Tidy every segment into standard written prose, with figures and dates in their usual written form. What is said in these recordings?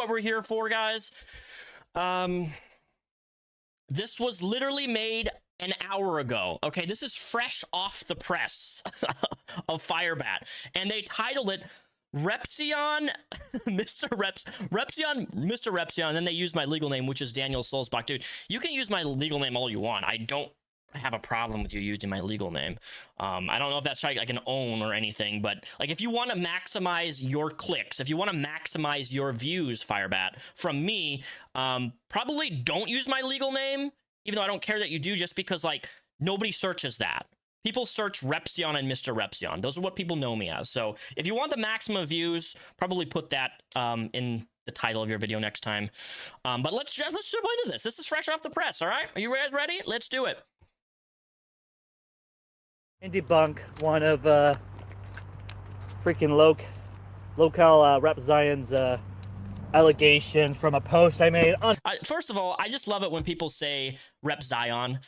what we're here for, guys. This was literally made an hour ago. Okay, this is fresh off the press of Firebat, and they titled it Repzion, Repzion, Mr. Repzion, and then they used my legal name, which is Daniel Solzbach. Dude, you can use my legal name all you want. I don't have a problem with you using my legal name. I don't know if that's like I can own or anything, but like if you want to maximize your clicks, if you want to maximize your views, Firebat, from me, probably don't use my legal name, even though I don't care that you do, just because like nobody searches that. People search Repzion and Mr. Repzion. Those are what people know me as. So if you want the maximum views, probably put that in the title of your video next time. But let's jump into this. This is fresh off the press, all right? Are you guys ready? Let's do it. And debunk one of freaking local Repzion's allegation from a post I made on. First of all, I just love it when people say Repzion.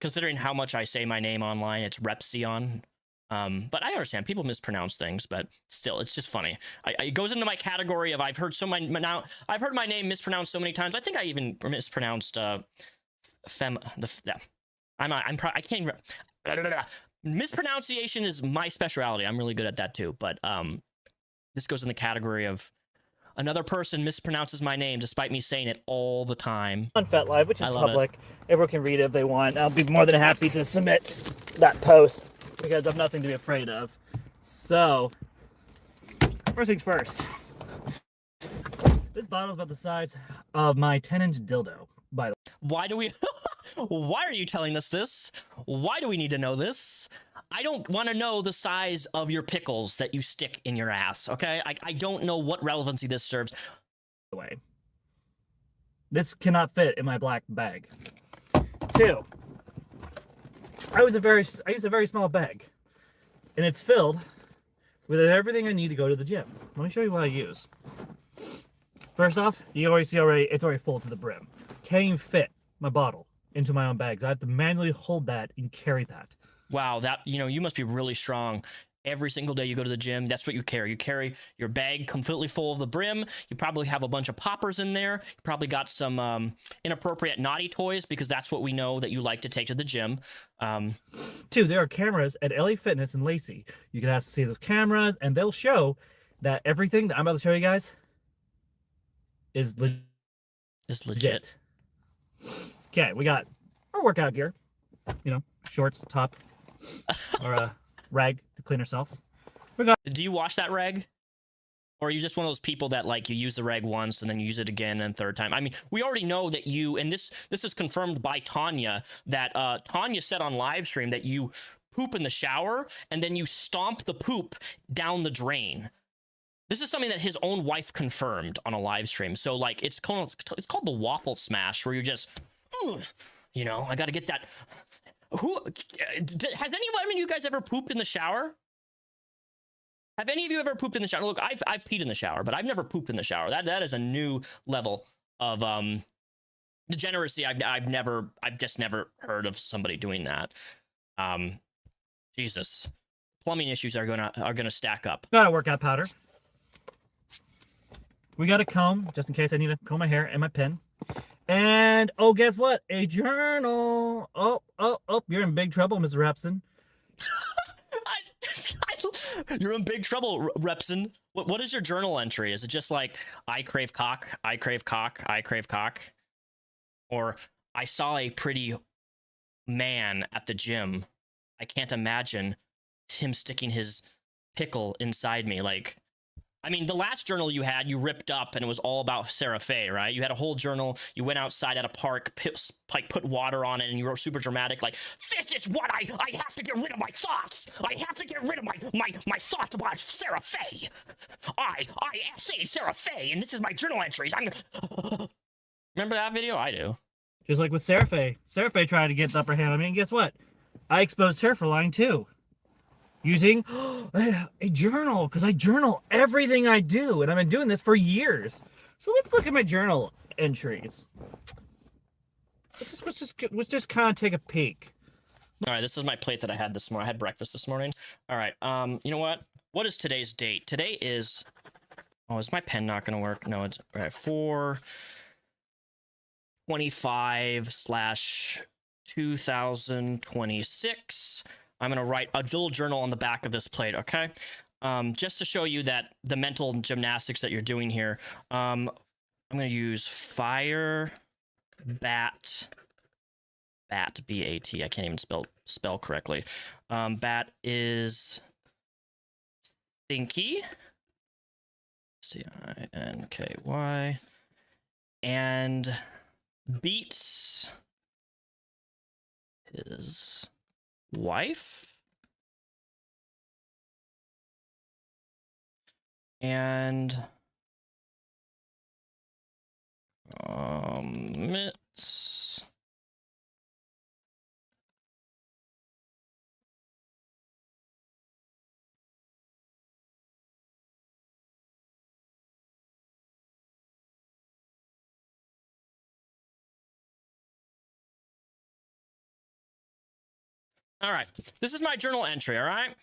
Considering how much I say my name online, it's Repzion. But I understand people mispronounce things, but still, it's just funny. It goes into my category of I've heard my name mispronounced so many times. I think I even mispronounced I can't even. Mispronunciation is my specialty. I'm really good at that too. But this goes in the category of another person mispronounces my name despite me saying it all the time. On FetLive, which is public. Everyone can read it if they want. I'll be more than happy to submit that post because I have nothing to be afraid of. So, first things first. This bottle is about the size of my 10-inch dildo, by the way. Why do we... Why are you telling us this? Why do we need to know this? I don't want to know the size of your pickles that you stick in your ass, okay? I don't know what relevancy this serves. Way. This cannot fit in my black bag. 2. I use a very small bag, and it's filled with everything I need to go to the gym. Let me show you what I use. First off, you already see it's already full to the brim. Can't even fit my bottle into my own bags. I have to manually hold that and carry that. Wow, you must be really strong. Every single day you go to the gym, that's what you carry. You carry your bag completely full of the brim. You probably have a bunch of poppers in there. You probably got some inappropriate naughty toys because that's what we know that you like to take to the gym. 2, there are cameras at LA Fitness and Lacey. You can ask to see those cameras, and they'll show that everything that I'm about to show you guys is legit. Okay, we got our workout gear. You know, shorts, top, or a rag to clean ourselves. Do you wash that rag? Or are you just one of those people that, like, you use the rag once and then you use it again and third time? I mean, we already know that you, and this is confirmed by Tanya, that Tanya said on live stream that you poop in the shower and then you stomp the poop down the drain. This is something that his own wife confirmed on a live stream. So, like, it's called the waffle smash, where you're just, you know, I got to get that. Has anyone of you guys ever pooped in the shower? Have any of you ever pooped in the shower? Look, I've peed in the shower, but I've never pooped in the shower. That is a new level of degeneracy. I've just never heard of somebody doing that. Jesus, plumbing issues are gonna stack up. Got a workout powder. We got a comb, just in case I need to comb my hair, and my pen. And, oh, guess what? A journal. Oh, you're in big trouble, Mr. Repson. You're in big trouble, Repson. What is your journal entry? Is it just like, I crave cock, I crave cock, I crave cock? Or, I saw a pretty man at the gym. I can't imagine him sticking his pickle inside me. Like, I mean, the last journal you had, you ripped up, and it was all about Sarah Faye, right? You had a whole journal. You went outside at a park, put water on it, and you were super dramatic, like, this is what I have to get rid of my thoughts. I have to get rid of my thoughts about Sarah Faye. I say Sarah Faye, and this is my journal entries. Remember that video? I do. Just like with Sarah Faye. Sarah Faye tried to get the upper hand on me, and guess what? I exposed her for lying, too. Using a journal, because I journal everything I do, and I've been doing this for years. So let's look at my journal entries. Let's just kind of take a peek. All right, this is my plate that I had this morning. I had breakfast this morning. All right, you know what? What is today's date? Today is Oh, is my pen not going to work? No, it's all right. 4/25/2026. I'm going to write a little journal on the back of this plate, okay? Just to show you that the mental gymnastics that you're doing here. I'm going to use Firebat. Bat, B-A-T. I can't even spell correctly. Bat is stinky. C-I-N-K-Y. And beats his wife. And commits all right, this is my journal entry, all right?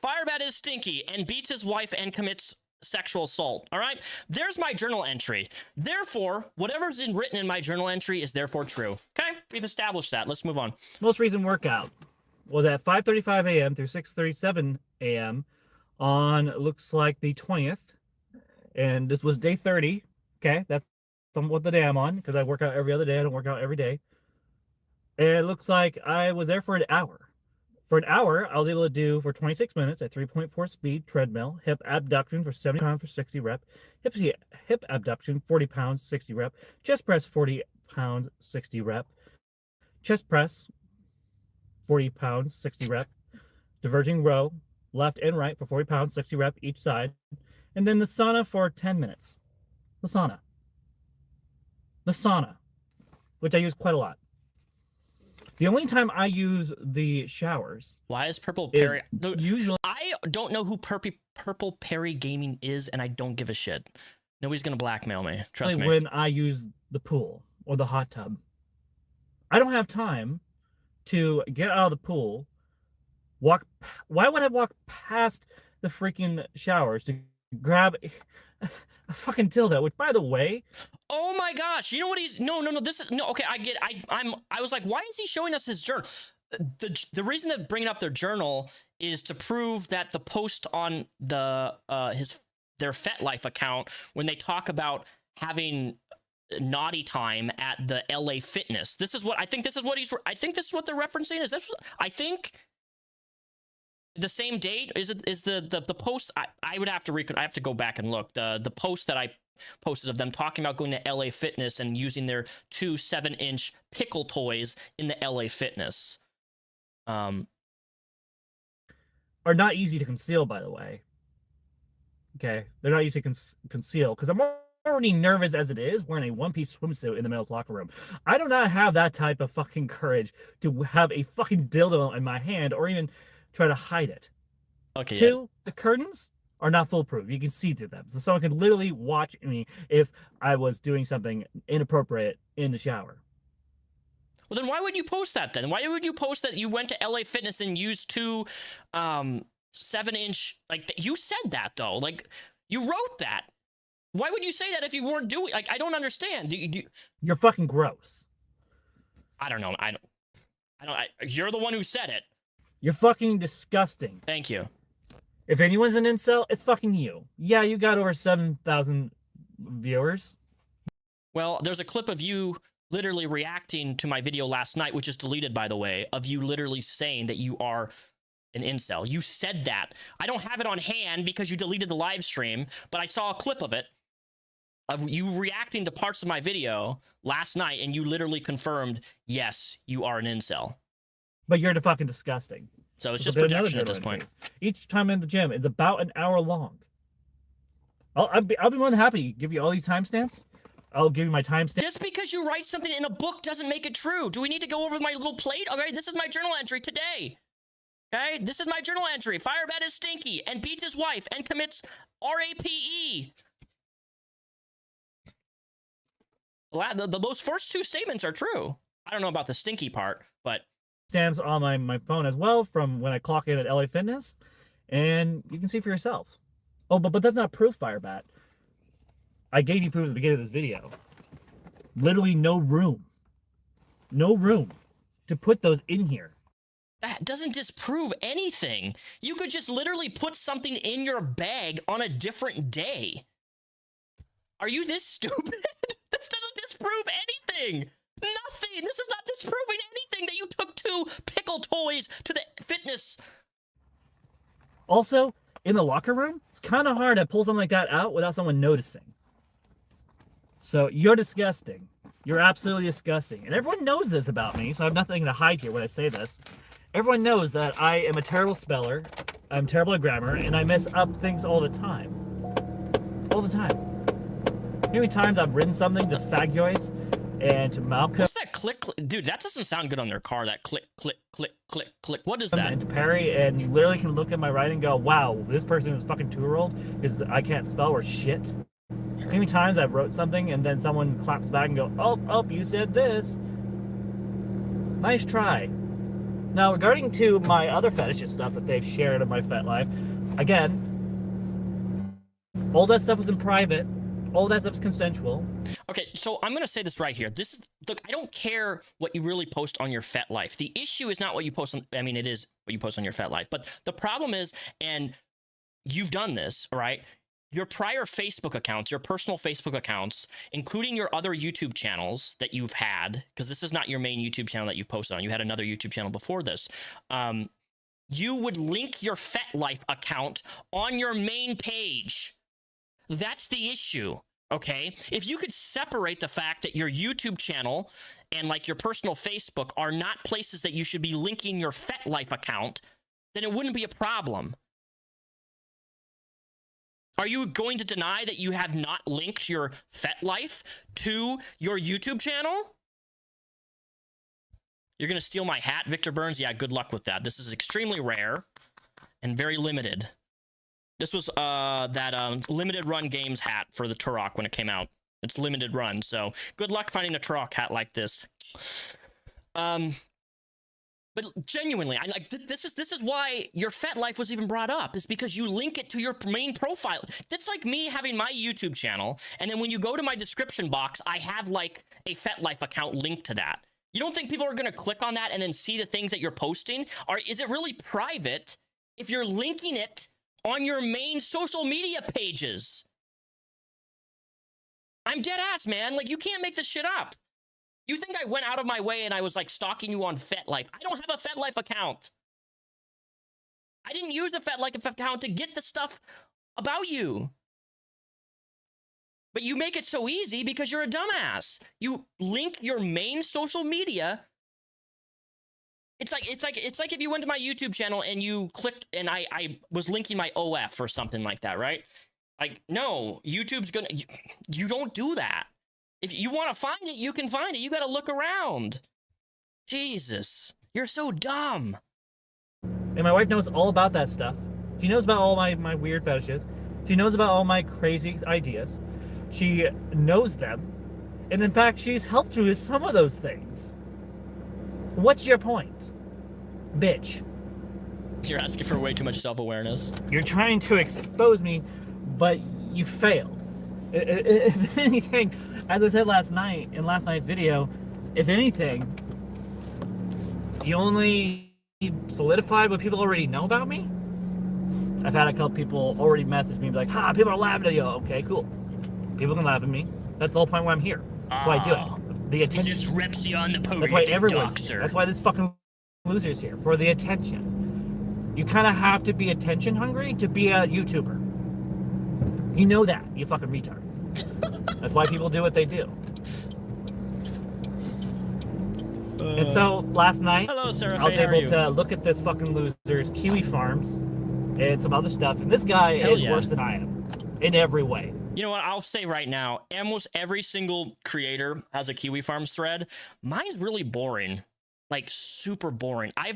Firebat is stinky and beats his wife and commits sexual assault, all right? There's my journal entry. Therefore, whatever's written in my journal entry is therefore true, okay? We've established that. Let's move on. Most recent workout was at 5:35 a.m. through 6:37 a.m. on, looks like, the 20th. And this was day 30, okay? That's somewhat the day I'm on, because I work out every other day. I don't work out every day. And it looks like I was there for an hour. For an hour, I was able to do, for 26 minutes, at 3.4 speed, treadmill, hip abduction for 70 pounds for 60 rep, hip abduction, 40 pounds, 60 rep, chest press, 40 pounds, 60 rep, chest press, 40 pounds, 60 rep, diverging row, left and right for 40 pounds, 60 rep each side, and then the sauna for 10 minutes. The sauna, which I use quite a lot. The only time I use the showers. Why is Purple Perry? Usually, I don't know who Purple Perry Gaming is, and I don't give a shit. Nobody's gonna blackmail me. Trust me. When I use the pool or the hot tub, I don't have time to get out of the pool. Why would I walk past the freaking showers to grab a fucking dildo? Which, by the way, oh my gosh, you know what he's no this is no okay, I was like, why is he showing us his journal? The reason they're bringing up their journal is to prove that the post on the their FetLife account, when they talk about having naughty time at the LA Fitness, this is what I think this is what they're referencing. Is this, I think, the same date? Is the post? I would have to I have to go back and look. The post that I posted of them talking about going to LA Fitness and using their 2 7-inch pickle toys in the LA Fitness. Are not easy to conceal, by the way. Okay, they're not easy to conceal, because I'm already nervous as it is wearing a one-piece swimsuit in the male's locker room. I do not have that type of fucking courage to have a fucking dildo in my hand or even try to hide it. Okay. Two, the curtains are not foolproof. You can see through them. So someone could literally watch me if I was doing something inappropriate in the shower. Well, then why would you post that then? Why would you post that you went to LA Fitness and used 2 7-inch, like, you said that though, like, you wrote that. Why would you say that if you weren't doing, like, I don't understand. You're fucking gross. I don't know. You're the one who said it. You're fucking disgusting. Thank you. If anyone's an incel, it's fucking you. Yeah, you got over 7,000 viewers. Well, there's a clip of you literally reacting to my video last night, which is deleted, by the way, of you literally saying that you are an incel. You said that. I don't have it on hand because you deleted the live stream, but I saw a clip of it, of you reacting to parts of my video last night, and you literally confirmed, yes, you are an incel. But you're fucking disgusting. So it's just projection at this point. Each time in the gym, it's about an hour long. I'll be more than happy to give you all these timestamps. I'll give you my timestamp. Just because you write something in a book doesn't make it true. Do we need to go over my little plate? Okay, this is my journal entry today. Okay, this is my journal entry. Firebat is stinky and beats his wife and commits RAPE. Those first 2 statements are true. I don't know about the stinky part, but stamps on my phone as well from when I clock in at LA Fitness, and you can see for yourself. Oh, but that's not proof, Firebat. I gave you proof at the beginning of this video. Literally no room. No room to put those in here. That doesn't disprove anything. You could just literally put something in your bag on a different day. Are you this stupid? This doesn't disprove anything. Nothing. This is not disproving anything that you took 2 pickle toys to the fitness. Also, in the locker room, it's kind of hard to pull something like that out without someone noticing. So you're disgusting. You're absolutely disgusting. And everyone knows this about me, so I have nothing to hide here when I say this. Everyone knows that I am a terrible speller, I'm terrible at grammar, and I mess up things all the time. All the time. How many times I've written something to Fagyois and to Malcolm. What's that click, click? Dude, that doesn't sound good on their car, that click, click, click, click, click. What is that? And to Perry, and you literally can look at my writing and go, wow, this person is fucking 2-year-old because I can't spell or shit. How many times I've wrote something and then someone claps back and go, oh, you said this. Nice try. Now, regarding to my other fetishes stuff that they've shared in my Fet Life, again, all that stuff was in private. All that stuff's consensual. Okay, so I'm going to say this right here. Look, I don't care what you really post on your Fet Life. The issue is not what you post on, I mean, it is what you post on your Fet Life. But the problem is, and you've done this, right? Your prior Facebook accounts, your personal Facebook accounts, including your other YouTube channels that you've had, because this is not your main YouTube channel that you posted on. You had another YouTube channel before this. You would link your Fet Life account on your main page. That's the issue, okay? If you could separate the fact that your YouTube channel and like your personal Facebook are not places that you should be linking your Fet Life account, then it wouldn't be a problem. Are you going to deny that you have not linked your Fet Life to your YouTube channel? You're going to steal my hat, Victor Burns? Yeah, good luck with that. This is extremely rare and very limited. This was that limited run games hat for the Turok when it came out. It's limited run, so good luck finding a Turok hat like this. But genuinely, this is why your Fet Life was even brought up, is because you link it to your main profile. That's like me having my YouTube channel, and then when you go to my description box, I have like a Fet Life account linked to that. You don't think people are going to click on that and then see the things that you're posting? Or is it really private if you're linking it on your main social media pages? I'm dead ass, man. Like, you can't make this shit up. You think I went out of my way and I was like stalking you on Fet Life? I don't have a Fet Life account. I didn't use a Fet Life account to get the stuff about you. But you make it so easy because you're a dumbass. You link your main social media. It's like if you went to my YouTube channel and you clicked and I was linking my OF or something like that, right? Like, no, YouTube's gonna, you don't do that. If you want to find it, you can find it. You got to look around. Jesus, you're so dumb. And my wife knows all about that stuff. She knows about all my weird fetishes. She knows about all my crazy ideas. She knows them. And in fact, she's helped me with some of those things. What's your point? Bitch. You're asking for way too much self-awareness. You're trying to expose me, but you failed. If anything, as I said last night, in last night's video, if anything, you only solidified what people already know about me. I've had a couple people already message me and be like, ha, people are laughing at you. Okay, cool. People can laugh at me. That's the whole point why I'm here. That's why I do it. The attention. This is Repzion, the That's why everyone's here. That's why this fucking loser's here. For the attention. You kind of have to be attention hungry to be a YouTuber. You know that, you fucking retards. That's why people do what they do. And so, last night, hello, Sarah I was Faye, able to look at this fucking loser's Kiwi Farms and some other stuff. And this guy is worse than I am. In every way. You know what? I'll say right now, almost every single creator has a Kiwi Farms thread. Mine's really boring. Like, super boring. I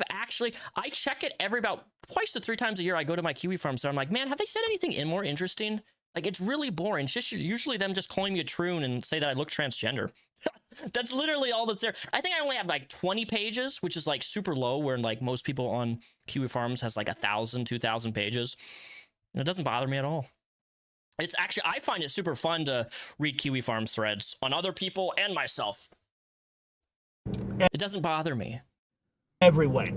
check it every about twice to 3 times a year. I go to my Kiwi Farms, so I'm like, man, have they said anything in more interesting? Like, it's really boring. It's just usually them just calling me a troon and say that I look transgender. That's literally all that's there. I think I only have like 20 pages, which is like super low, where like most people on Kiwi Farms has like 1,000, 2,000 pages. And it doesn't bother me at all. It's actually, I find it super fun to read Kiwi Farms threads on other people and myself. It doesn't bother me. Every way.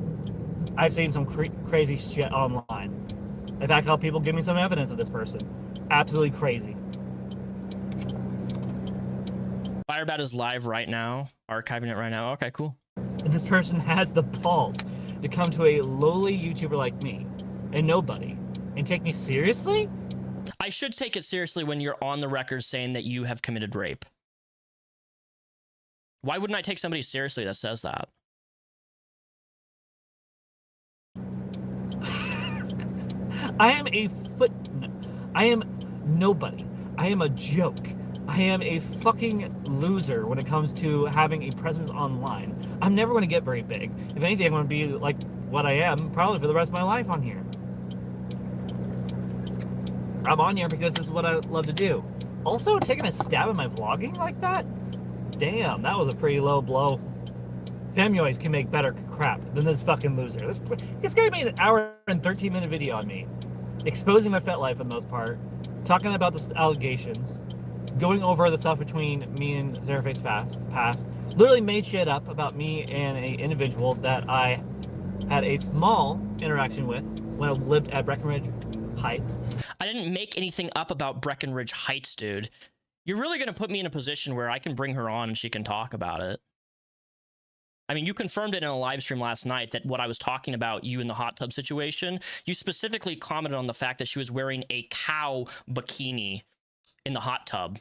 I've seen some crazy shit online. In fact, how people give me some evidence of this person. Absolutely crazy. Firebat is live right now, archiving it right now. Okay, cool. And this person has the balls to come to a lowly YouTuber like me, a nobody, and take me seriously? I should take it seriously when you're on the record saying that you have committed rape. Why wouldn't I take somebody seriously that says that? I am nobody. I am a joke. I am a fucking loser when it comes to having a presence online. I'm never going to get very big. If anything, I'm going to be like what I am probably for the rest of my life on here. I'm on here because this is what I love to do. Also, taking a stab at my vlogging like that? Damn, that was a pretty low blow. Femuoids can make better crap than this fucking loser. This guy made an hour and 13-minute video on me, exposing my FetLife for the most part, talking about the allegations, going over the stuff between me and Zeraface past, literally made shit up about me and an individual that I had a small interaction with when I lived at Breckenridge Heights. I didn't make anything up about Breckenridge Heights, dude. You're really going to put me in a position where I can bring her on and she can talk about it. I mean, you confirmed it in a live stream last night that what I was talking about, you in the hot tub situation, you specifically commented on the fact that she was wearing a cow bikini in the hot tub,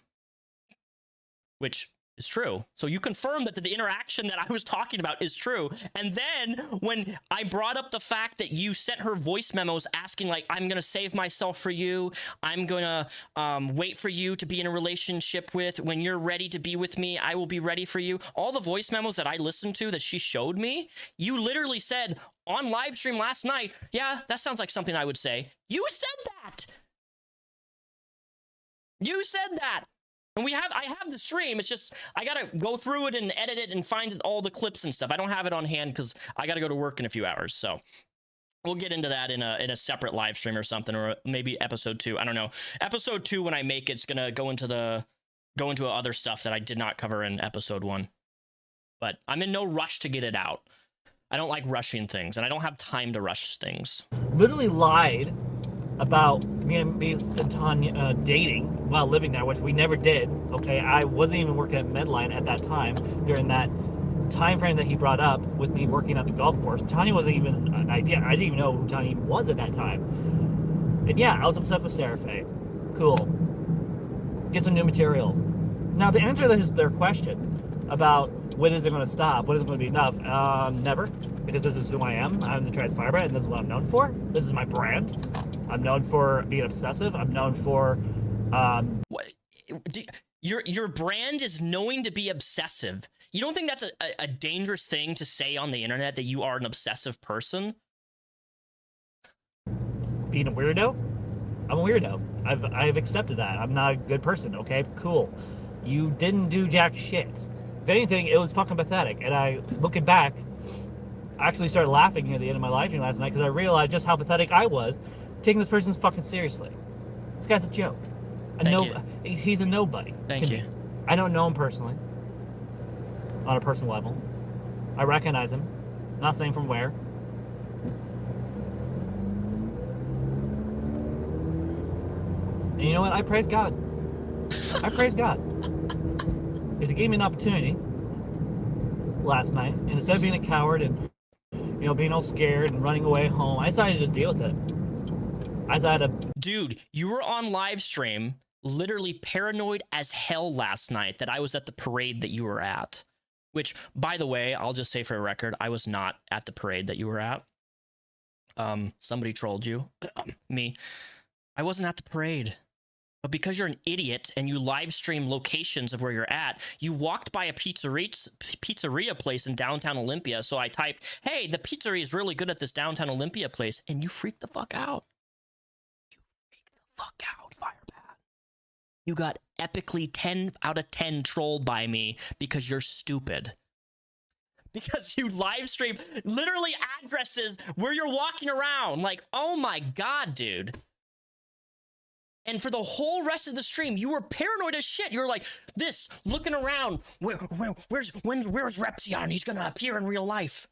which is true. So you confirmed that the interaction that I was talking about is true. And then when I brought up the fact that you sent her voice memos asking, like, I'm going to save myself for you. I'm going to wait for you to be in a relationship with. When you're ready to be with me, I will be ready for you. All the voice memos that I listened to that she showed me, you literally said on live stream last night, yeah, that sounds like something I would say. You said that. You said that. And I have the stream. It's just, I got to go through it and edit it and find all the clips and stuff. I don't have it on hand because I got to go to work in a few hours. So we'll get into that in a separate live stream or something, or maybe episode 2. I don't know. Episode 2, when I make it's going to go into other stuff that I did not cover in episode 1. But I'm in no rush to get it out. I don't like rushing things, and I don't have time to rush things. Literally lied about me and Tanya dating while living there, which we never did. Okay, I wasn't even working at Medline at that time during that time frame that he brought up with me working at the golf course. Tanya wasn't even an idea. I didn't even know who Tanya even was at that time. And yeah, I was obsessed with Serafe. Cool. Get some new material. Now, to answer their question about when is it going to stop, when is it going to be enough, never, because this is who I am. I'm the trans Firebat, and this is what I'm known for. This is my brand. I'm known for being obsessive. I'm known for what? Your brand is knowing to be obsessive. You don't think that's a dangerous thing to say on the internet, that you are an obsessive person? Being a weirdo? I'm a weirdo. I've accepted that. I'm not a good person, okay? Cool. You didn't do jack shit. If anything, it was fucking pathetic. And I, looking back, I actually started laughing near the end of my live stream last night because I realized just how pathetic I was taking this person fucking seriously. This guy's a joke. He's a nobody. Thank you. I don't know him personally. On a personal level. I recognize him. Not saying from where. And you know what? I praise God. I praise God. Because he gave me an opportunity last night. And instead of being a coward and, being all scared and running away home, I decided to just deal with it. Dude, you were on live stream, literally paranoid as hell last night that I was at the parade that you were at. Which, by the way, I'll just say for a record, I was not at the parade that you were at. Somebody trolled you. Me. I wasn't at the parade. But because you're an idiot and you live stream locations of where you're at, you walked by a pizzeria place in downtown Olympia. So I typed, hey, the pizzeria is really good at this downtown Olympia place. And you freaked the fuck out. Fuck out, Firebat. You got epically 10 out of 10 trolled by me because you're stupid. Because you live stream literally addresses where you're walking around. Like, oh my God, dude. And for the whole rest of the stream, you were paranoid as shit. You were like this, looking around. Where's Repzion? He's gonna appear in real life.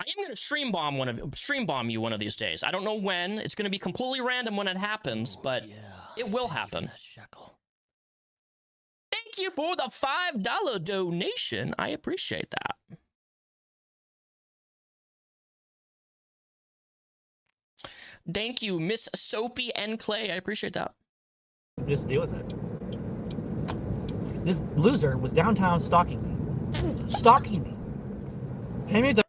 I am gonna stream bomb you one of these days. I don't know when. It's gonna be completely random when it happens, but it will happen. Thank you for the $5 donation. I appreciate that. Thank you, Miss Soapy and Clay. I appreciate that. Just deal with it. This loser was downtown stalking me. Stalking me. Came here to...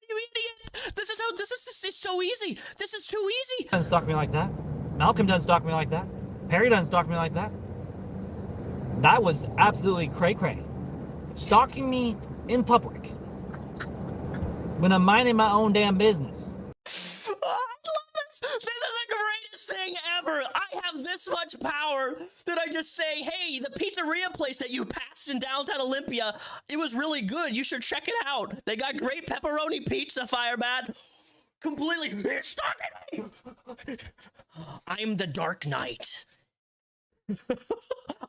You idiot! This is so easy. This is too easy. Doesn't stalk me like that. Malcolm doesn't stalk me like that. Perry doesn't stalk me like that. That was absolutely cray-cray. Stalking me in public. When I'm minding my own damn business. I love this. This is the greatest thing ever. I have this much power that I just say, hey, the pizzeria place that you passed in downtown Olympia, it was really good. You should check it out. They got great pepperoni pizza, Firebat. Completely stalking me. I'm the Dark Knight.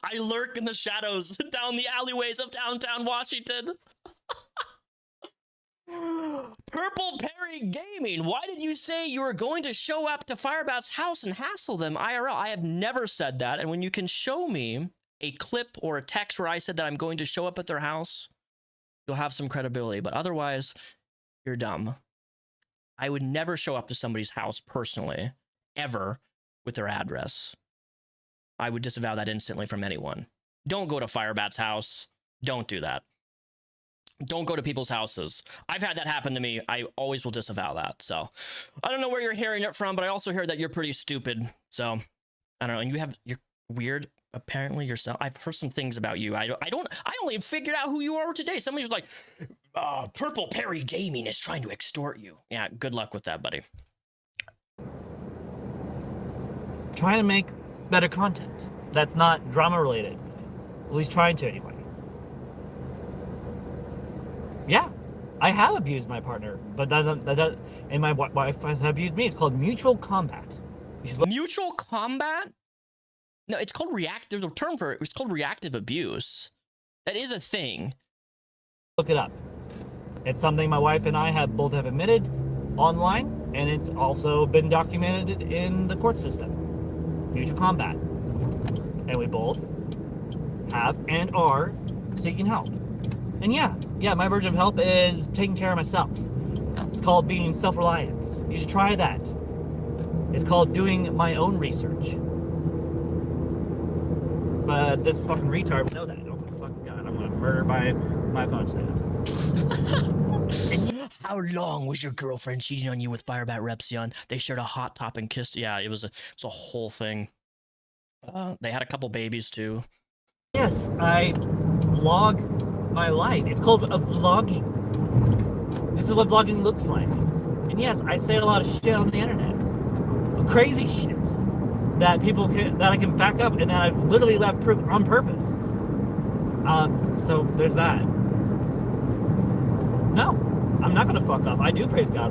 I lurk in the shadows down the alleyways of downtown Washington. Purple Perry Gaming, why did you say you were going to show up to Firebat's house and hassle them IRL? I have never said that, and when you can show me a clip or a text where I said that I'm going to show up at their house, you'll have some credibility, but otherwise, you're dumb. I would never show up to somebody's house personally, ever, with their address. I would disavow that instantly from anyone. Don't go to Firebat's house. Don't do that. Don't go to people's houses. I've had that happen to me. I always will disavow that. So I don't know where you're hearing it from, but I also hear that you're pretty stupid. So I don't know. And you're weird, apparently, yourself. I've heard some things about you. I only figured out who you are today. Somebody's like, Purple Perry Gaming is trying to extort you. Yeah, good luck with that, buddy. Trying to make better content that's not drama related. At least trying to, anyway. Yeah, I have abused my partner, but and my wife has abused me. It's called mutual combat. Mutual combat? No, it's called reactive. There's a term for it. It's called reactive abuse. That is a thing. Look it up. It's something my wife and I have both admitted online, and it's also been documented in the court system. Mutual combat. And we both have and are seeking help. And yeah, my version of help is taking care of myself. It's called being self-reliant. You should try that. It's called doing my own research. But this fucking retard would know that. Oh my fucking god, I'm gonna murder my phone stand. How long was your girlfriend cheating on you with Firebat Repzion? They shared a hot top and kissed. Yeah, it was a whole thing. They had a couple babies too. Yes, I vlog my life. It's called a vlogging. This is what vlogging looks like. And yes, I say a lot of shit on the internet. Crazy shit that I can back up and that I've literally left proof on purpose. So there's that. No, I'm not gonna fuck off. I do praise God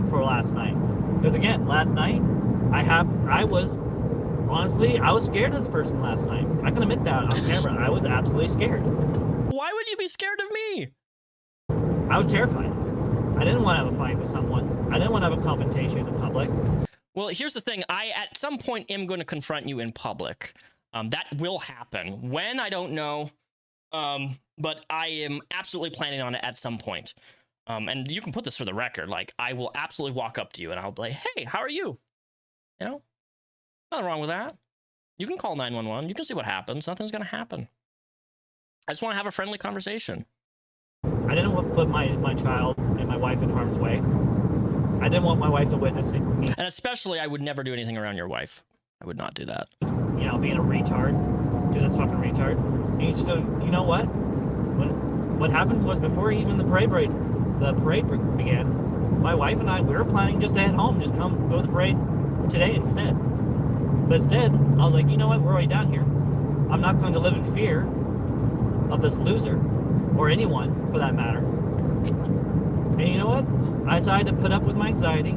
for last night. Because again, last night I was scared of this person last night. I can admit that on camera. I was absolutely scared. Why would you be scared of me? I was terrified. I didn't want to have a fight with someone. I didn't want to have a confrontation in public. Well, here's the thing. I, at some point, am going to confront you in public. That will happen. When, I don't know. But I am absolutely planning on it at some point. And you can put this for the record. Like, I will absolutely walk up to you and I'll be like, hey, how are you? You know? Nothing wrong with that. You can call 911. You can see what happens. Nothing's going to happen. I just want to have a friendly conversation. I didn't want to put my child and my wife in harm's way. I didn't want my wife to witness me. And especially, I would never do anything around your wife. I would not do that. You know, being a retard. Dude, that's fucking retard. And you know what? What happened was before even the parade began, my wife and I, we were planning just to head home, just go to the parade today instead. But instead, I was like, you know what? We're already down here. I'm not going to live in fear of this loser, or anyone for that matter. And you know what? I decided to put up with my anxiety.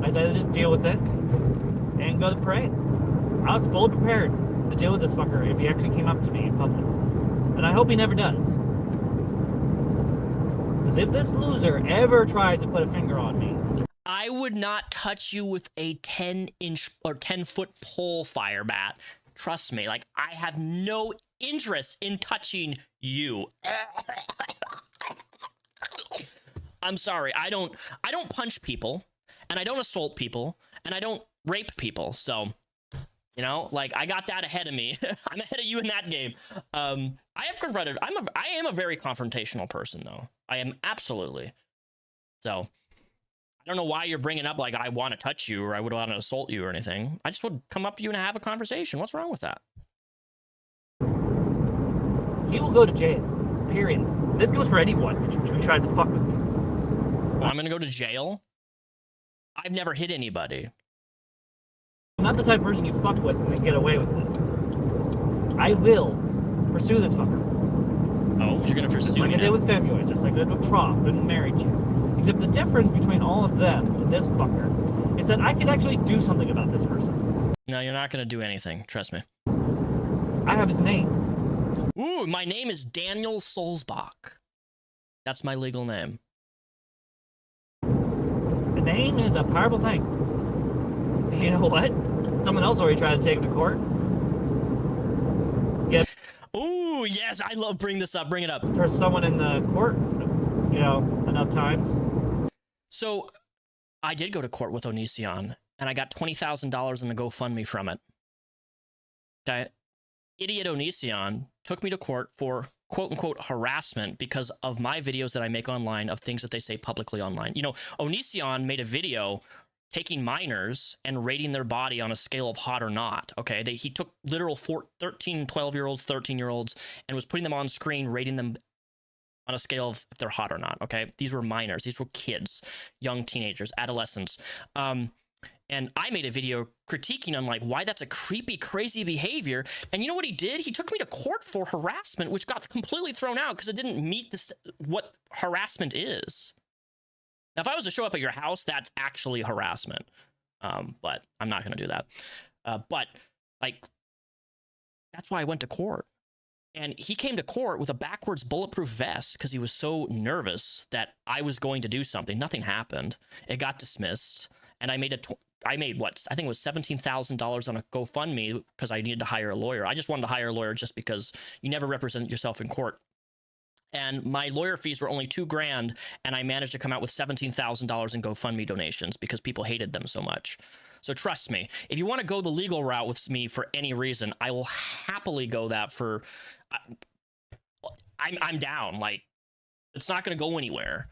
I decided to just deal with it. and go to parade. I was fully prepared to deal with this fucker if he actually came up to me in public. And I hope he never does. Because if this loser ever tries to put a finger on me, I would not touch you with a 10-inch or 10-foot pole, Firebat. Trust me, like, I have no interest in touching you. I'm sorry, I don't punch people, and I don't assault people, and I don't rape people, so, you know, like, I got that ahead of me. I'm ahead of you in that game. I am a very confrontational person, though. I am absolutely. So, I don't know why you're bringing up, like, I want to touch you, or I would want to assault you or anything. I just would come up to you and have a conversation. What's wrong with that? he will go to jail. Period. This goes for anyone who tries to fuck with me. I'm gonna go to jail? I've never hit anybody. I'm not the type of person you fuck with and then get away with it. I will pursue this fucker. Oh, you're gonna pursue Just like I did with Femuoids, just like I did with Trough and Mary Jane. Except the difference between all of them and this fucker is that I can actually do something about this person. No, you're not gonna do anything. Trust me. I have his name. Ooh, my name is Daniel Solzbach. That's my legal name. The name is a powerful thing. You know what? Someone else already tried to take him to court. Get Ooh, yes, I love bring this up. Bring it up. there's someone in the court, you know, enough times. So, I did go to court with Onision, and I got $20,000 in the GoFundMe from it. That idiot Onision took me to court for quote-unquote harassment because of my videos that I make online of things that they say publicly online. You know, Onision made a video taking minors and rating their body on a scale of hot or not, okay? He took literal 13, 12-year-olds, 13-year-olds, and was putting them on screen, rating them on a scale of if they're hot or not, okay? These were minors. These were kids, young teenagers, adolescents. And I made a video critiquing on, like, why that's a creepy, crazy behavior. And you know what he did? He took me to court for harassment, which got completely thrown out because it didn't meet what harassment is. Now, if I was to show up at your house, that's actually harassment. But I'm not going to do that. But, like, that's why I went to court. And he came to court with a backwards bulletproof vest because he was so nervous that I was going to do something. Nothing happened. It got dismissed. And I made what? I think it was $17,000 on a GoFundMe because I needed to hire a lawyer. I just wanted to hire a lawyer just because you never represent yourself in court. And my lawyer fees were only $2,000, and I managed to come out with $17,000 in GoFundMe donations because people hated them so much. So trust me, if you want to go the legal route with me for any reason, I will happily go that for. I'm down. Like, it's not going to go anywhere.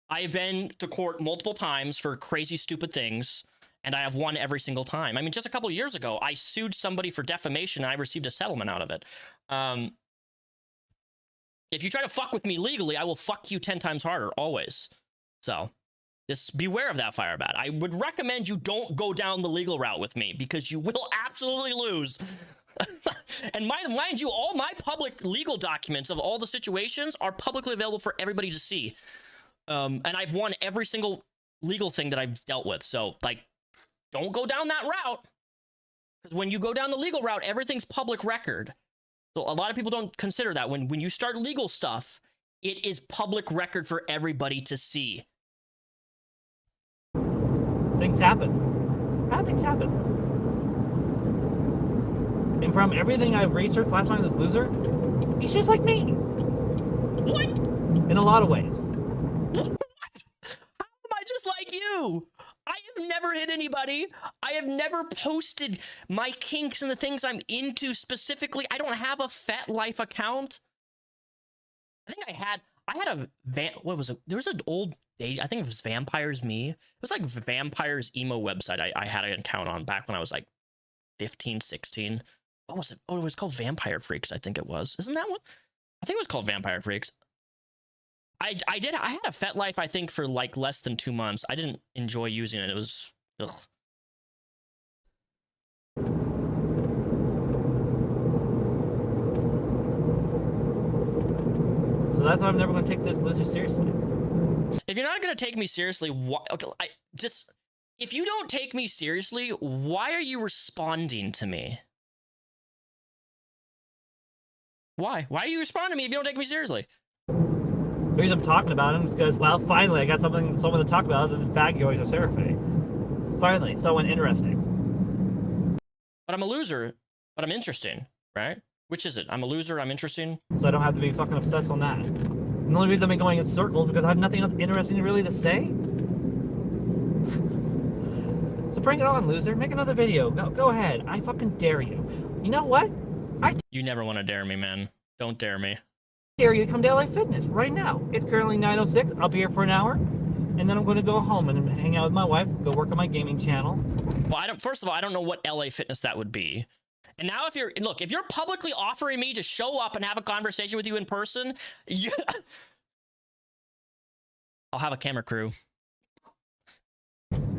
I have been to court multiple times for crazy, stupid things, and I have won every single time. I mean, just a couple of years ago, I sued somebody for defamation, and I received a settlement out of it. If you try to fuck with me legally, I will fuck you 10 times harder, always. So, just beware of that, Firebat. I would recommend you don't go down the legal route with me, because you will absolutely lose. And mind you, all my public legal documents of all the situations are publicly available for everybody to see. And I've won every single legal thing that I've dealt with. So, like, don't go down that route. Because when you go down the legal route, everything's public record. So a lot of people don't consider that. When you start legal stuff, it is public record for everybody to see. Things happen. Bad things happen. And from everything I've researched last time, this loser, he's just like me. What? In a lot of ways. What? How am I just like you? I have never hit anybody. I have never posted my kinks and the things I'm into specifically. I don't have a Fat Life account. I think I had what was it? There was an old date. I think it was Vampires Me. It was like Vampires emo website I had an account on back when I was like 15, 16. What was it? Oh, it was called Vampire Freaks, I think it was. Isn't that what? I think it was called Vampire Freaks. I had a Fet Life, I think, for like less than 2 months. I didn't enjoy using it. It was, ugh. So that's why I'm never going to take this loser seriously. If you're not going to take me seriously, If you don't take me seriously, why are you responding to me? Why? Why are you responding to me if you don't take me seriously? The reason I'm talking about him is because, well, finally I got someone to talk about other than Bagyoys or Seraphe. Finally, someone interesting. But I'm a loser, but I'm interesting, right? Which is it? I'm a loser, I'm interesting. So I don't have to be fucking obsessed on that. And the only reason I've been going in circles is because I have nothing else interesting really to say. So bring it on, loser. Make another video. Go ahead. I fucking dare you. You know what? You never want to dare me, man. Don't dare me. Dare you to come to LA Fitness right now. It's currently 9:06. I'll be here for an hour, and then I'm going to go home and hang out with my wife, go work on my gaming channel. Well, first of all, I don't know what LA Fitness that would be. And now if you're publicly offering me to show up and have a conversation with you in person, I'll have a camera crew.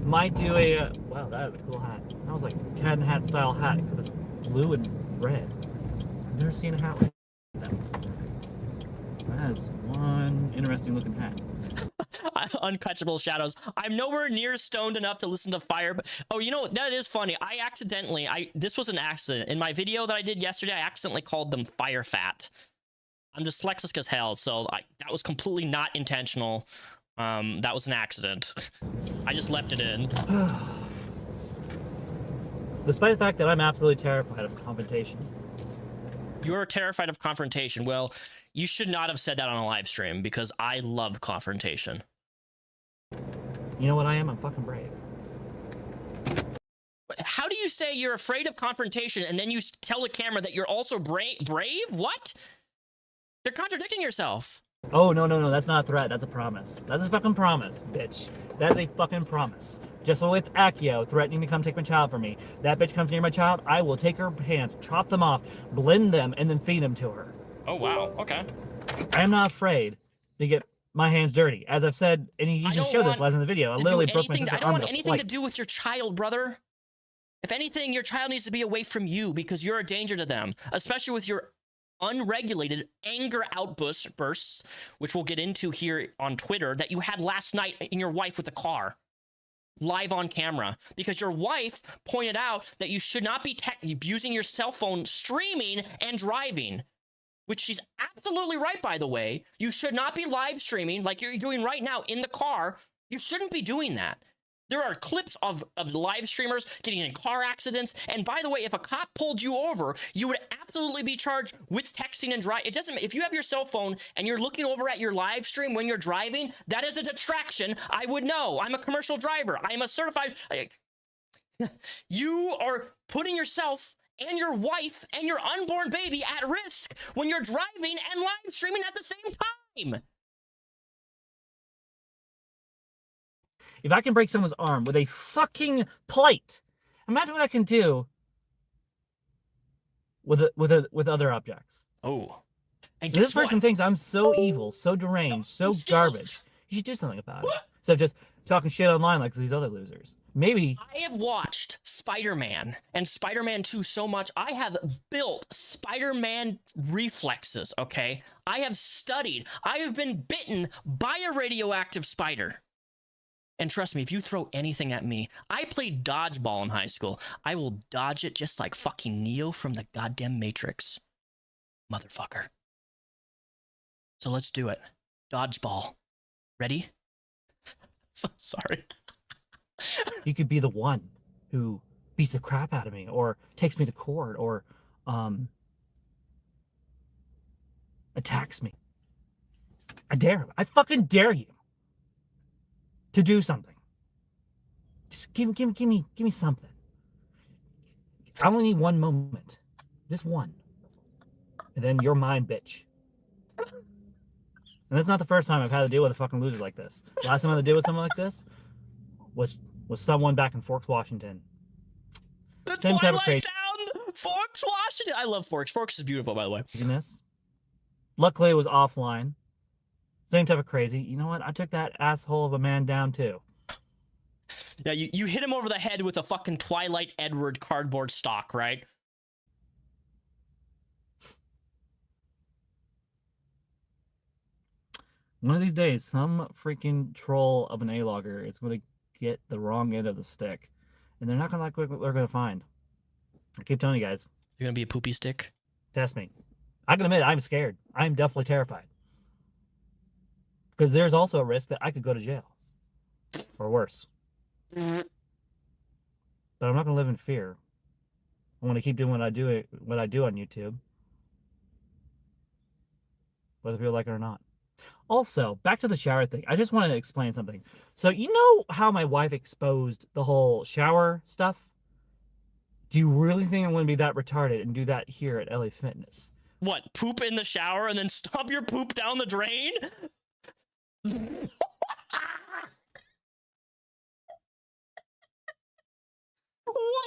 Might do a, wow, that is a cool hat. That was like cat and hat style hat, except it's blue and red. I've never seen a hat like that. That is one interesting looking hat. Uncatchable shadows. I'm nowhere near stoned enough to listen to Firebat. Oh, you know, that is funny. This was an accident. In my video that I did yesterday, I accidentally called them Firefat. I'm dyslexic as hell, so that was completely not intentional. That was an accident. I just left it in. Despite the fact that I'm absolutely terrified of confrontation. You're terrified of confrontation. Well, you should not have said that on a live stream because I love confrontation. You know what I am? I'm fucking brave. How do you say you're afraid of confrontation and then you tell the camera that you're also brave? What? You're contradicting yourself. Oh, no, that's not a threat. That's a promise. That's a fucking promise, bitch. That's a fucking promise. Just so with Akio threatening to come take my child from me. That bitch comes near my child, I will take her hands, chop them off, blend them, and then feed them to her. Oh, wow. Okay. I am not afraid to get my hands dirty. As I've said, and you even showed this last in the video, I literally broke my sister's arm. I don't want anything to do with your child, brother. If anything, your child needs to be away from you because you're a danger to them, especially with your unregulated anger outbursts, which we'll get into here on Twitter, that you had last night in your wife with the car, live on camera, because your wife pointed out that you should not be using your cell phone streaming and driving, which she's absolutely right, by the way. You should not be live streaming like you're doing right now in the car. You shouldn't be doing that. There are clips of live streamers getting in car accidents. And by the way, if a cop pulled you over, you would absolutely be charged with texting and driving. It doesn't, if you have your cell phone and you're looking over at your live stream when you're driving, that is a distraction. I would know. I'm a commercial driver. I'm a certified. You are putting yourself and your wife and your unborn baby at risk when you're driving and live streaming at the same time. If I can break someone's arm with a fucking plate, imagine what I can do with other objects. Oh. And this person thinks I'm so evil, so deranged, so garbage. You should do something about it. Instead of just talking shit online like these other losers. Maybe. I have watched Spider-Man and Spider-Man 2 so much, I have built Spider-Man reflexes, okay? I have studied. I have been bitten by a radioactive spider. And trust me, if you throw anything at me, I played dodgeball in high school. I will dodge it just like fucking Neo from the goddamn Matrix. Motherfucker. So let's do it. Dodgeball. Ready? So sorry. You could be the one who beats the crap out of me or takes me to court or attacks me. I dare him. I fucking dare you to do something. Just give me something. I only need one moment. Just one. And then you're mine, bitch. And that's not the first time I've had to deal with a fucking loser like this. Last time I had to deal with someone like this was someone back in Forks, Washington. The Same type of crazy. Down Forks, Washington. I love Forks. Forks is beautiful, by the way. Luckily, it was offline. Same type of crazy. You know what? I took that asshole of a man down too. Yeah, you hit him over the head with a fucking Twilight Edward cardboard stock, right? One of these days, some freaking troll of an A-logger is going to get the wrong end of the stick, and they're not gonna like what they're gonna find. I keep telling you guys. You're gonna be a poopy stick. Test me. I can admit I'm scared. I'm definitely terrified. Because there's also a risk that I could go to jail. Or worse. But I'm not going to live in fear. I want to keep doing what I do on YouTube. Whether people like it or not. Also, back to the shower thing. I just wanted to explain something. So, you know how my wife exposed the whole shower stuff? Do you really think I'm going to be that retarded and do that here at LA Fitness? What, poop in the shower and then stomp your poop down the drain? What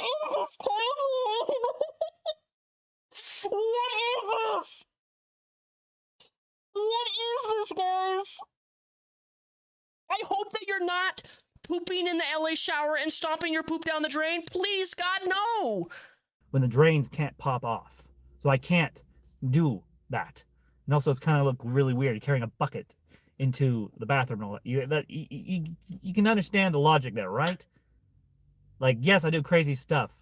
is this? What is this? What is this, guys? I hope that you're not pooping in the LA shower and stomping your poop down the drain. Please, God, no. When the drains can't pop off. So I can't do that. And also, it's kind of look really weird carrying a bucket into the bathroom. You can understand the logic there, right? Like, yes, I do crazy stuff,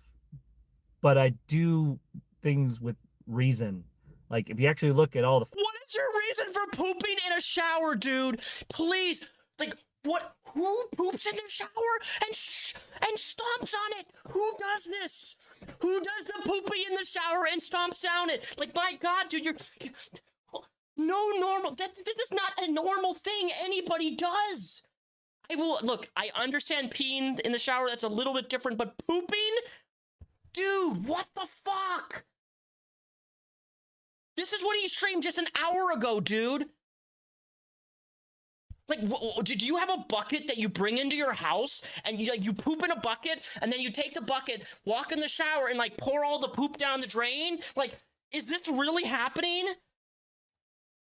but I do things with reason. Like, if you actually look at all the... What is your reason for pooping in a shower, dude? Please, like, what? Who poops in the shower and stomps on it? Who does this? Who does the poopy in the shower and stomps down it? Like, my God, dude, you're no normal. This is not a normal thing anybody does. I will look. I understand peeing in the shower. That's a little bit different, but pooping, dude, what the fuck? This is what he streamed just an hour ago, dude. Like, do you have a bucket that you bring into your house and you poop in a bucket and then you take the bucket, walk in the shower and like pour all the poop down the drain? Like, is this really happening?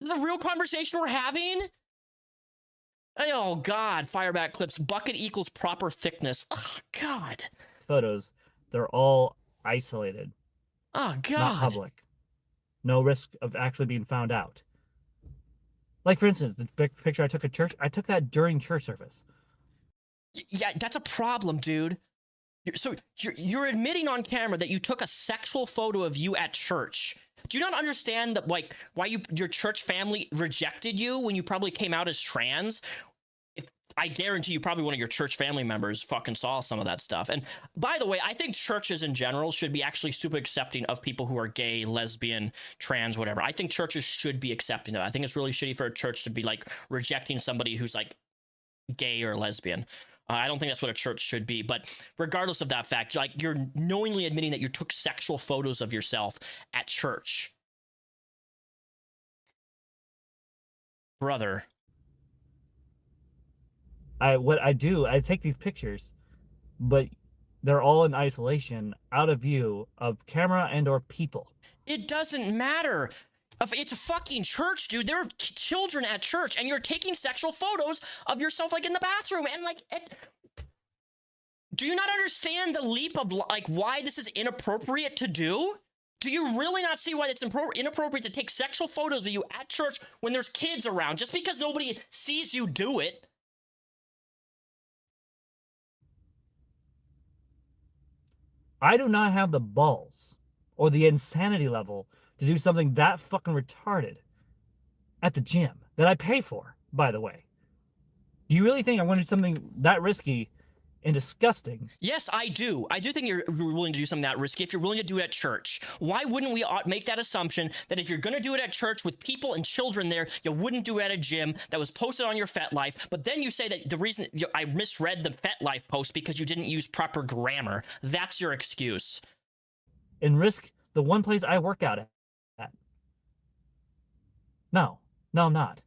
Is this a real conversation we're having? Oh God, Firebat clips. Bucket equals proper thickness. Oh God. Photos, they're all isolated. Oh God. Not public. No risk of actually being found out. Like, for instance, the picture I took at church, I took that during church service. Yeah, that's a problem, dude. You're admitting on camera that you took a sexual photo of you at church. Do you not understand that, like, why your church family rejected you when you probably came out as trans? I guarantee you probably one of your church family members fucking saw some of that stuff. And by the way, I think churches in general should be actually super accepting of people who are gay, lesbian, trans, whatever. I think churches should be accepting of it. I think it's really shitty for a church to be like rejecting somebody who's like gay or lesbian. I don't think that's what a church should be. But regardless of that fact, like, you're knowingly admitting that you took sexual photos of yourself at church. Brother. What I do, I take these pictures, but they're all in isolation, out of view of camera and or people. It doesn't matter. It's a fucking church, dude. There are children at church, and you're taking sexual photos of yourself, like, in the bathroom, and, like, do you not understand the leap of, like, why this is inappropriate to do? Do you really not see why it's inappropriate to take sexual photos of you at church when there's kids around, just because nobody sees you do it? I do not have the balls or the insanity level to do something that fucking retarded at the gym that I pay for, by the way. Do you really think I'm going to do something that risky and disgusting? Yes, I do. I do think you're willing to do something that risky if you're willing to do it at church. Why wouldn't we make that assumption that if you're going to do it at church with people and children there, you wouldn't do it at a gym that was posted on your FetLife? But then you say that the reason I misread the FetLife post because you didn't use proper grammar. That's your excuse. And risk the one place I work out at. No, I'm not.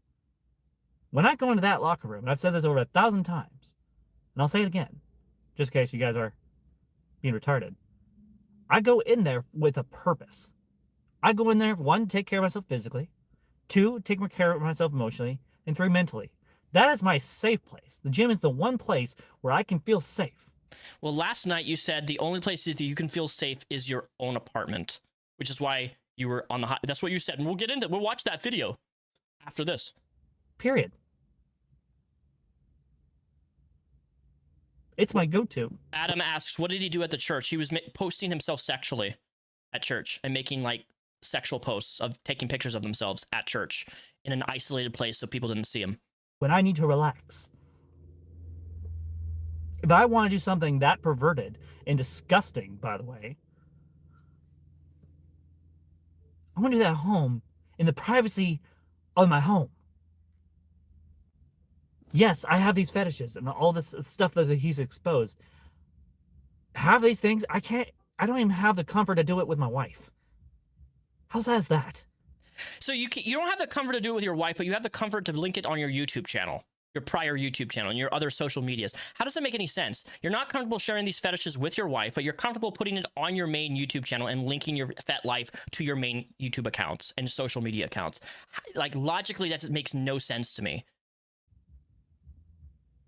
When I go into that locker room, and I've said this over 1,000 times, and I'll say it again, just in case you guys are being retarded. I go in there with a purpose. I go in there, 1, to take care of myself physically, 2, take care of myself emotionally, and 3, mentally. That is my safe place. The gym is the one place where I can feel safe. Well, last night you said the only place that you can feel safe is your own apartment, which is why you were on the that's what you said. And we'll watch that video after this. Period. It's my go-to. Adam asks, what did he do at the church? He was posting himself sexually at church and making like sexual posts of taking pictures of themselves at church in an isolated place so people didn't see him. When I need to relax. If I want to do something that perverted and disgusting, by the way, I want to do that at home in the privacy of my home. Yes, I have these fetishes and all this stuff that he's exposed. Have these things, I don't even have the comfort to do it with my wife. How sad is that? So you don't have the comfort to do it with your wife, but you have the comfort to link it on your YouTube channel, your prior YouTube channel, and your other social medias. How does that make any sense? You're not comfortable sharing these fetishes with your wife, but you're comfortable putting it on your main YouTube channel and linking your fet life to your main YouTube accounts and social media accounts. Like, logically, that makes no sense to me.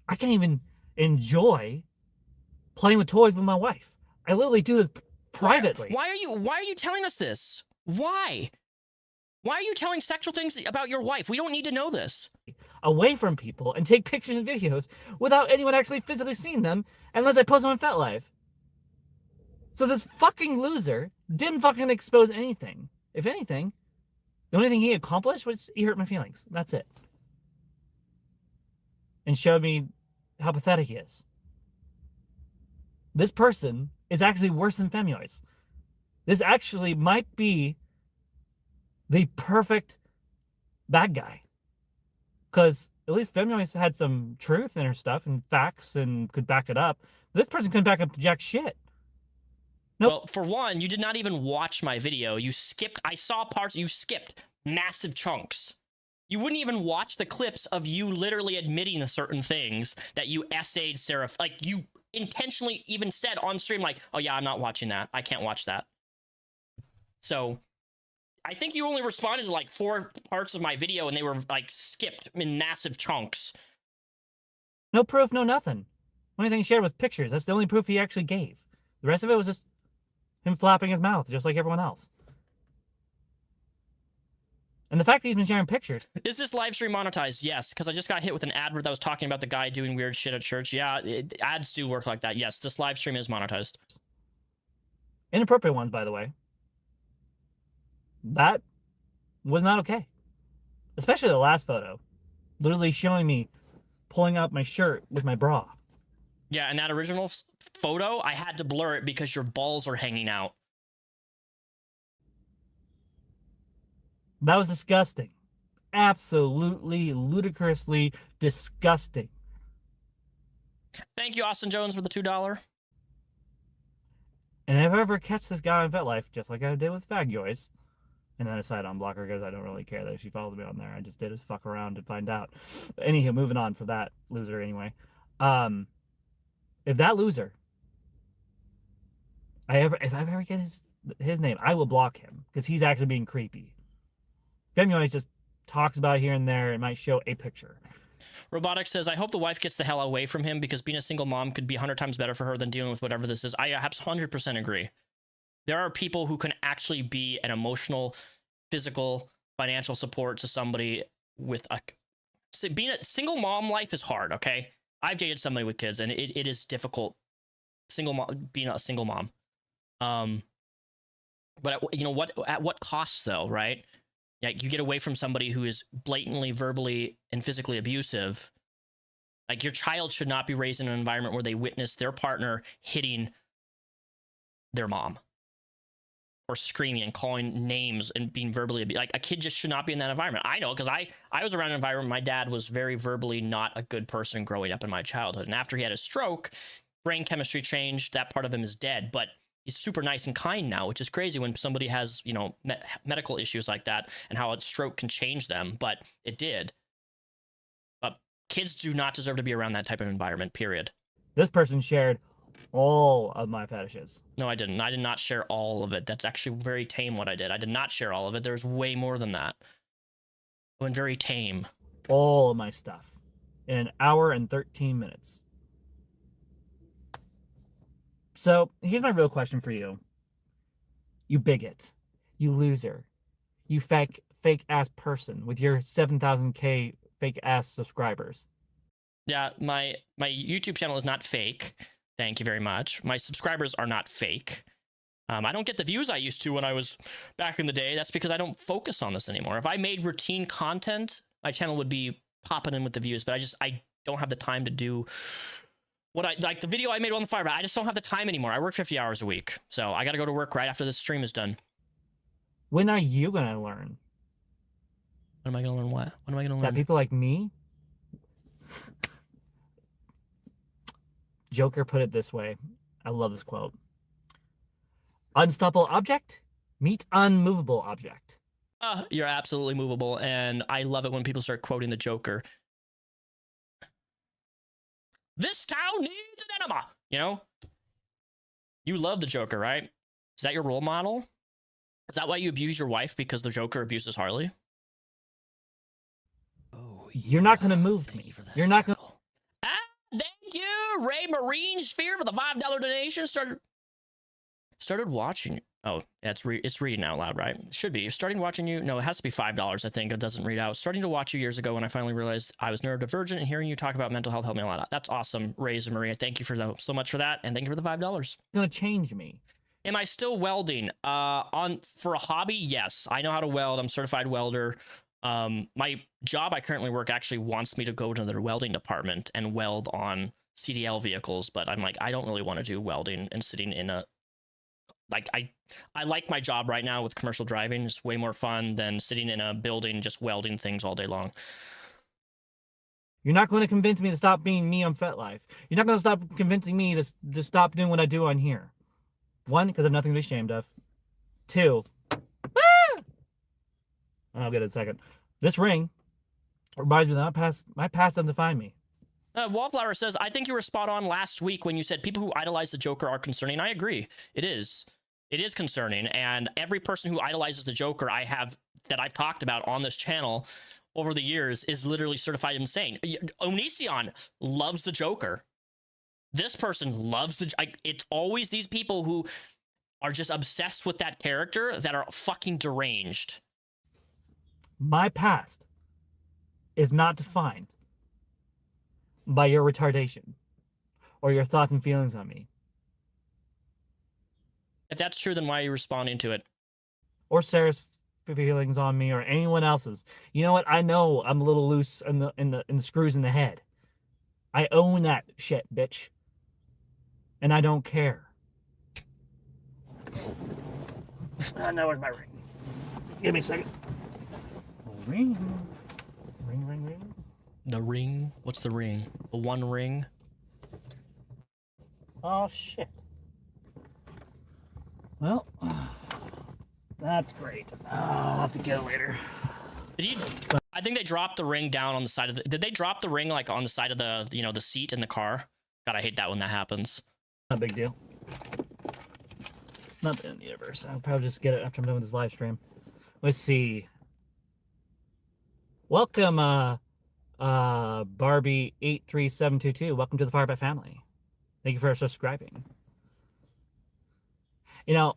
I can't even enjoy playing with toys with my wife. I literally do this privately. Why are you telling us this? Why? Why are you telling sexual things about your wife? We don't need to know this. Away from people and take pictures and videos without anyone actually physically seeing them unless I post them on FetLife. So this fucking loser didn't fucking expose anything. If anything, the only thing he accomplished was he hurt my feelings. That's it. And showed me how pathetic he is. This person is actually worse than Femioids. This actually might be the perfect bad guy. Because at least Femioids had some truth in her stuff and facts and could back it up. This person couldn't back up jack shit. Nope. Well, for one, you did not even watch my video. You skipped. I saw parts. You skipped massive chunks. You wouldn't even watch the clips of you literally admitting to certain things that you essayed Sarah. Like, you intentionally even said on stream, like, oh yeah, I'm not watching that. I can't watch that. So I think you only responded to like 4 parts of my video and they were like skipped in massive chunks. No proof, no nothing. The only thing he shared was pictures. That's the only proof he actually gave. The rest of it was just him flapping his mouth, just like everyone else. And the fact that he's been sharing pictures. Is this live stream monetized? Yes, because I just got hit with an advert that was talking about the guy doing weird shit at church. Yeah, ads do work like that. Yes, this live stream is monetized. Inappropriate ones, by the way. That was not okay. Especially the last photo. Literally showing me pulling up my shirt with my bra. Yeah, and that original photo, I had to blur it because your balls are hanging out. That was disgusting. Absolutely, ludicrously disgusting. Thank you, Austin Jones, for the $2. And if I ever catch this guy on FetLife, just like I did with Fagyoys, and then I decided to unblock her because I don't really care that she follows me on there. I just did it to fuck around and find out. Anywho, moving on for that loser anyway. If that loser, if I ever get his name, I will block him because he's actually being creepy. Femioids just talks about it here and there and might show a picture. Robotic says, I hope the wife gets the hell away from him because being a single mom could be 100 times better for her than dealing with whatever this is. I 100% agree. There are people who can actually be an emotional, physical, financial support to somebody with a... Being a single mom life is hard, okay? I've dated somebody with kids and it is difficult being a single mom. But you know what? At what cost though, right? Like, you get away from somebody who is blatantly verbally and physically abusive. Like, your child should not be raised in an environment where they witness their partner hitting their mom or screaming and calling names and being verbally abused. Like, a kid just should not be in that environment. I know, because I was around an environment. My dad was very verbally not a good person growing up in my childhood. And after he had a stroke, brain chemistry changed. That part of him is dead. But he's super nice and kind now, which is crazy when somebody has, you know, medical issues like that and how a stroke can change them, but it did. But kids do not deserve to be around that type of environment, period. This person shared all of my fetishes. No, I didn't. I did not share all of it. That's actually very tame what I did. I did not share all of it. There's way more than that. I went very tame. All of my stuff in an hour and 13 minutes. So here's my real question for you. You bigot. You loser. You fake ass person with your 7,000K fake ass subscribers. Yeah, my YouTube channel is not fake. Thank you very much. My subscribers are not fake. I don't get the views I used to when I was back in the day. That's because I don't focus on this anymore. If I made routine content, my channel would be popping in with the views, but I don't have the time to do what I like. The video I made on the Firebat, I just don't have the time anymore. I work 50 hours a week, so I got to go to work right after this stream is done. When are you going to learn? When am I going to learn what? When am I going to learn? That people like me? Joker put it this way. I love this quote. Unstoppable object, meet unmovable object. You're absolutely movable, and I love it when people start quoting the Joker. This town needs an enema. You know? You love the Joker, right? Is that your role model? Is that why you abuse your wife, because the Joker abuses Harley? Oh, you're not going to move me. You're not going to... Thank you, Ray Marine Sphere, for the $5 donation. Started watching. Oh, yeah, it's reading out loud, right? It should be. Starting watching you. No, it has to be $5. I think it doesn't read out. Starting to watch you years ago when I finally realized I was neurodivergent, and hearing you talk about mental health helped me a lot. That's awesome, Ray Maria. Thank you so much for that, and thank you for the $5. It's going to change me. Am I still welding? For a hobby, yes. I know how to weld. I'm a certified welder. My job I currently work actually wants me to go to their welding department and weld on CDL vehicles, but I'm like, I don't really want to do welding and sitting in a, like, I like my job right now with commercial driving. It's way more fun than sitting in a building just welding things all day long. You're not going to convince me to stop being me on FetLife. You're not going to stop convincing me to stop doing what I do on here. One, because I have nothing to be ashamed of. Two, I'll get it in a second. This ring reminds me that my past doesn't define me. Wallflower says, I think you were spot on last week when you said people who idolize the Joker are concerning. I agree. It is. It is concerning. And every person who idolizes the Joker that I've talked about on this channel over the years is literally certified insane. Onision loves the Joker. This person loves it's always these people who are just obsessed with that character that are fucking deranged. My past is not defined by your retardation or your thoughts and feelings on me. If that's true, then why are you responding to it? Or Sarah's feelings on me or anyone else's. You know what? I know I'm a little loose in the screws in the head. I own that shit, bitch. And I don't care. Now where's my ring? Give me a second. Ring. Ring. The ring? What's the ring? The one ring? Oh, shit. Well, that's great. I'll have to get it later. I think they dropped the ring down on the side of the... Did they drop the ring, like, on the side of the, the seat in the car? God, I hate that when that happens. Not a big deal. Not the end of the universe. I'll probably just get it after I'm done with this live stream. Let's see. Welcome, Barbie83722. Welcome to the Firebat family. Thank you for subscribing. You know,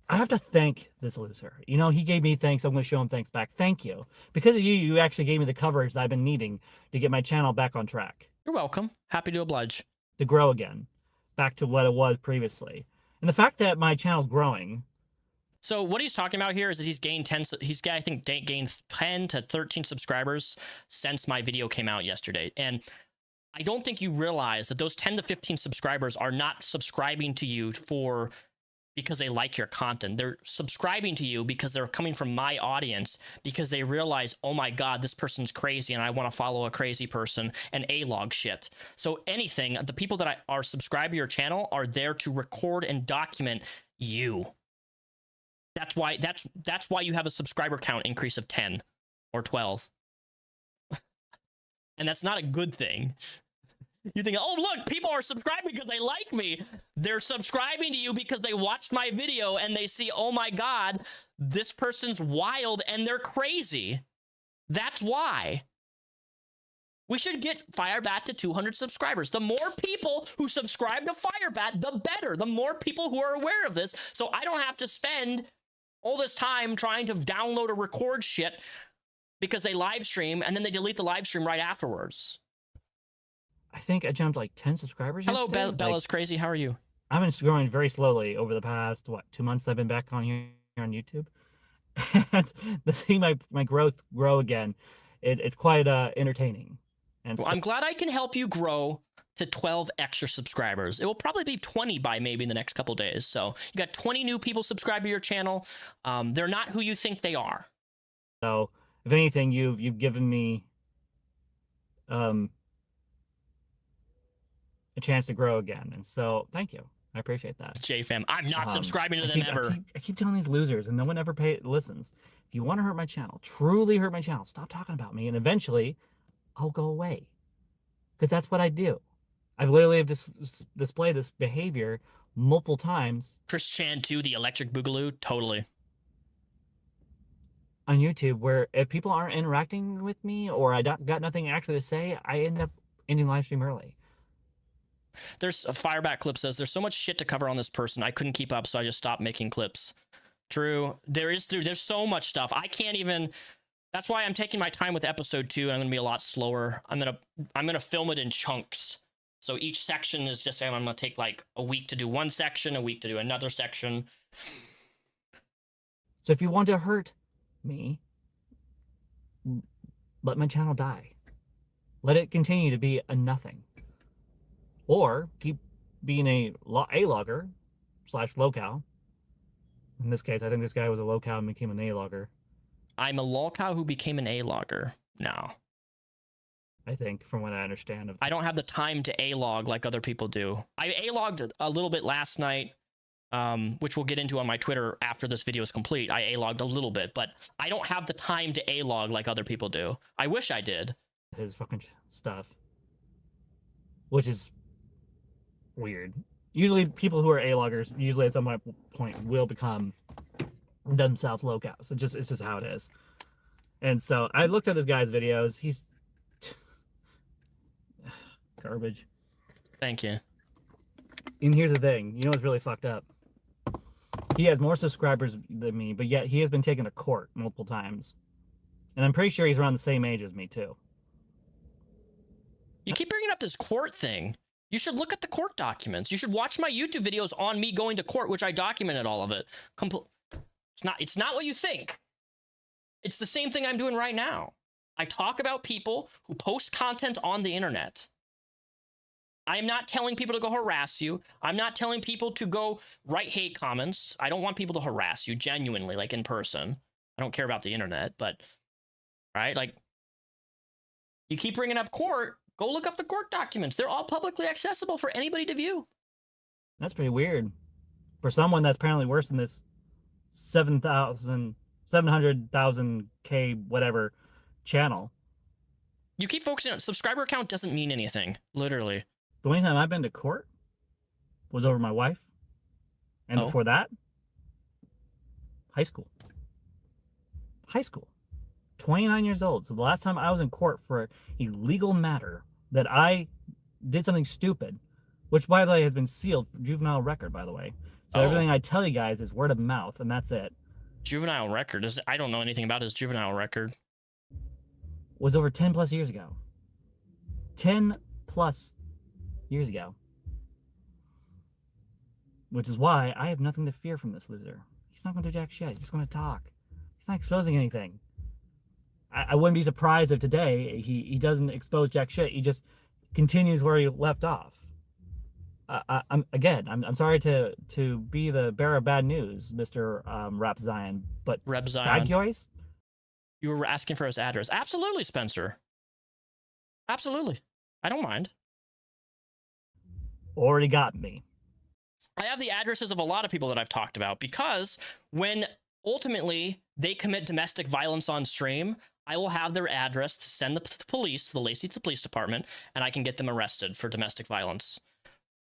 I have to thank this loser. You know, he gave me thanks. I'm going to show him thanks back. Thank you. Because of you, you actually gave me the coverage that I've been needing to get my channel back on track. You're welcome. Happy to oblige. To grow again. Back to what it was previously. And the fact that my channel's growing. So what he's talking about here is that he's gained 10. I think gained 10 to 13 subscribers since my video came out yesterday. And I don't think you realize that those 10 to 15 subscribers are not subscribing to you because they like your content. They're subscribing to you because they're coming from my audience, because they realize, oh my God, this person's crazy and I want to follow a crazy person and A-log shit. So anything, the people that are subscribed to your channel are there to record and document you. That's why you have a subscriber count increase of 10 or 12. And that's not a good thing. You think, oh, look, people are subscribing because they like me. They're subscribing to you because they watched my video and they see, oh my God, this person's wild and they're crazy. That's why. We should get Firebat to 200 subscribers. The more people who subscribe to Firebat, the better. The more people who are aware of this. So I don't have to spend all this time trying to download or record shit because they live stream and then they delete the live stream right afterwards. I think I jumped like 10 subscribers Hello, yesterday. Bella's crazy. How are you? I've been growing very slowly over the past, 2 months that I've been back on here on YouTube. And to see my growth grow again, it's quite entertaining. And Well, so, I'm glad I can help you grow to 12 extra subscribers. It will probably be 20 by maybe in the next couple days. So you got 20 new people subscribe to your channel. They're not who you think they are. so if anything, you've given me a chance to grow again. And so thank you. I appreciate that. JFam, I'm not subscribing to them ever. I keep telling these losers, and no one ever listens. If you want to hurt my channel, truly hurt my channel, stop talking about me, and eventually, I'll go away. Because that's what I do. I've literally displayed this behavior multiple times. Chris Chan too, the electric boogaloo, totally. On YouTube, where if people aren't interacting with me, or I got nothing actually to say, I end up ending live stream early. There's a Firebat clip says, there's so much shit to cover on this person. I couldn't keep up, so I just stopped making clips. True. There's so much stuff. I can't even... That's why I'm taking my time with episode 2, and I'm going to be a lot slower. I'm gonna film it in chunks. So each section is just saying I'm going to take like a week to do one section, a week to do another section. So if you want to hurt me, let my channel die. Let it continue to be a nothing. Or keep being a logger / locale. In this case, I think this guy was a locale and became an A-logger. I'm a lolcow who became an A-logger. No. I think, from what I understand. I don't have the time to A-log like other people do. I A-logged a little bit last night, which we'll get into on my Twitter after this video is complete. I A-logged a little bit, but I don't have the time to A-log like other people do. I wish I did. His fucking stuff. Which is weird. Usually people who are A-loggers, usually at some point, will become themselves locals. It's just how it is. And so I looked at this guy's videos. He's garbage. Thank you. And here's the thing. You know what's really fucked up? He has more subscribers than me, but yet he has been taken to court multiple times. And I'm pretty sure he's around the same age as me, too. You keep bringing up this court thing. You should look at the court documents. You should watch my YouTube videos on me going to court, which I documented all of it. It's not what you think. It's the same thing I'm doing right now. I talk about people who post content on the internet. I am not telling people to go harass you. I'm not telling people to go write hate comments. I don't want people to harass you genuinely, like in person. I don't care about the internet, but, right? Like, you keep bringing up court, go look up the court documents. They're all publicly accessible for anybody to view. That's pretty weird. For someone that's apparently worse than this 700,000 K whatever channel. You keep focusing on subscriber count doesn't mean anything, literally. The only time I've been to court was over my wife. And before that, high school. High school. 29 years old. So the last time I was in court for a legal matter that I did something stupid, which by the way has been sealed for juvenile record, by the way. So everything I tell you guys is word of mouth, and that's it. Juvenile record? I don't know anything about his juvenile record. Was over 10 plus years ago. 10 plus years ago. Which is why I have nothing to fear from this loser. He's not going to do jack shit. He's just going to talk. He's not exposing anything. I wouldn't be surprised if today he doesn't expose jack shit. He just continues where he left off. I'm sorry to be the bearer of bad news, Mr. Repzion, but Repzion. You were asking for his address. Absolutely, Spencer. Absolutely. I don't mind. Already got me. I have the addresses of a lot of people that I've talked about because when ultimately they commit domestic violence on stream, I will have their address to send the police, the Lacey Police Department, and I can get them arrested for domestic violence.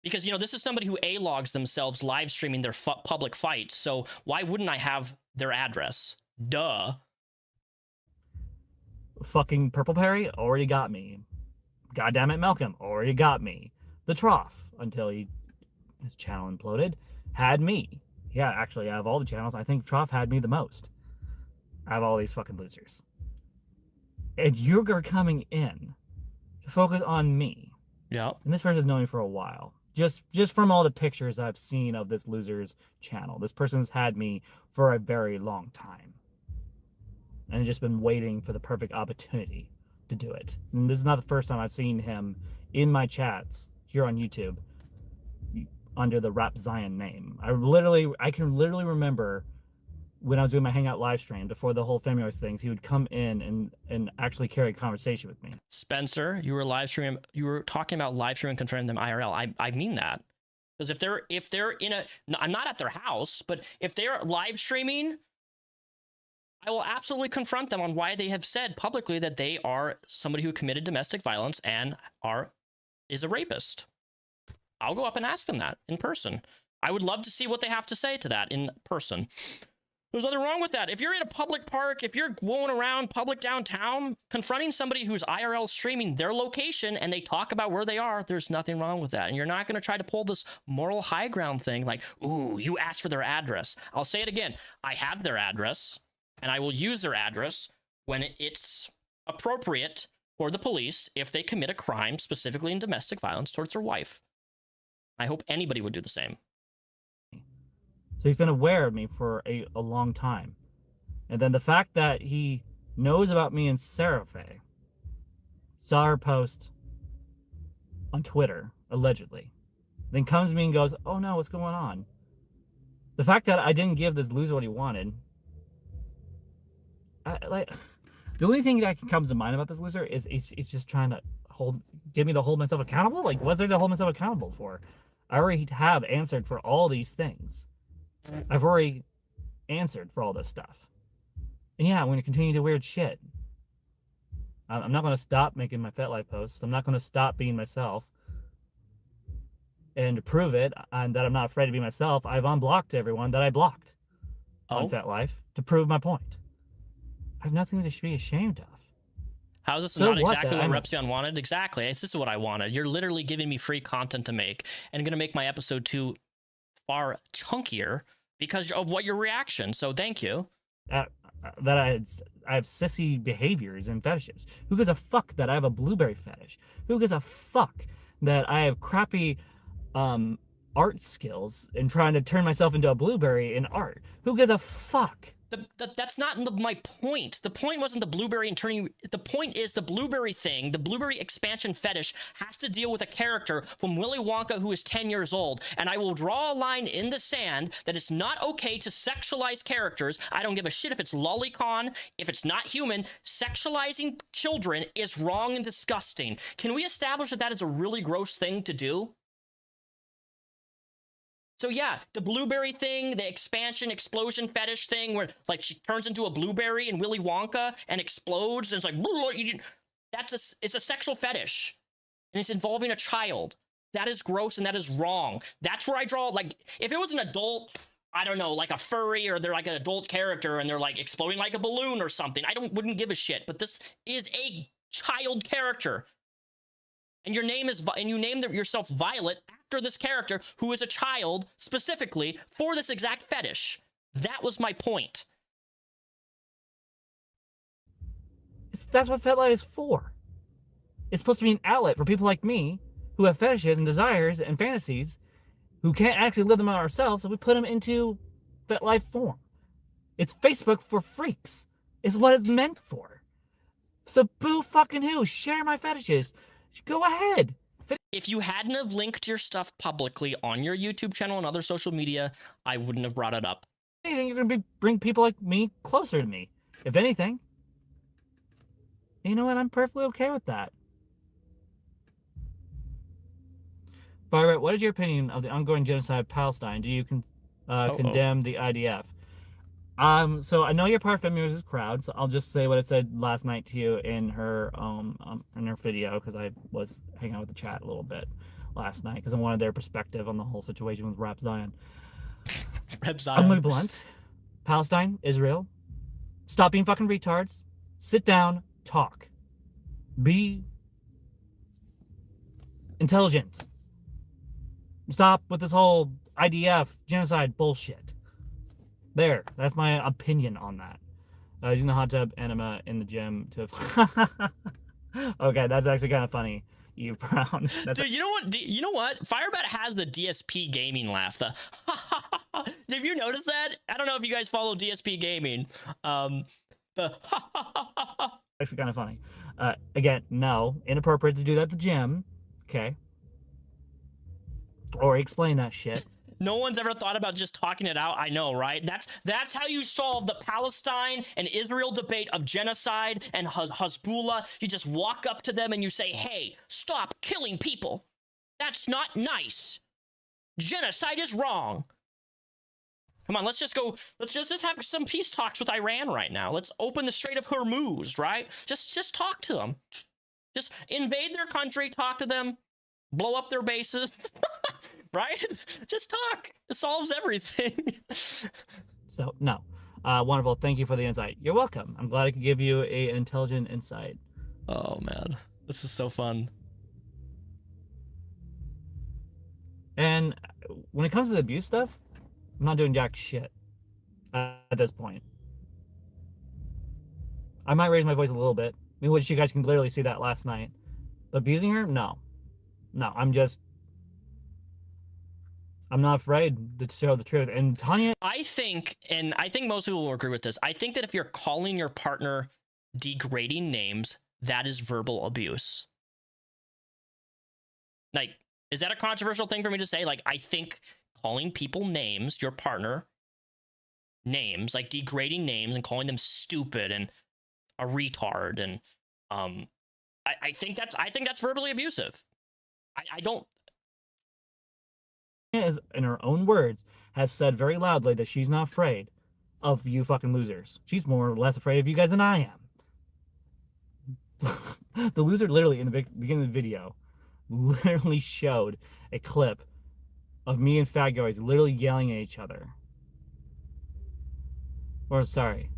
Because, you know, this is somebody who A-logs themselves live streaming their public fights, so why wouldn't I have their address? Duh. Fucking Purple Perry already got me. Goddamn it, Malcolm already got me. The Trough, until his channel imploded, had me. Yeah, actually, out of all the channels, I think Trough had me the most. Out of all these fucking losers. And you're coming in to focus on me. Yeah. And this person's known me for a while. Just from all the pictures I've seen of this loser's channel. This person's had me for a very long time. And just been waiting for the perfect opportunity to do it. And this is not the first time I've seen him in my chats here on YouTube under the Repzion name. I can literally remember when I was doing my Hangout live stream before the whole Femios things, he would come in and actually carry a conversation with me. Spencer, you were talking about live streaming, confronting them IRL. I mean that. Because if they're in a, I'm not at their house, but if they're live streaming, I will absolutely confront them on why they have said publicly that they are somebody who committed domestic violence and is a rapist. I'll go up and ask them that in person. I would love to see what they have to say to that in person. There's nothing wrong with that. If you're in a public park, if you're going around public downtown, confronting somebody who's IRL streaming their location and they talk about where they are, there's nothing wrong with that. And you're not going to try to pull this moral high ground thing like, ooh, you asked for their address. I'll say it again. I have their address, and I will use their address when it's appropriate for the police if they commit a crime, specifically in domestic violence towards their wife. I hope anybody would do the same. So he's been aware of me for a long time. And then the fact that he knows about me and Sarah Faye, saw her post on Twitter, allegedly, then comes to me and goes, oh no, what's going on? The fact that I didn't give this loser what he wanted, the only thing that comes to mind about this loser is he's just trying to get me to hold myself accountable? Like, what's there to hold myself accountable for? I already have answered for all these things. I've already answered for all this stuff. And yeah, I'm going to continue to weird shit. I'm not going to stop making my FetLife posts. I'm not going to stop being myself. And to prove it, and that I'm not afraid to be myself, I've unblocked everyone that I blocked on FetLife to prove my point. I have nothing to be ashamed of. How is this not exactly what Repzion wanted? Exactly. This is what I wanted. You're literally giving me free content to make and going to make my episode 2 far chunkier because of what your reaction. So thank you. That I have sissy behaviors and fetishes. Who gives a fuck that I have a blueberry fetish? Who gives a fuck that I have crappy art skills and trying to turn myself into a blueberry in art? Who gives a fuck? That's not my point. The point wasn't the blueberry and turning. The point is the blueberry thing, the blueberry expansion fetish has to deal with a character from Willy Wonka who is 10 years old. And I will draw a line in the sand that it's not okay to sexualize characters. I don't give a shit if it's lolicon, if it's not human. Sexualizing children is wrong and disgusting. Can we establish that that is a really gross thing to do? So yeah, the blueberry thing, the expansion explosion fetish thing where like she turns into a blueberry in Willy Wonka and explodes and it's like, it's a sexual fetish and it's involving a child. That is gross and that is wrong. That's where I draw, like, if it was an adult, I don't know, like a furry or they're like an adult character and they're like exploding like a balloon or something, wouldn't give a shit. But this is a child character. And your name is, and you named yourself Violet after this character who is a child specifically for this exact fetish. That was my point. That's what FetLife is for. It's supposed to be an outlet for people like me who have fetishes and desires and fantasies who can't actually live them out ourselves, so we put them into FetLife form. It's Facebook for freaks. It's what it's meant for. So boo fucking who? Share my fetishes. Go ahead. If you hadn't have linked your stuff publicly on your YouTube channel and other social media, I wouldn't have brought it up. If anything, you're going to bring people like me closer to me. If anything. You know what? I'm perfectly okay with that. Firebat, what is your opinion of the ongoing genocide of Palestine? Do you condemn the IDF? So I know you're part of Femios' crowd, so I'll just say what I said last night to you in her video, because I was hanging out with the chat a little bit last night, because I wanted their perspective on the whole situation with Repzion. I'm going to be blunt. Palestine, Israel, stop being fucking retards. Sit down, talk. Be intelligent. Stop with this whole IDF genocide bullshit. There, that's my opinion on that. Using the hot tub enema in the gym to... Okay, that's actually kind of funny. Eve Brown. That's Dude, you know what? You know what? Firebat has the DSP gaming laugh. The have you noticed that? I don't know if you guys follow DSP gaming. The actually kind of funny. Again, no, inappropriate to do that at the gym. Okay. Or explain that shit. no one's ever thought about just talking it out. I know, right? That's how you solve the Palestine and Israel debate of genocide and Hezbollah. You just walk up to them and you say, "Hey, stop killing people. That's not nice. Genocide is wrong." Come on, let's just go. Let's just have some peace talks with Iran right now. Let's open the Strait of Hormuz, right? Just talk to them. Just invade their country, talk to them, blow up their bases, right? Just talk. It solves everything. So, no. Wonderful. Thank you for the insight. You're welcome. I'm glad I could give you an intelligent insight. Oh, man. This is so fun. And when it comes to the abuse stuff, I'm not doing jack shit at this point. I might raise my voice a little bit, which you guys can clearly see that last night. But abusing her? No. No, I'm not afraid to show the truth. And Tanya... I think most people will agree with this. I think that if you're calling your partner degrading names, that is verbal abuse. Like, is that a controversial thing for me to say? Like, I think calling people names, your partner names, like degrading names and calling them stupid and a retard, and I think that's verbally abusive. I don't. Is, in her own words, has said very loudly that she's not afraid of you fucking losers. She's more or less afraid of you guys than I am. The loser literally, in the beginning of the video, literally showed a clip of me and Fat Guys literally yelling at each other. Or, sorry.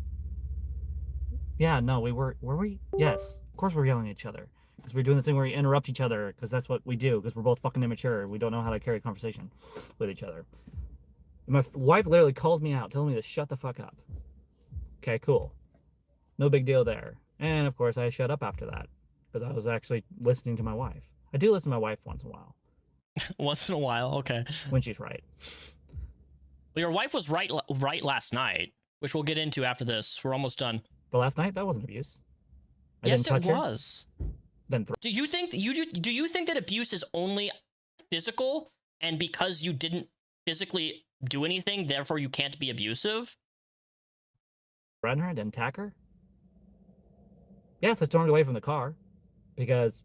Yeah, no, were we? Yes, of course we're yelling at each other. Because we're doing this thing where we interrupt each other, because that's what we do, because we're both fucking immature. We don't know how to carry a conversation with each other. My wife literally calls me out, telling me to shut the fuck up. Okay, cool. No big deal there. And, of course, I shut up after that, because I was actually listening to my wife. I do listen to my wife once in a while. Once in a while, okay. When she's right. Well, your wife was right last night, which we'll get into after this. We're almost done. But last night, that wasn't abuse. Yes, it was. Then do you think that abuse is only physical, and because you didn't physically do anything, therefore you can't be abusive? Threaten her and then attack her? Yes, I stormed away from the car because,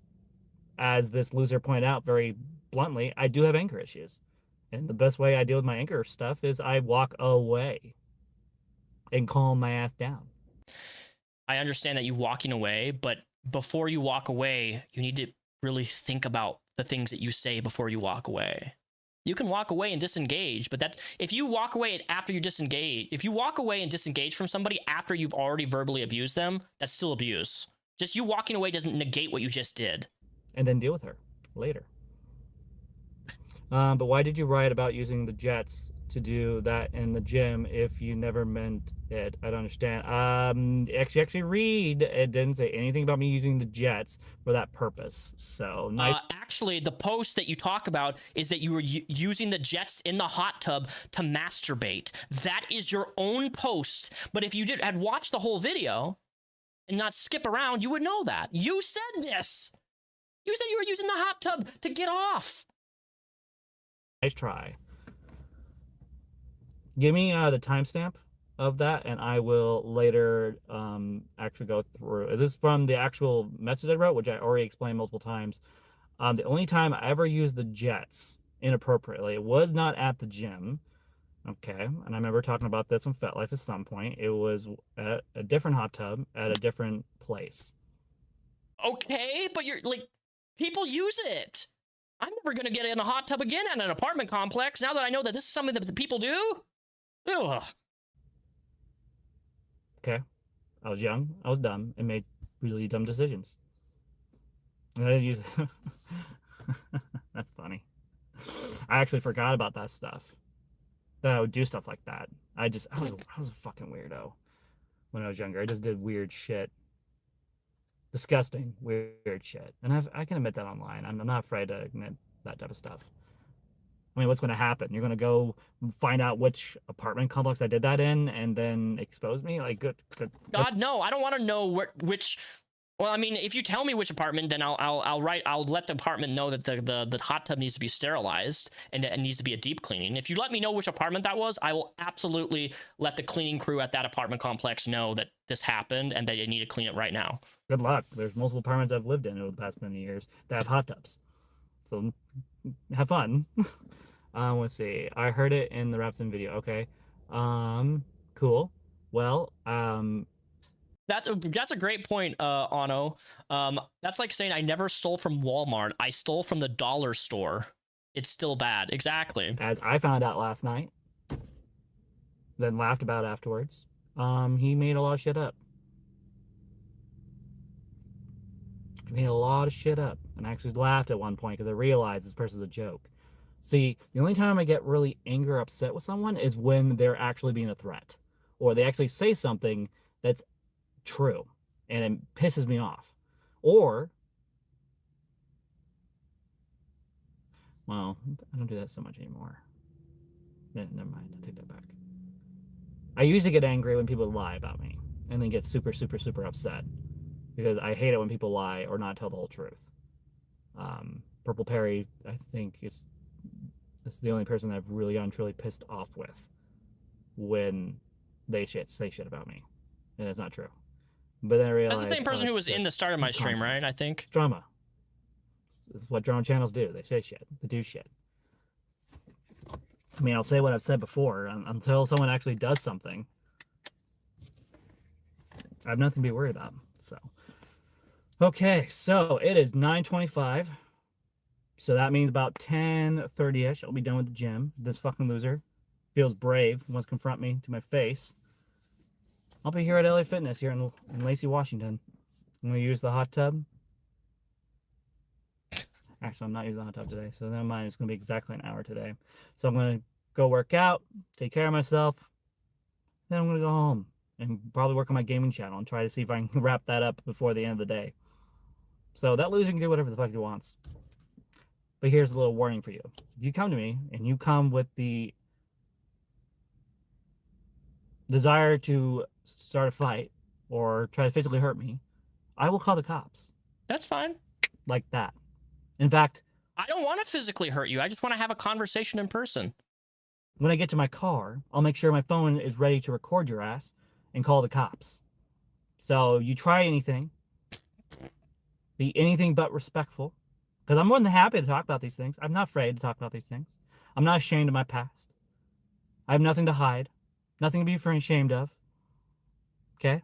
as this loser pointed out very bluntly, I do have anger issues. And the best way I deal with my anger stuff is I walk away and calm my ass down. I understand that you walking away, but before you walk away, you need to really think about the things that you say before you walk away. You can walk away and disengage, but that's if you walk away after you disengage. If you walk away and disengage from somebody after you've already verbally abused them, that's still abuse. Just you walking away doesn't negate what you just did. And then deal with her later. But why did you write about using the jets to do that in the gym if you never meant it? I don't understand. Actually read, it didn't say anything about me using the jets for that purpose. So nice. Actually, the post that you talk about is that you were using the jets in the hot tub to masturbate. That is your own post. But if you had watched the whole video and not skip around, you would know that. You said this. You said you were using the hot tub to get off. Nice try. Give me the timestamp of that, and I will later actually go through. Is this from the actual message I wrote, which I already explained multiple times? The only time I ever used the jets inappropriately, it was not at the gym. Okay, and I remember talking about this on FetLife at some point. It was at a different hot tub at a different place. Okay, but you're like, people use it. I'm never going to get in a hot tub again at an apartment complex now that I know that this is something that the people do. Ugh. Okay. I was young, I was dumb, and made really dumb decisions. And I didn't use it. That's funny. I actually forgot about that stuff. That I would do stuff like that. I was a fucking weirdo when I was younger. I just did weird shit. Disgusting, weird shit. And I can admit that online. I'm not afraid to admit that type of stuff. I mean, what's going to happen? You're going to go find out which apartment complex I did that in and then expose me? Like, good. God, no, I don't want to know which. Well, I mean, if you tell me which apartment, then I'll let the apartment know that the hot tub needs to be sterilized and it needs to be a deep cleaning. If you let me know which apartment that was, I will absolutely let the cleaning crew at that apartment complex know that this happened and that they need to clean it right now. Good luck. There's multiple apartments I've lived in over the past many years that have hot tubs. So have fun. Let's see. I heard it in the Repzion video. Okay. Cool. Well, That's a great point, Ano. That's like saying I never stole from Walmart. I stole from the dollar store. It's still bad. Exactly. as I found out last night, then laughed about afterwards, he made a lot of shit up. He made a lot of shit up. And I actually laughed at one point because I realized this person's a joke. See, the only time I get really angry or upset with someone is when they're actually being a threat. Or they actually say something that's true and it pisses me off. Or, well, I don't do that so much anymore. Never mind, I take that back. I used to get angry when people lie about me and then get super, super, super upset because I hate it when people lie or not tell the whole truth. Purple Perry, I think, is the only person that I've really gotten truly pissed off with when they say shit about me, and it's not true. But then I realized that's the same person who was in the start of my stream, right? I think. It's drama. It's what drama channels do. They say shit. They do shit. I mean, I'll say what I've said before. Until someone actually does something, I have nothing to be worried about. So, okay, so it is 9:25. So that means about 10:30ish, I'll be done with the gym. This fucking loser feels brave, wants to confront me to my face. I'll be here at LA Fitness here in Lacey, Washington. I'm going to use the hot tub. Actually, I'm not using the hot tub today, so never mind. It's going to be exactly an hour today. So I'm going to go work out, take care of myself. Then I'm going to go home and probably work on my gaming channel and try to see if I can wrap that up before the end of the day. So that loser can do whatever the fuck he wants. But here's a little warning for you. If you come to me and you come with the desire to start a fight or try to physically hurt me, I will call the cops. That's fine. Like that. In fact, I don't want to physically hurt you. I just want to have a conversation in person. When I get to my car, I'll make sure my phone is ready to record your ass and call the cops. So you try anything, be anything but respectful. Because I'm more than happy to talk about these things. I'm not afraid to talk about these things. I'm not ashamed of my past. I have nothing to hide. Nothing to be ashamed of. Okay?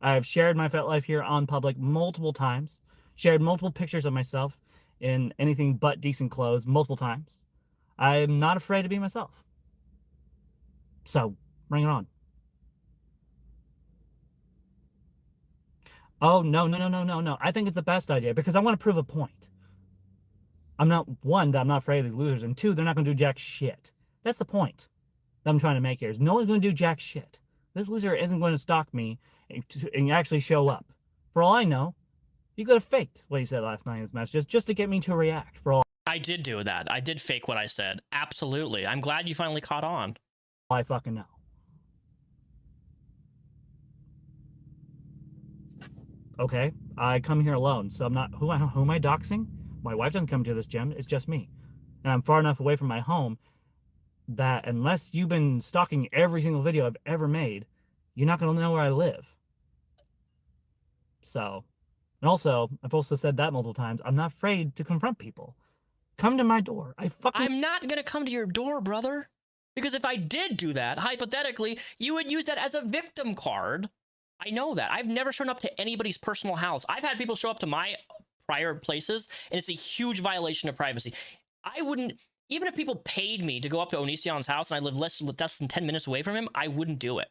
I have shared my fat life here on public multiple times. Shared multiple pictures of myself in anything but decent clothes multiple times. I'm not afraid to be myself. So, bring it on. Oh, no. I think it's the best idea because I want to prove a point. I'm not afraid of these losers, and two, they're not going to do jack shit. That's the point that I'm trying to make here is no one's going to do jack shit. This loser isn't going to stalk me and actually show up. For all I know, he could have faked what he said last night in his messages just to get me to react. For all I did do that. I did fake what I said. Absolutely. I'm glad you finally caught on. I fucking know. Okay, I come here alone, so I'm not. Who am I doxing? My wife doesn't come to this gym. It's just me, and I'm far enough away from my home that unless you've been stalking every single video I've ever made, you're not gonna know where I live. So, and also, I've also said that multiple times. I'm not afraid to confront people. Come to my door. I'm not gonna come to your door, brother, because if I did do that, hypothetically, you would use that as a victim card. I know that. I've never shown up to anybody's personal house. I've had people show up to my prior places, and it's a huge violation of privacy. I wouldn't, even if people paid me to go up to Onision's house and I live less than 10 minutes away from him, I wouldn't do it.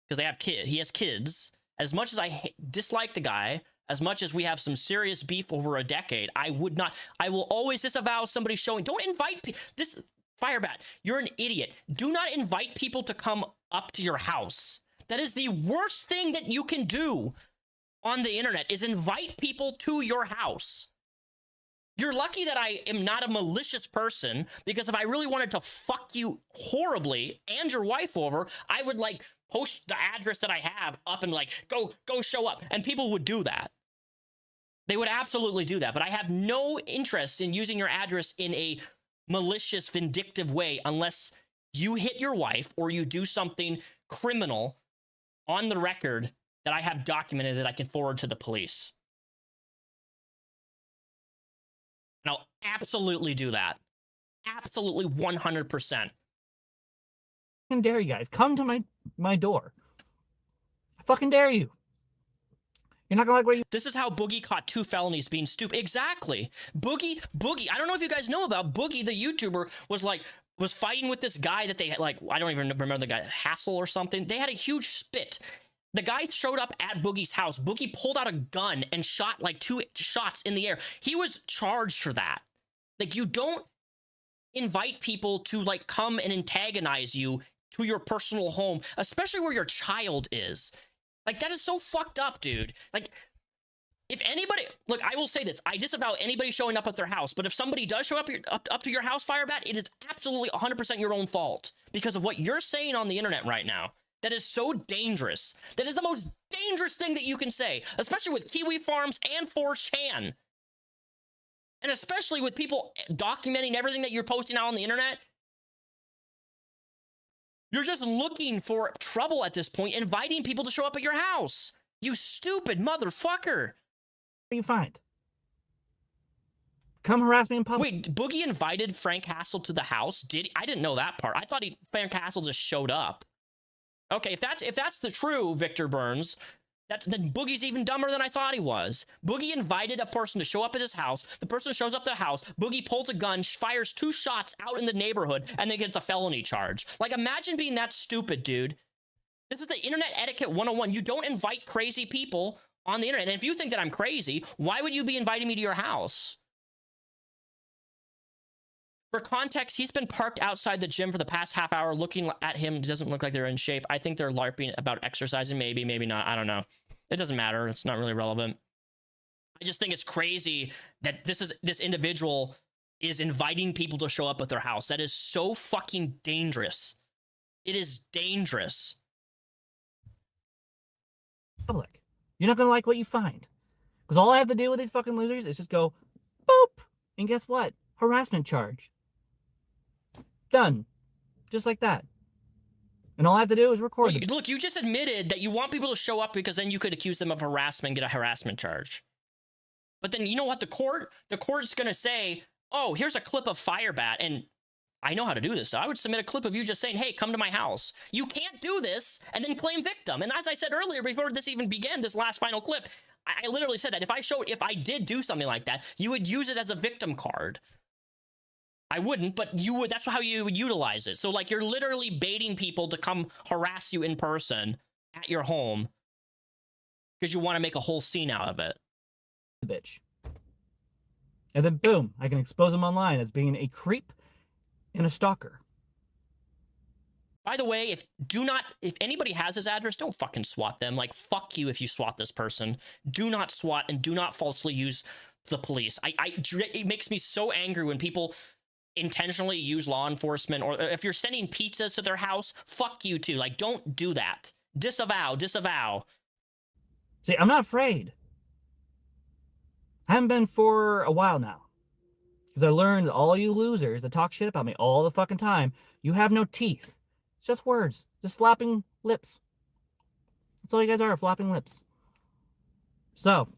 Because they have he has kids. As much as I dislike the guy, as much as we have some serious beef over a decade, I would not, I will always disavow somebody showing, don't invite this, Firebat, you're an idiot. Do not invite people to come up to your house. That is the worst thing that you can do on the internet is invite people to your house. You're lucky that I am not a malicious person, because if I really wanted to fuck you horribly and your wife over, I would like post the address that I have up and like, go show up. And people would do that. They would absolutely do that. But I have no interest in using your address in a malicious, vindictive way unless you hit your wife or you do something criminal on the record that I have documented that I can forward to the police. And I'll absolutely do that. Absolutely 100%. I dare you guys. Come to my door. I fucking dare you. You're not gonna like what you... This is how Boogie caught 2 felonies being stupid. Exactly. Boogie, I don't know if you guys know about Boogie, the YouTuber, was fighting with this guy that they had, like, I don't even remember the guy, Hassel or something. They had a huge spit. The guy showed up at Boogie's house. Boogie pulled out a gun and shot like 2 shots in the air. He was charged for that. Like, you don't invite people to like come and antagonize you to your personal home, especially where your child is. Like, that is so fucked up, dude. Like, if anybody, look, I will say this, I disavow anybody showing up at their house, but if somebody does show up up to your house, Firebat, it is absolutely 100% your own fault because of what you're saying on the internet right now. That is so dangerous. That is the most dangerous thing that you can say, especially with Kiwi Farms and 4chan. And especially with people documenting everything that you're posting out on the internet. You're just looking for trouble at this point, inviting people to show up at your house. You stupid motherfucker. What do you find? Come harass me in public. Wait, Boogie invited Frank Hassel to the house? I didn't know that part. I thought Frank Hassel just showed up. Okay, if that's the true Victor Burns, then Boogie's even dumber than I thought he was. Boogie invited a person to show up at his house. The person shows up to the house. Boogie pulls a gun, fires 2 shots out in the neighborhood, and then gets a felony charge. Like, imagine being that stupid, dude. This is the internet etiquette 101. You don't invite crazy people on the internet. And if you think that I'm crazy, why would you be inviting me to your house? For context, he's been parked outside the gym for the past half hour. Looking at him, it doesn't look like they're in shape. I think they're LARPing about exercising. Maybe, maybe not. I don't know. It doesn't matter. It's not really relevant. I just think it's crazy that this individual is inviting people to show up at their house. That is so fucking dangerous. It is dangerous. Public. You're not gonna like what you find. Because all I have to do with these fucking losers is just go, boop! And guess what? Harassment charge. Done. Just like that. And all I have to do is record them. Look, you just admitted that you want people to show up because then you could accuse them of harassment and get a harassment charge. But then you know what? The court's going to say, oh, here's a clip of Firebat. And I know how to do this. So I would submit a clip of you just saying, hey, come to my house. You can't do this and then claim victim. And as I said earlier, before this even began, this last final clip, I literally said that if I did do something like that, you would use it as a victim card. I wouldn't, but you would. That's how you would utilize it. So, like, you're literally baiting people to come harass you in person at your home because you want to make a whole scene out of it. Bitch. And then, boom, I can expose them online as being a creep and a stalker. By the way, if anybody has his address, don't fucking swat them. Like, fuck you if you swat this person. Do not swat and do not falsely use the police. It makes me so angry when people intentionally use law enforcement, or if you're sending pizzas to their house, fuck you too. Like, don't do that. Disavow. See, I'm not afraid. I haven't been for a while now. Because I learned that all you losers that talk shit about me all the fucking time, you have no teeth. It's just words. Just flapping lips. That's all you guys are, flapping lips. So,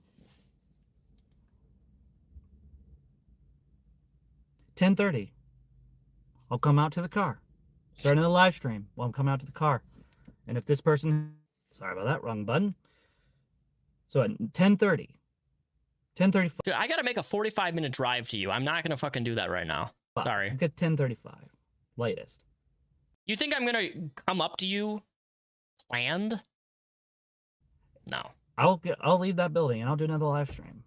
10:30. I'll come out to the car. Starting the live stream while I'm coming out to the car. And if this person... Sorry about that, wrong button. So at 10:30. 10:35. Dude, I gotta make a 45-minute drive to you. I'm not gonna fucking do that right now. Sorry. Get 10:35. Latest. You think I'm gonna come up to you planned? No. I'll leave that building and I'll do another live stream.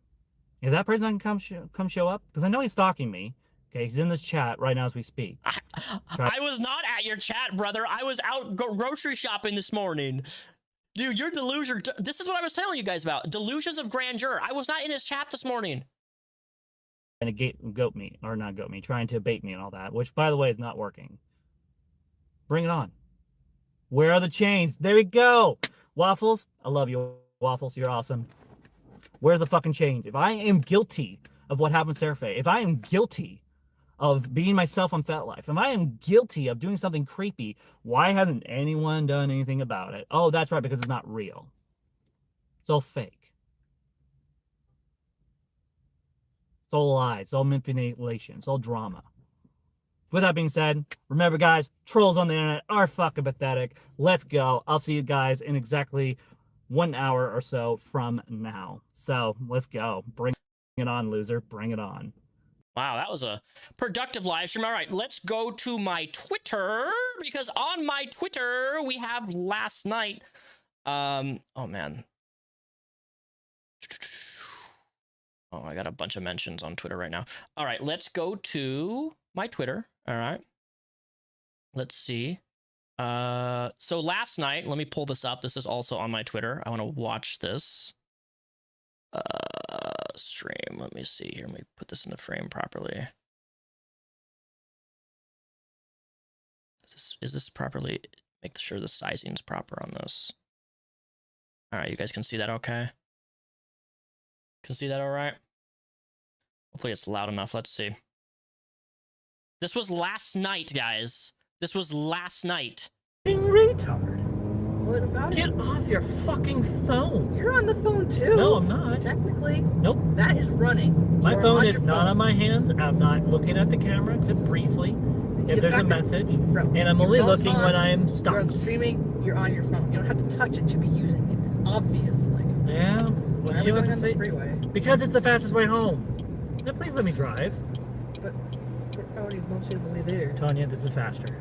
If that person can come show up, because I know he's stalking me. Okay, he's in this chat right now as we speak. I was not at your chat, brother. I was out grocery shopping this morning. Dude, your delusion. This is what I was telling you guys about. Delusions of grandeur. I was not in his chat this morning. And a goat meat, or not goat meat, trying to bait me and all that, which, by the way, is not working. Bring it on. Where are the chains? There we go. Waffles, I love you, Waffles. You're awesome. Where's the fucking chains? If I am guilty of what happened to Seraphe, if I am guilty of being myself on FetLife, if I am guilty of doing something creepy, why hasn't anyone done anything about it? Oh, that's right, because it's not real. It's all fake. It's all lies. It's all manipulation. It's all drama. With that being said, remember, guys, trolls on the internet are fucking pathetic. Let's go. I'll see you guys in exactly 1 hour or so from now. So let's go. Bring it on, loser. Bring it on. Wow, that was a productive live stream. All right, let's go to my Twitter, because on my Twitter we have last night. Oh man. Oh, I got a bunch of mentions on Twitter right now. All right, let's go to my Twitter. All right. Let's see. So last night, let me pull this up. This is also on my Twitter. I want to watch this. Stream. Let me see here. Let me put this in the frame properly. Is this properly? Make sure the sizing's proper on this. All right, you guys can see that okay? Can see that all right? Hopefully it's loud enough. Let's see. This was last night, guys. This was last night. Retard. What about Get it? off your fucking phone. You're on the phone too. No, I'm not. Technically. Nope. That is running. My You're phone on is your not phone. on my hands. I'm not looking at the camera except briefly if The there's a fact that- message. Bro, And I'm your only phone's looking on, when I am You're stopped. streaming, you're on your phone. You don't have to touch it to be using it. Obviously. Yeah. Why Well, are we you have going to on the say freeway? because it's the fastest way home. Now, please let me drive. But we're already mostly the way there. Tanya, this is faster.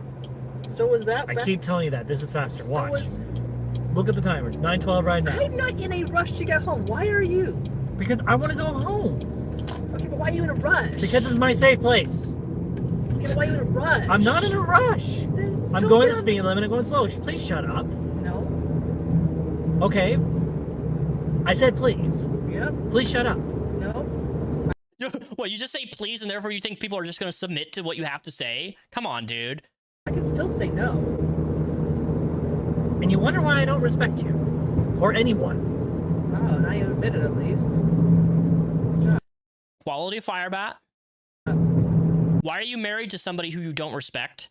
So was that I back- keep telling you that. This is faster. so Watch. was Look at the timer. It's 9:12 right now. I'm not in a rush to get home. Why are you? Because I want to go home. Okay, but why are you in a rush? Because it's my safe place. Okay, but why are you in a rush? I'm not in a rush. Then I'm don't going get the on- speed limit and going slow. Please shut up. No. Okay. I said please. Yep. Please shut up. No. What, you just say please and therefore you think people are just going to submit to what you have to say? Come on, dude. I can still say no. And you wonder why I don't respect you. Or anyone. Oh, now you admit it at least. Quality Firebat. Why are you married to somebody who you don't respect?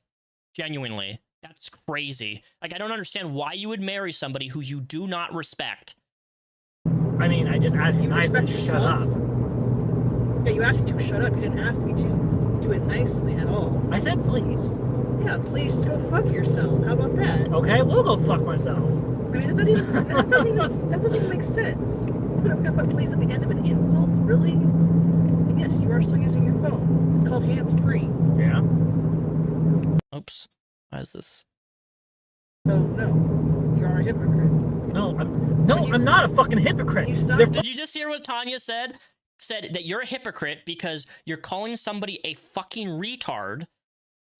Genuinely. That's crazy. Like, I don't understand why you would marry somebody who you do not respect. I mean, I just asked you You nicely respect to shut yourself? up. Yeah, you asked me to shut up. You didn't ask me to do it nicely at all. I said please. Yeah, please just go fuck yourself. How about that? Okay, we'll go fuck myself. I mean, that doesn't even make sense. I'm gonna put please at the end of an insult? Really? And yes, you are still using your phone. It's called hands-free. Yeah. Oops. Why is this? So, no. You are a hypocrite. No, I'm not a fucking hypocrite. You stop- They're Did you just hear what Tanya said? Said that you're a hypocrite because you're calling somebody a fucking retard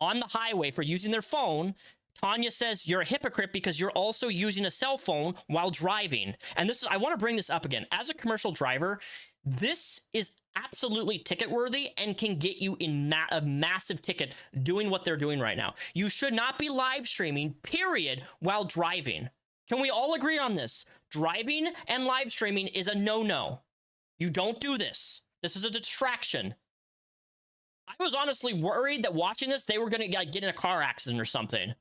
on the highway for using their phone. Tanya says you're a hypocrite because you're also using a cell phone while driving. And this is, I want to bring this up again. As a commercial driver, this is absolutely ticket worthy and can get you in a massive ticket doing what they're doing right now. You should not be live streaming, period, while driving. Can we all agree on this? Driving and live streaming is a no-no. You don't do this. This is a distraction. I was honestly worried that watching this, they were going to get in a car accident or something.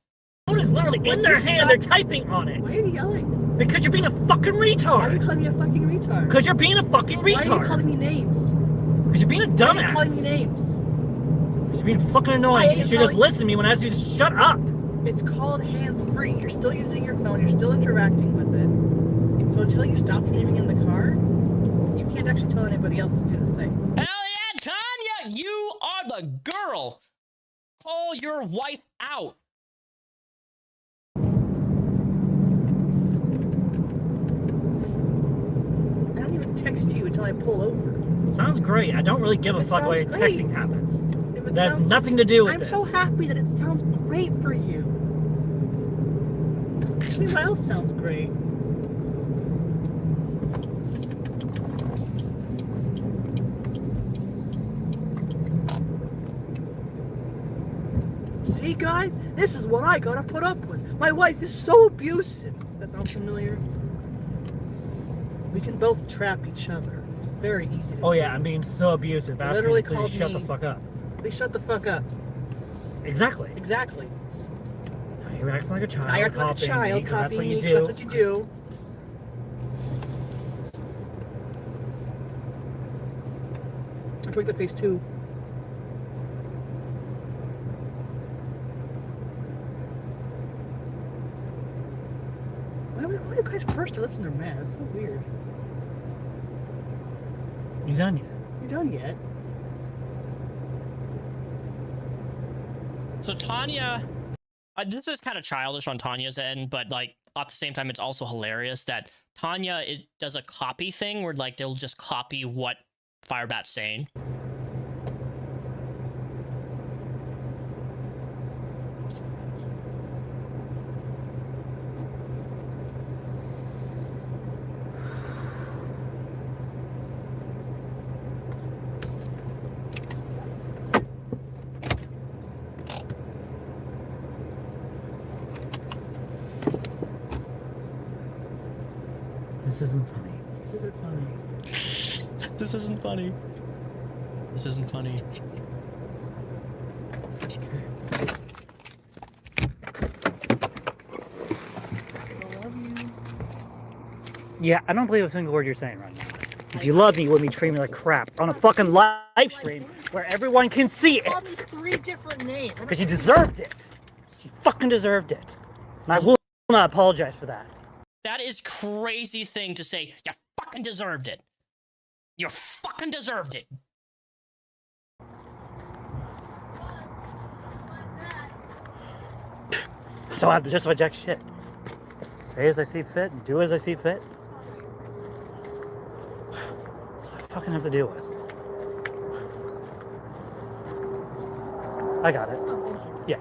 phone is literally in their hand. They're typing on Why it. are you yelling? Because you're being a fucking Why are you retard. calling me a fucking retard? Because you're being a fucking Why are you retard. calling me names? Because you're being a Why are you calling me dumbass. names? You're being fucking Why are annoying. you You should just calling- listen to me when I ask you to shut up. It's called hands-free. You're still using your phone. You're still interacting with it. So until you stop streaming in the car, you can't actually tell anybody else to do the same. Hell yeah, Tanya! You are the girl! Call your wife out. I don't even text you until I pull over. Sounds great. I don't really give a It fuck about your sounds great. texting habits. If it That has sounds- nothing to do with I'm this. so happy that it sounds great for you. I mean, what else sounds great? guys, this is what I gotta put up with. My wife is so abusive. That sounds familiar? We can both trap each other. It's very easy to do. Oh yeah, I'm being so abusive. Ask Literally me to called please shut the me- fuck up. Please shut the fuck up. Exactly. Exactly. Now you're acting like a child. I act like a copying child, me, 'cause that's what copying you me, 'cause do. that's what you do. I can make the face too. Why do guys purse their lips when they're mad? That's so weird. You done yet? You done yet? So Tanya, this is kind of childish on Tanya's end, but like at the same time, it's also hilarious that Tanya does a copy thing where like they'll just copy what Firebat's saying. This isn't funny. This isn't funny. This isn't funny. This isn't funny. I love you. Yeah, I don't believe a single word you're saying right now. If you love me, you wouldn't be treating me like crap on a fucking live stream where everyone can see Call me it. 3 different names. Because you deserved it. You fucking deserved it. And I will not apologize for that. That is crazy thing to say. You fucking deserved it. You fucking deserved it. I don't have to justify jack shit. Say as I see fit and do as I see fit. That's what I fucking have to deal with. I got it. Yeah.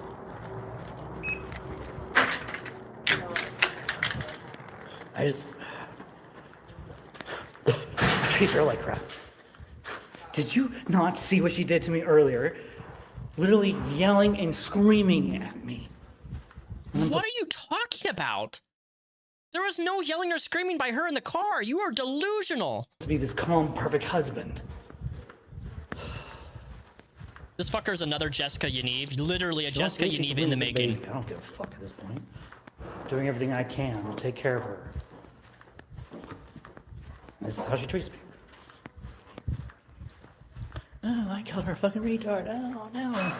I just treat her like crap. Did you not see what she did to me earlier? Literally yelling and screaming at me. What are you talking about? There was no yelling or screaming by her in the car. You are delusional. To be this calm, perfect husband. This fucker is another Jessica Yaniv. Literally a She don't Jessica think she Yaniv can in the believe the making. baby. I don't give a fuck at this point. Doing everything I can. I'll take care of her. This is how she treats me. Oh, I called her a fucking retard. Oh, no.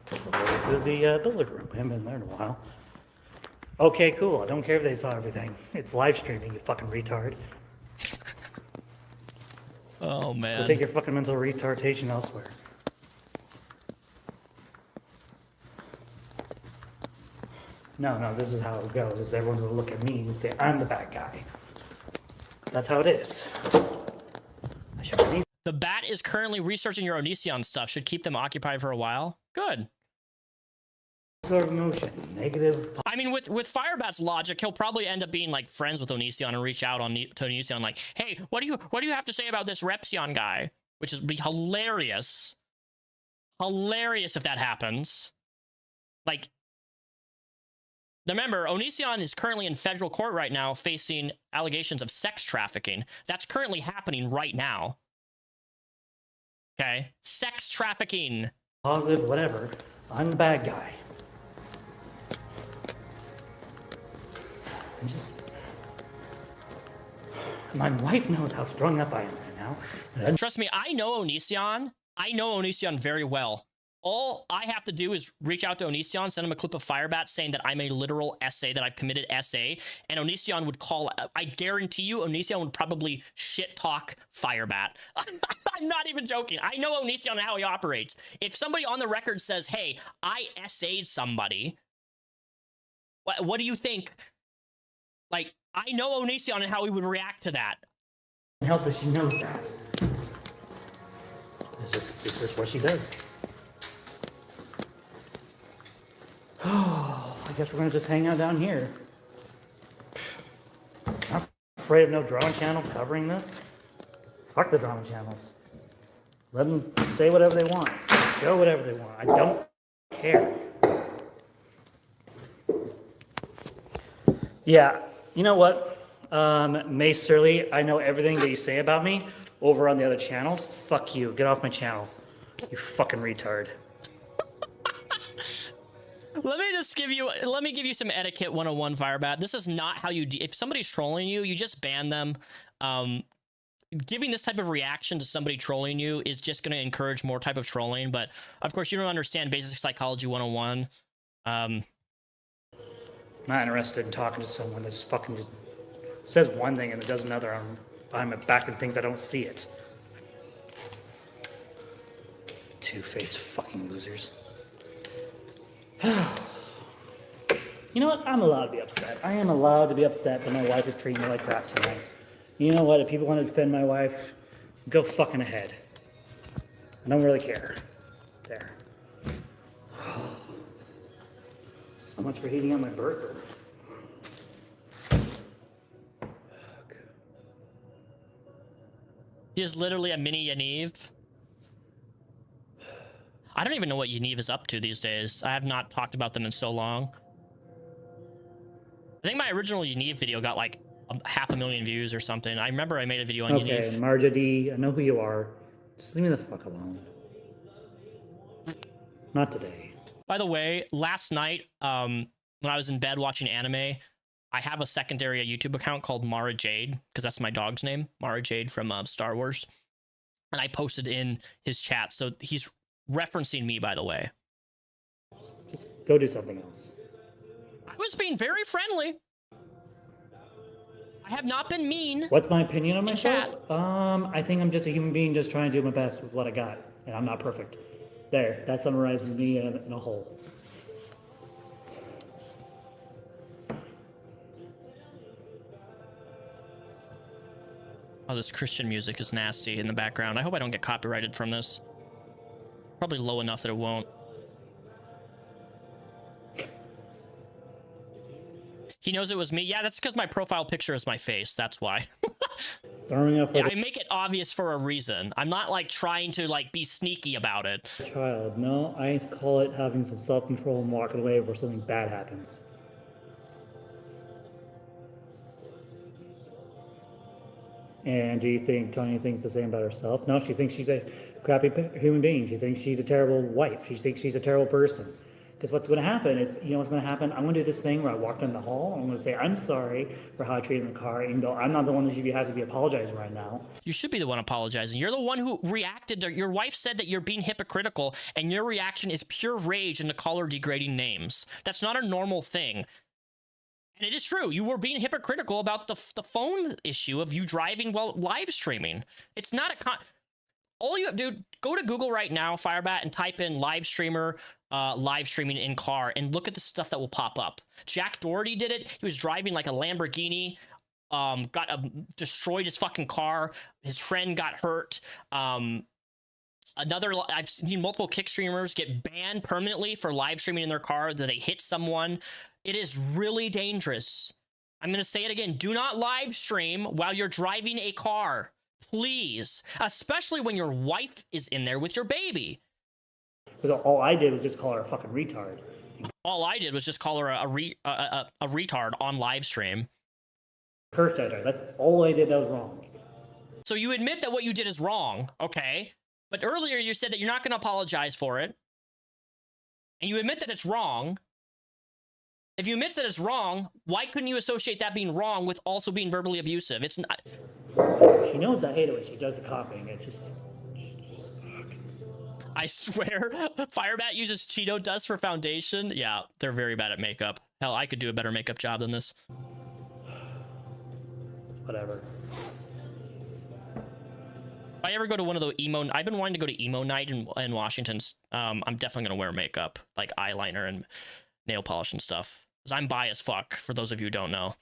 To the billiard room. I haven't been there in a while. Okay, cool. I don't care if they saw everything. It's live streaming, you fucking retard. Oh, Go man. take your fucking mental retardation elsewhere. No, this is how it goes. Is everyone's gonna look at me and say I'm the bad guy. 'Cause that's how it is. I should have The bat is currently researching your Onision stuff. Should keep them occupied for a while. Good. sort of emotion, negative. I mean, with Firebat's logic, he'll probably end up being like friends with Onision and reach out to Onision like, "Hey, what do you have to say about this Repzion guy?" Which is be hilarious. Hilarious if that happens. Like, remember, Onision is currently in federal court right now facing allegations of sex trafficking. That's currently happening right now. Okay? Sex trafficking. Positive, whatever. I'm the bad guy. I'm just. My wife knows how strung up I am right now. And Trust me, I know Onision. I know Onision very well. All I have to do is reach out to Onision, send him a clip of Firebat saying that I'm a literal essay, that I've committed essay, and Onision would call. I guarantee you, Onision would probably shit talk Firebat. I'm not even joking. I know Onision and how he operates. If somebody on the record says, "Hey, I essayed somebody," what do you think? Like, I know Onision and how he would react to that. help her, she knows that. It's just what she does. Oh, I guess we're gonna just hang out down here. afraid of no drama channel covering this. Fuck the drama channels. Let them say whatever they want. Show whatever they want. I don't care. Yeah, you know what? May Surly, I know everything that you say about me over on the other channels. Fuck you. Get off my channel. You fucking retard. Let me give you some etiquette 101, Firebat. This is not how you if somebody's trolling you, you just ban them. Giving this type of reaction to somebody trolling you is just going to encourage more type of trolling, but of course you don't understand basic psychology 101. Not interested in talking to someone that's fucking just says one thing and it does another. I'm back in things I don't see it. Two-faced fucking losers. You know what? I'm allowed to be upset. I am allowed to be upset that my wife is treating me like crap tonight. You know what? If people want to defend my wife, go fucking ahead. I don't really care. There. So much for heating up my burger. He is literally a mini Yaniv. I don't even know what Yaniv is up to these days. I have not talked about them in so long. I think my original Yaniv video got like 500,000 views or something. I remember I made a video on Yaniv. Okay, Marja D, I know who you are. Just leave me the fuck alone. Not today. By the way, last night, when I was in bed watching anime, I have a secondary YouTube account called Mara Jade, because that's my dog's name, Mara Jade from Star Wars. And I posted in his chat, so he's referencing me, by the way. Just go do something else. I was being very friendly. I have not been mean. What's my opinion on myself? Chat. I think I'm just a human being just trying to do my best with what I got. And I'm not perfect. There, that summarizes me in a whole. Oh, this Christian music is nasty in the background. I hope I don't get copyrighted from this. Probably low enough that it won't. He knows it was me. Yeah, that's because my profile picture is my face. That's why. Throwing up like I make it obvious for a reason. I'm not like trying to like be sneaky about it. a child. No, I call it having some self-control and walking away before something bad happens. And do you think Tony thinks the same about herself? No, she thinks she's a crappy human being. She thinks she's a terrible wife. She thinks she's a terrible person. Because what's going to happen is, you know what's going to happen? I'm going to do this thing where I walk down the hall. I'm going to say, I'm sorry for how I treated the car, even though I'm not the one that should have to be apologizing right now. You should be the one apologizing. You're the one who reacted to, your wife said that you're being hypocritical, and your reaction is pure rage and to call her degrading names. That's not a normal thing. And it is true. You were being hypocritical about the phone issue of you driving while live streaming. It's not a all you have to do, go to Google right now, Firebat, and type in live streamer, live streaming in car, and look at the stuff that will pop up. Jack Doherty did it. He was driving like a Lamborghini, destroyed his fucking car. His friend got hurt. I've seen multiple kick streamers get banned permanently for live streaming in their car that they hit someone. It is really dangerous. I'm going to say it again. Do not live stream while you're driving a car. Please. Especially when your wife is in there with your baby. Because all I did was just call her a fucking retard. All I did was just call her a retard on live stream. Cursed at her. That's all I did that was wrong. So you admit that what you did is wrong, okay? But earlier you said that you're not going to apologize for it. And you admit that it's wrong. If you admit that it's wrong, why couldn't you associate that being wrong with also being verbally abusive? It's not... She knows I hate it when she does the copying. It just... I swear, Firebat uses Cheeto dust for foundation. Yeah, they're very bad at makeup. Hell, I could do a better makeup job than this. Whatever. If I ever go to one of the emo... I've been wanting to go to emo night in Washington. I'm definitely going to wear makeup, like eyeliner and nail polish and stuff. Because I'm bi as fuck, for those of you who don't know.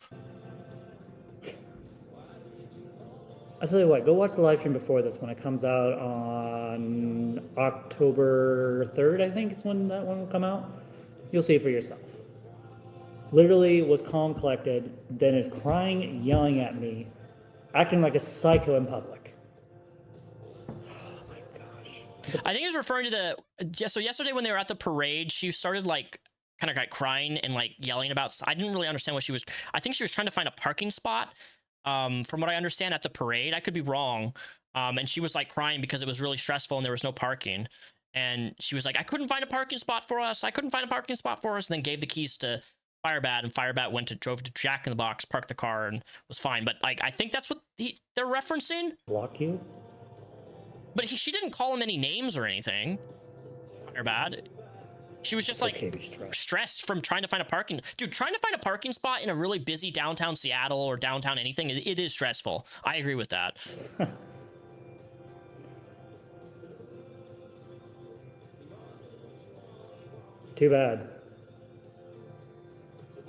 I'll tell you what, go watch the live stream before this when it comes out on October 3rd, I think it's when that one will come out. You'll see it for yourself. Literally was calm, collected, then is crying, yelling at me acting like a psycho in public. Oh my gosh. I think he was referring to the so yesterday when they were at the parade, she started like kind of like crying and like yelling about. I didn't really understand what she was. I think she was trying to find a parking spot. From what I understand at the parade, I could be wrong. And she was like crying because it was really stressful and there was no parking. And she was like, I couldn't find a parking spot for us. I couldn't find a parking spot for us. And then gave the keys to Firebat, and Firebat drove to Jack in the Box, parked the car, and was fine. But like, I think that's what they're referencing. Block you? But she didn't call him any names or anything. Firebat. She was just like stressed from trying to find a parking. Dude, trying to find a parking spot in a really busy downtown Seattle or downtown anything, it is stressful. I agree with that. Too bad.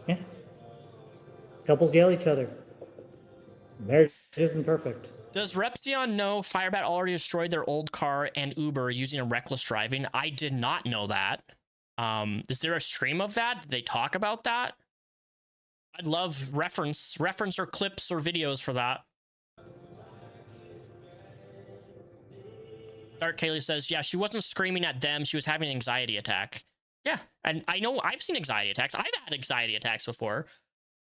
Yeah. Couples yell at each other. Marriage isn't perfect. Does Repzion know Firebat already destroyed their old car and Uber using a reckless driving? I did not know that. Is there a stream of that? Did they talk about that? I'd love reference or clips or videos for that. Dark Kaylee says, yeah, she wasn't screaming at them. She was having an anxiety attack. Yeah, and I know I've seen anxiety attacks. I've had anxiety attacks before.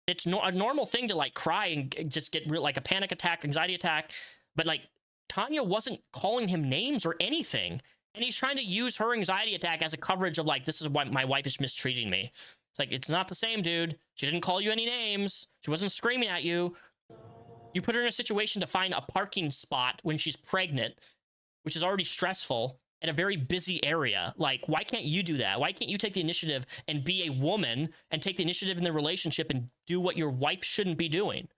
It's a normal thing to like cry and just get like a panic attack, anxiety attack. But like Tanya wasn't calling him names or anything. And he's trying to use her anxiety attack as a coverage of like, this is why my wife is mistreating me. It's like, it's not the same, dude. She didn't call you any names. She wasn't screaming at you. You put her in a situation to find a parking spot when she's pregnant, which is already stressful, at a very busy area. Like, why can't you do that? Why can't you take the initiative and be a woman and take the initiative in the relationship and do what your wife shouldn't be doing?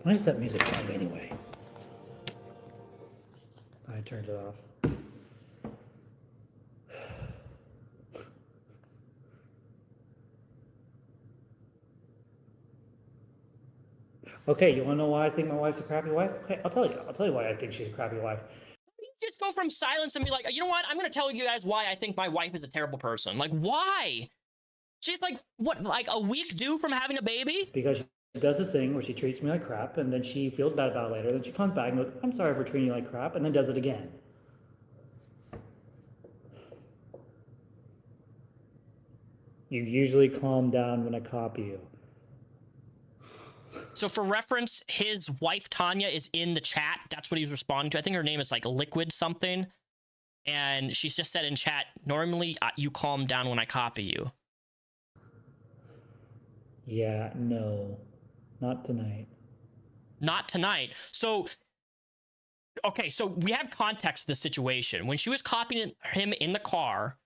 Why is that music playing anyway? I turned it off. Okay, you want to know why I think my wife's a crappy wife? Okay, I'll tell you. I'll tell you why I think she's a crappy wife. You just go from silence and be like, you know what? I'm going to tell you guys why I think my wife is a terrible person. Like, why? She's like, what, like a week due from having a baby? Because she does this thing where she treats me like crap, and then she feels bad about it later. Then she comes back and goes, I'm sorry for treating you like crap, and then does it again. You usually calm down when I copy you. So for reference, his wife, Tanya, is in the chat. That's what he's responding to. I think her name is like Liquid something. And she's just said in chat, normally you calm down when I copy you. Yeah, no. Not tonight. Not tonight. So, okay, so we have context to the situation. When she was copying him in the car,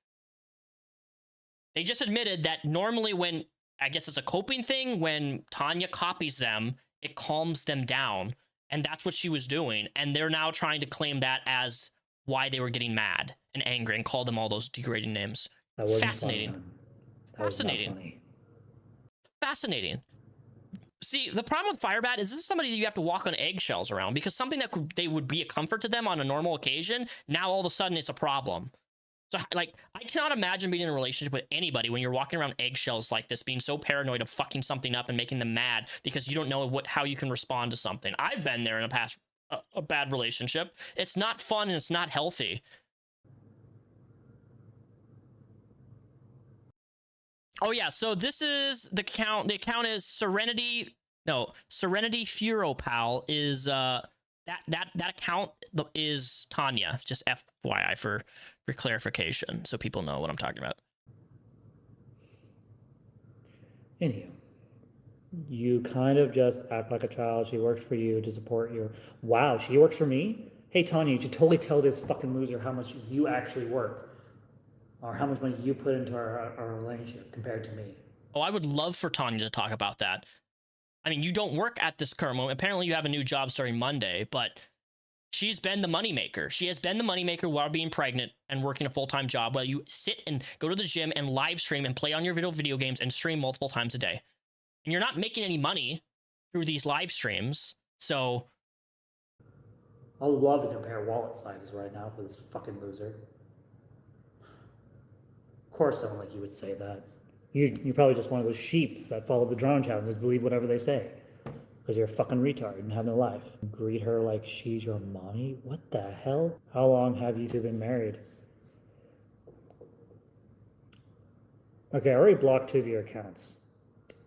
they just admitted that normally when, I guess it's a coping thing, when Tanya copies them, it calms them down. And that's what she was doing. And they're now trying to claim that as why they were getting mad and angry and call them all those degrading names. Fascinating. Fascinating. Fascinating. See, the problem with Firebat is this is somebody that you have to walk on eggshells around, because something that they would be a comfort to them on a normal occasion, now all of a sudden it's a problem. So, like, I cannot imagine being in a relationship with anybody when you're walking around eggshells like this, being so paranoid of fucking something up and making them mad because you don't know how you can respond to something. I've been there in a past a bad relationship. It's not fun and it's not healthy. Oh yeah, so this is the account. The account is Serenity Furopal is that account is Tanya. Just FYI for clarification, so people know what I'm talking about. Anywho, you kind of just act like a child. She works for you to support you. Wow, she works for me? Hey, Tanya, you should totally tell this fucking loser how much you actually work, or how much money you put into our relationship compared to me. Oh, I would love for Tanya to talk about that. I mean, you don't work at this current moment. Apparently, you have a new job starting Monday, but she's been the moneymaker. She has been the moneymaker while being pregnant and working a full-time job, while you sit and go to the gym and live stream and play on your video games and stream multiple times a day. And you're not making any money through these live streams, so I'll love to compare wallet sizes right now for this fucking loser. Of course, someone like you would say that. You're probably just one of those sheeps that follow the drone challenges, believe whatever they say. Because you're a fucking retard and have no life. Greet her like she's your mommy? What the hell? How long have you two been married? Okay, I already blocked 2 of your accounts.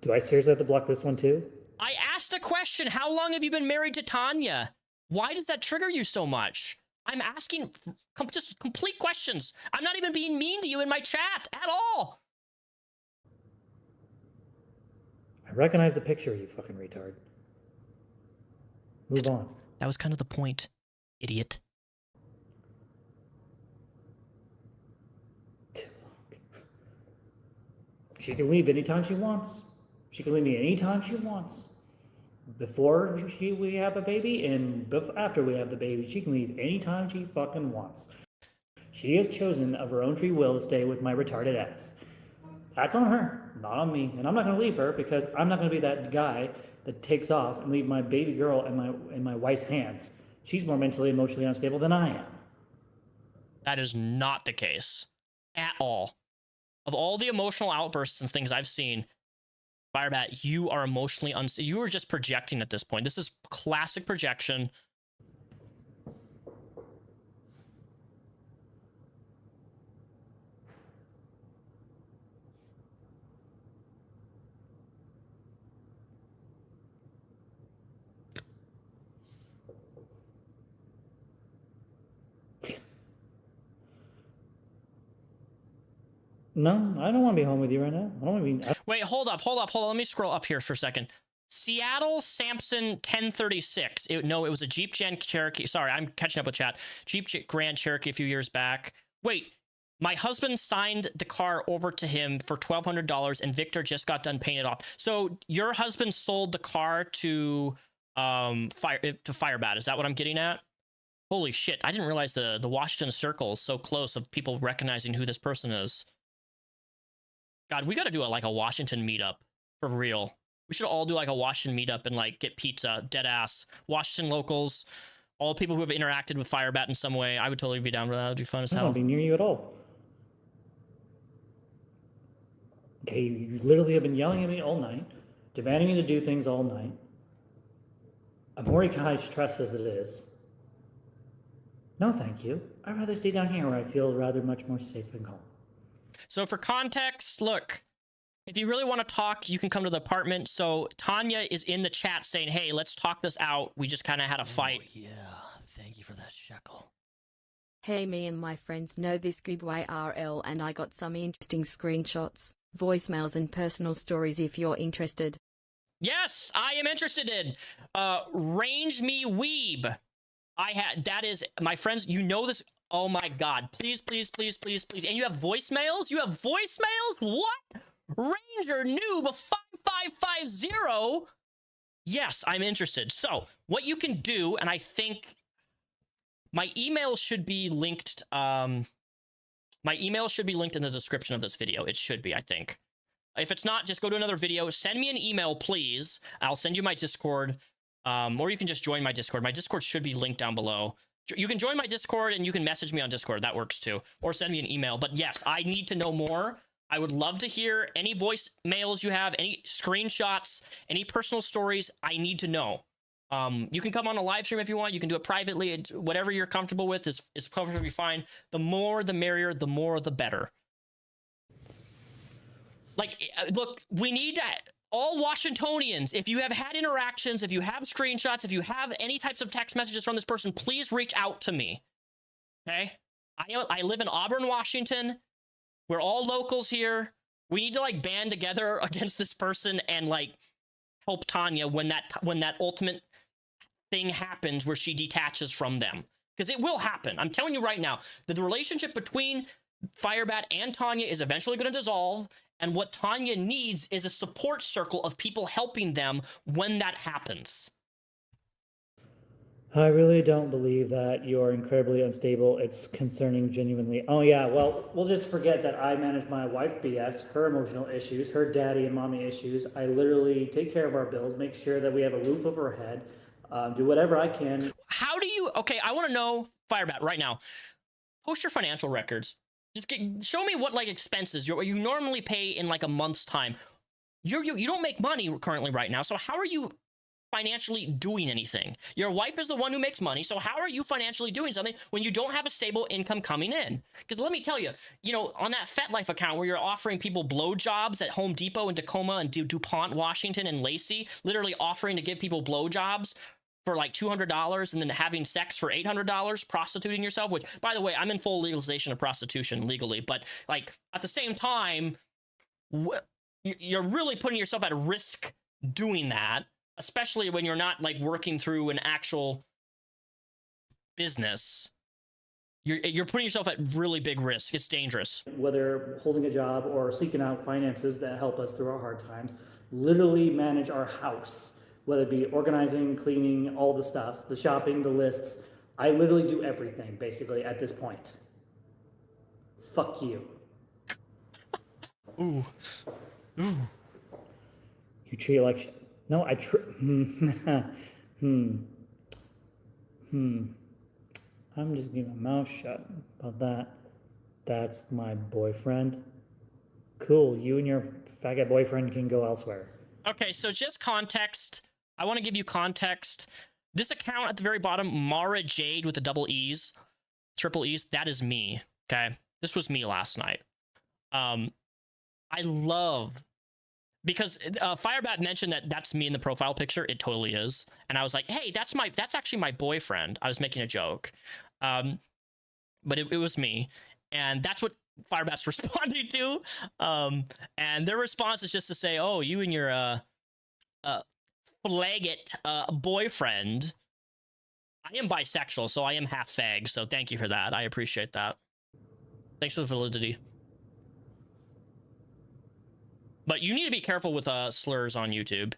Do I seriously have to block this one too? I asked a question. How long have you been married to Tanya? Why does that trigger you so much? I'm asking just complete questions. I'm not even being mean to you in my chat at all. I recognize the picture, you fucking retard. Move on. That was kind of the point, idiot. Too long. She can leave anytime she wants. She can leave me anytime she wants. Before we have a baby and after we have the baby, she can leave anytime she fucking wants. She has chosen of her own free will to stay with my retarded ass. That's on her, not on me. And I'm not going to leave her because I'm not going to be that guy that takes off and leave my baby girl in my wife's hands. She's more mentally, emotionally unstable than I am. That is not the case at all. Of all the emotional outbursts and things I've seen, Firebat, you are emotionally unstable. You are just projecting at this point. This is classic projection. No, I don't want to be home with you right now. I don't want to be... Wait, hold up. Let me scroll up here for a second. Seattle Samson 1036. No, it was a Jeep Grand Cherokee. Sorry, I'm catching up with chat. Jeep Grand Cherokee a few years back. Wait, my husband signed the car over to him for $1,200 and Victor just got done paying it off. So your husband sold the car to Firebat. Is that what I'm getting at? Holy shit, I didn't realize the Washington circle is so close of people recognizing who this person is. God, we got to do like a Washington meetup for real. We should all do like a Washington meetup and like get pizza, dead ass. Washington locals, all people who have interacted with Firebat in some way. I would totally be down for that. It would be fun as hell. I don't want to be near you at all. Okay, you literally have been yelling at me all night, demanding me to do things all night. I'm already kind of stressed as it is. No, thank you. I'd rather stay down here where I feel rather much more safe and calm. So for context, look, if you really want to talk, you can come to the apartment. So Tanya is in the chat saying, hey, let's talk this out. We just kind of had a fight. Oh, yeah, thank you for that shekel. Hey, me and my friends know this good YRL and I got some interesting screenshots, voicemails and personal stories if you're interested. Yes, I am interested in. Range me weeb. That is, my friends, you know this. Oh my God, please, please, please, please, please. And you have voicemails? You have voicemails? What? Ranger Noob 5550. Yes, I'm interested. So what you can do, and I think my email should be linked. My email should be linked in the description of this video. It should be, I think. If it's not, just go to another video. Send me an email, please. I'll send you my Discord. Or you can just join my Discord. My Discord should be linked down below. You can join my Discord and you can message me on Discord. That works too. Or send me an email. But yes, I need to know more. I would love to hear any voicemails you have, any screenshots, any personal stories. I need to know. You can come on a live stream if you want. You can do it privately. Whatever you're comfortable with is perfectly fine. The more the merrier, the more the better. Like, look, we need to... All Washingtonians, if you have had interactions, if you have screenshots, if you have any types of text messages from this person, please reach out to me. Okay? I live in Auburn, Washington. We're all locals here. We need to like band together against this person and like help Tanya when that ultimate thing happens where she detaches from them. Because it will happen. I'm telling you right now, that the relationship between Firebat and Tanya is eventually going to dissolve. And what Tanya needs is a support circle of people helping them when that happens. I really don't believe that you're incredibly unstable. It's concerning genuinely. Oh yeah, well, we'll just forget that I manage my wife's BS, her emotional issues, her daddy and mommy issues. I literally take care of our bills, make sure that we have a roof over our head. do whatever I can. How do you? Okay, I want to know, Firebat, right now. Post your financial records. Just show me what like expenses you normally pay in like a month's time. You don't make money currently right now, so how are you financially doing anything? Your wife is the one who makes money, so how are you financially doing something when you don't have a stable income coming in? Because let me tell you, on that FetLife account where you're offering people blowjobs at Home Depot and Tacoma and DuPont, Washington, and Lacey, literally offering to give people blowjobs for like $200 and then having sex for $800, prostituting yourself, which, by the way, I'm in full legalization of prostitution legally, but like at the same time, you're really putting yourself at risk doing that, especially when you're not like working through an actual business. You're putting yourself at really big risk. It's dangerous. Whether holding a job or seeking out finances that help us through our hard times, literally manage our house, whether it be organizing, cleaning, all the stuff, the shopping, the lists. I literally do everything, basically, at this point. Fuck you. Ooh. Ooh. You treat it like shit. No, I I'm just keeping my mouth shut about that. That's my boyfriend. Cool, you and your faggot boyfriend can go elsewhere. Okay, so just context. I want to give you context. This account at the very bottom, Mara Jade with the double E's, triple E's, that is me, okay? This was me last night. I love, because Firebat mentioned that that's me in the profile picture. It totally is. And I was like, hey, that's actually my boyfriend. I was making a joke. But it was me. And that's what Firebat's responding to. And their response is just to say, oh, you and your flaggot boyfriend. I am bisexual, so I am half fag, so thank you for that. I appreciate that. Thanks for the validity. But you need to be careful with slurs on YouTube.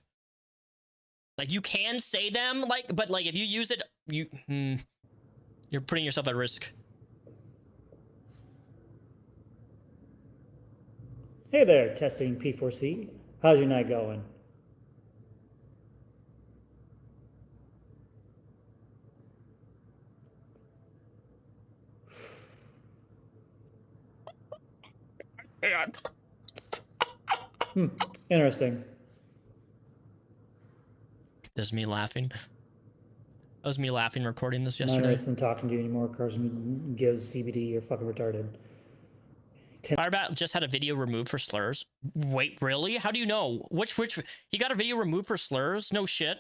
Like, you can say them, but if you use it, you're putting yourself at risk. Hey there, testing P4C. How's your night going? Interesting. There's me laughing. That was me laughing recording this yesterday. Not interested in talking to you anymore. Carson gives CBD. You're fucking retarded. Firebat just had a video removed for slurs. Wait, really? How do you know? Which he got a video removed for slurs? No shit.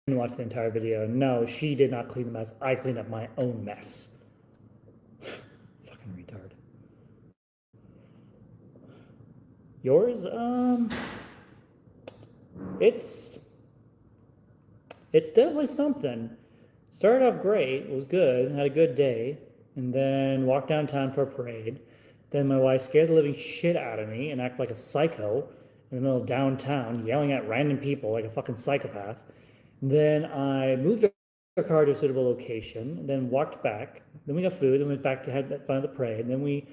Didn't watch the entire video. No, she did not clean the mess. I cleaned up my own mess. Fucking retard. Yours? It's definitely something. Started off great, was good, had a good day, and then walked downtown for a parade. Then my wife scared the living shit out of me and acted like a psycho in the middle of downtown, yelling at random people like a fucking psychopath. Then I moved our car to a suitable location, then walked back. Then we got food, then went back to have that fun at the parade. And then we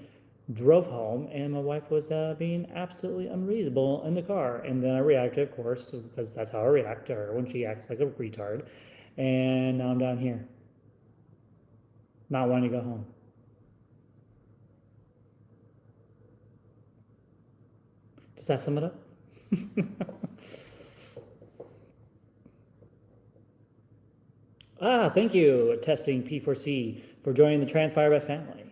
drove home, and my wife was being absolutely unreasonable in the car. And then I reacted, of course, because that's how I react to her when she acts like a retard. And now I'm down here, not wanting to go home. Does that sum it up? Thank you, testing P4C, for joining the Trans Firebat family.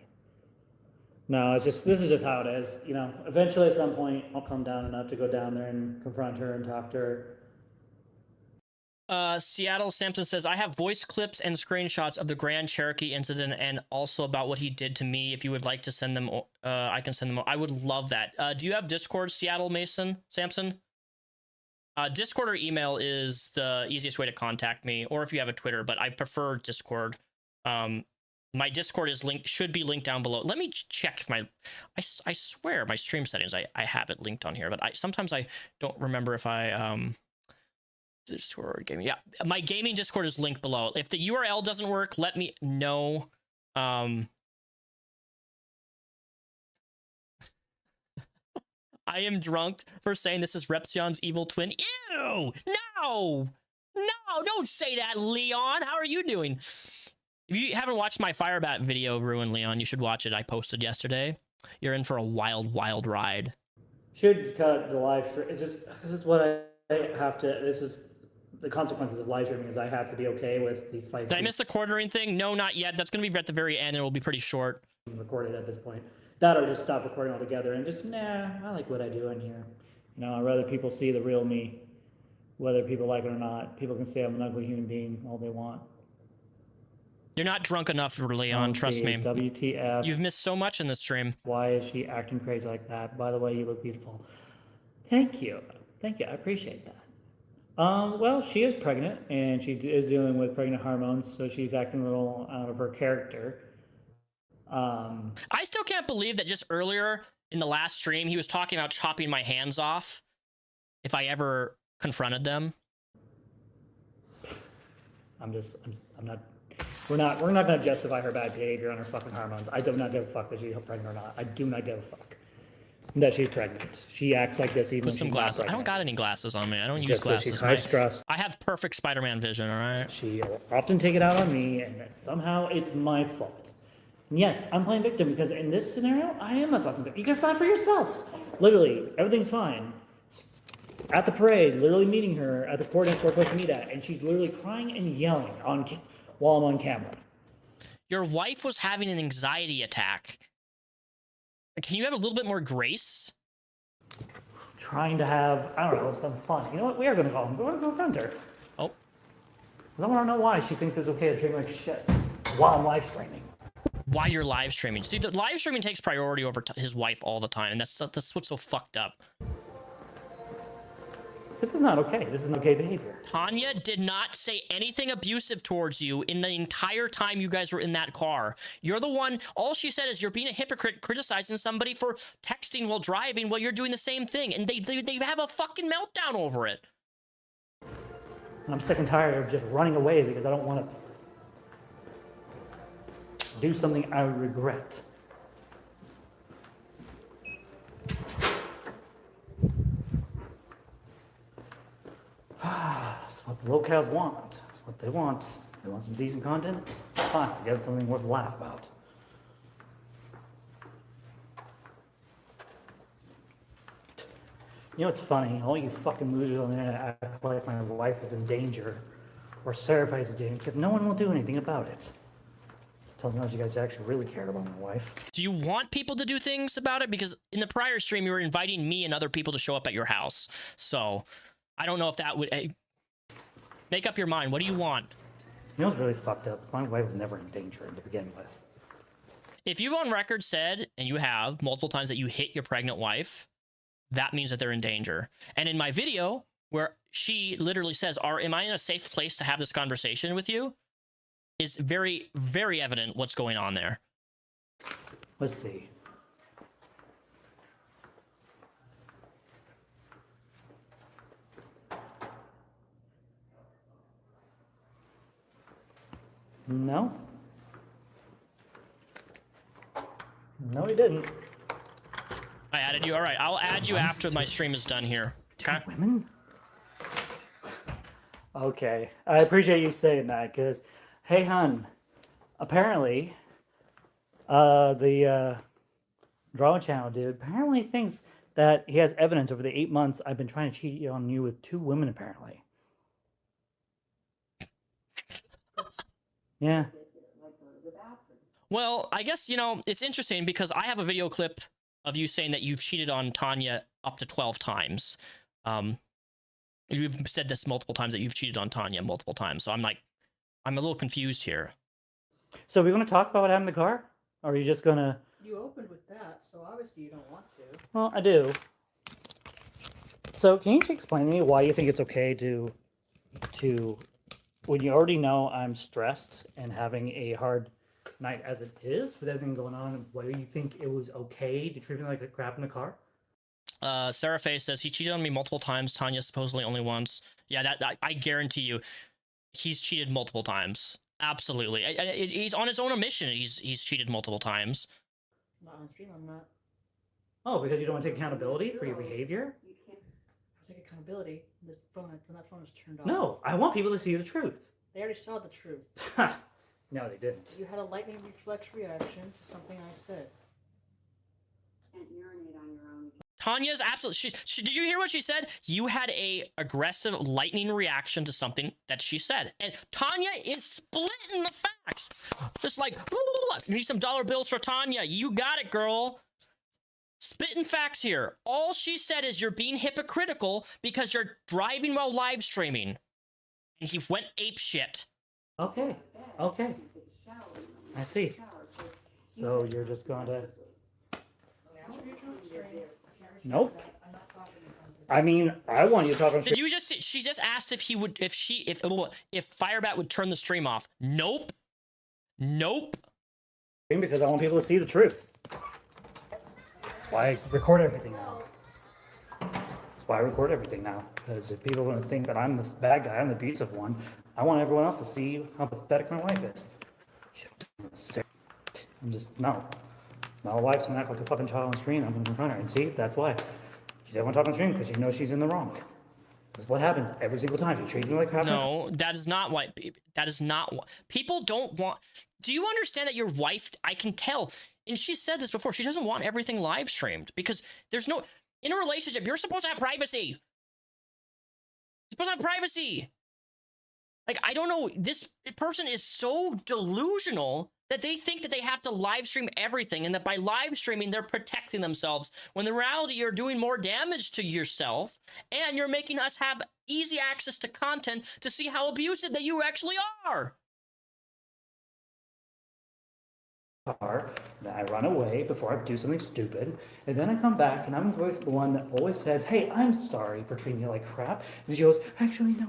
No, this is just how it is. Eventually at some point I'll calm down enough to go down there and confront her and talk to her. Seattle Sampson says, I have voice clips and screenshots of the Grand Cherokee incident and also about what he did to me. If you would like to send them, I can send them. I would love that. Do you have Discord, Seattle Sampson? Discord or email is the easiest way to contact me, or if you have a Twitter, but I prefer Discord. My Discord should be linked down below. Let me check if I swear my stream settings, I have it linked on here, but sometimes I don't remember if I, Discord gaming. Yeah, my gaming Discord is linked below. If the URL doesn't work, let me know. I am drunk for saying this is Repzion's evil twin. Ew! No! No, don't say that, Leon. How are you doing? If you haven't watched my Firebat video, Ruin Leon, you should watch it. I posted yesterday. You're in for a wild, wild ride. Should cut the live stream. It's just, this is what I have to, this is the consequences of live streaming is I have to be okay with these fights. Did I miss the quartering thing? No, not yet. That's going to be at the very end. It will be pretty short. Recorded at this point. That or just stop recording altogether and just, nah, I like what I do in here. You know, I'd rather people see the real me, whether people like it or not. People can say I'm an ugly human being all they want. You're not drunk enough, Leon. Trust me. WTF. You've missed so much in this stream. Why is she acting crazy like that? By the way, you look beautiful. Thank you. Thank you. I appreciate that. Well, she is pregnant, and she is dealing with pregnant hormones, so she's acting a little out of her character. I still can't believe that just earlier in the last stream, he was talking about chopping my hands off if I ever confronted them. We're not going to justify her bad behavior on her fucking hormones. I do not give a fuck that she's pregnant or not. I do not give a fuck that she's pregnant. She acts like this even Put when some she's glasses. not I don't pregnant. got any glasses on me. I don't use Just that glasses. she's high stress. I have perfect Spider-Man vision, all right? She'll often take it out on me, and that somehow it's my fault. And yes, I'm playing victim because in this scenario, I am the fucking victim. You guys saw it for yourselves. Literally, everything's fine. At the parade, literally meeting her at the port dance we're supposed to meet at, and she's literally crying and yelling while I'm on camera. Your wife was having an anxiety attack. Can you have a little bit more grace? Trying to have, I don't know, some fun. You know what? We are going to call him. We're going to confront her. Oh. Because I want to know why she thinks it's okay to treat me like shit while I'm live streaming. Why you're live streaming. See, the live streaming takes priority over his wife all the time, and that's what's so fucked up. This is not okay. This is not okay behavior. Tanya did not say anything abusive towards you in the entire time you guys were in that car. You're the one, all she said is you're being a hypocrite criticizing somebody for texting while driving while you're doing the same thing, and they have a fucking meltdown over it. I'm sick and tired of just running away because I don't want to do something I regret. That's what the locals want. That's what they want. They want some decent content? Fine, get something worth a laugh about. You know what's funny? All you fucking losers on the internet act like my wife is in danger or Seraph is in danger because no one will do anything about it. Tells me you guys actually really care about my wife. Do you want people to do things about it? Because in the prior stream, you were inviting me and other people to show up at your house. So I don't know if that would... make up your mind. What do you want? You know what's really fucked up? My wife was never in danger to begin with. If you've on record said, and you have multiple times, that you hit your pregnant wife, that means that they're in danger. And in my video, where she literally says, am I in a safe place to have this conversation with you? Is very, very evident what's going on there. Let's see. No. No, he didn't. I added you. All right, I'll add you after my stream is done here. Okay. Women? Okay. I appreciate you saying that, because, hey, hun, apparently, the drama channel dude apparently thinks that he has evidence over the 8 months I've been trying to cheat on you with 2 women, apparently. Yeah. Well, I guess, it's interesting because I have a video clip of you saying that you've cheated on Tanya up to 12 times. You've said this multiple times, that you've cheated on Tanya multiple times. So I'm a little confused here. So are we going to talk about what happened in the car? Or are you just going to... You opened with that, so obviously you don't want to. Well, I do. So can you explain to me why you think it's okay to when you already know I'm stressed and having a hard night as it is with everything going on, why do you think it was okay to treat me like a crap in the car? Sarah Faye says, he cheated on me multiple times. Tanya supposedly only once. Yeah, that I guarantee you, he's cheated multiple times. Absolutely. He's on his own admission. He's cheated multiple times. Not on stream, I'm not. Oh, because you don't want to take accountability for your behavior? take accountability when that phone is turned off. No, I want people to see the truth. They already saw the truth. No, they didn't. You had a lightning reflex reaction to something I said. Can't urinate on your own. Tanya's absolutely. Did you hear what she said? You had a aggressive lightning reaction to something that she said, and Tanya is splitting the facts. Just like, you need some dollar bills for Tanya. You got it, girl. Spitting facts here. All she said is you're being hypocritical because you're driving while live streaming, and he went ape shit. Okay. Okay. I see. So you're just going to. Nope. I mean, I want you to talk on. Did you just? She just asked if he would, if Firebat would turn the stream off. Nope. Nope. Because I want people to see the truth. That's why I record everything now. Because if people want to think that I'm the bad guy, I'm the abusive one, I want everyone else to see how pathetic my wife is. I'm just, no. My wife's gonna act like a fucking child on screen. I'm gonna confront her. And see, that's why. She doesn't want to talk on screen because she knows she's in the wrong. That's what happens every single time. She treats me like crap. No, that is not why. That is not what. People don't want. Do you understand that your wife, I can tell, and she said this before, she doesn't want everything live streamed because there's no. In a relationship, you're supposed to have privacy. You're supposed to have privacy. Like, I don't know. This person is so delusional that they think that they have to live stream everything and that by live streaming, they're protecting themselves. When in reality, you're doing more damage to yourself and you're making us have easy access to content to see how abusive that you actually are. Then I run away before I do something stupid, and then I come back and I'm always the one that always says, "Hey, I'm sorry for treating you like crap." And she goes, "Actually, no,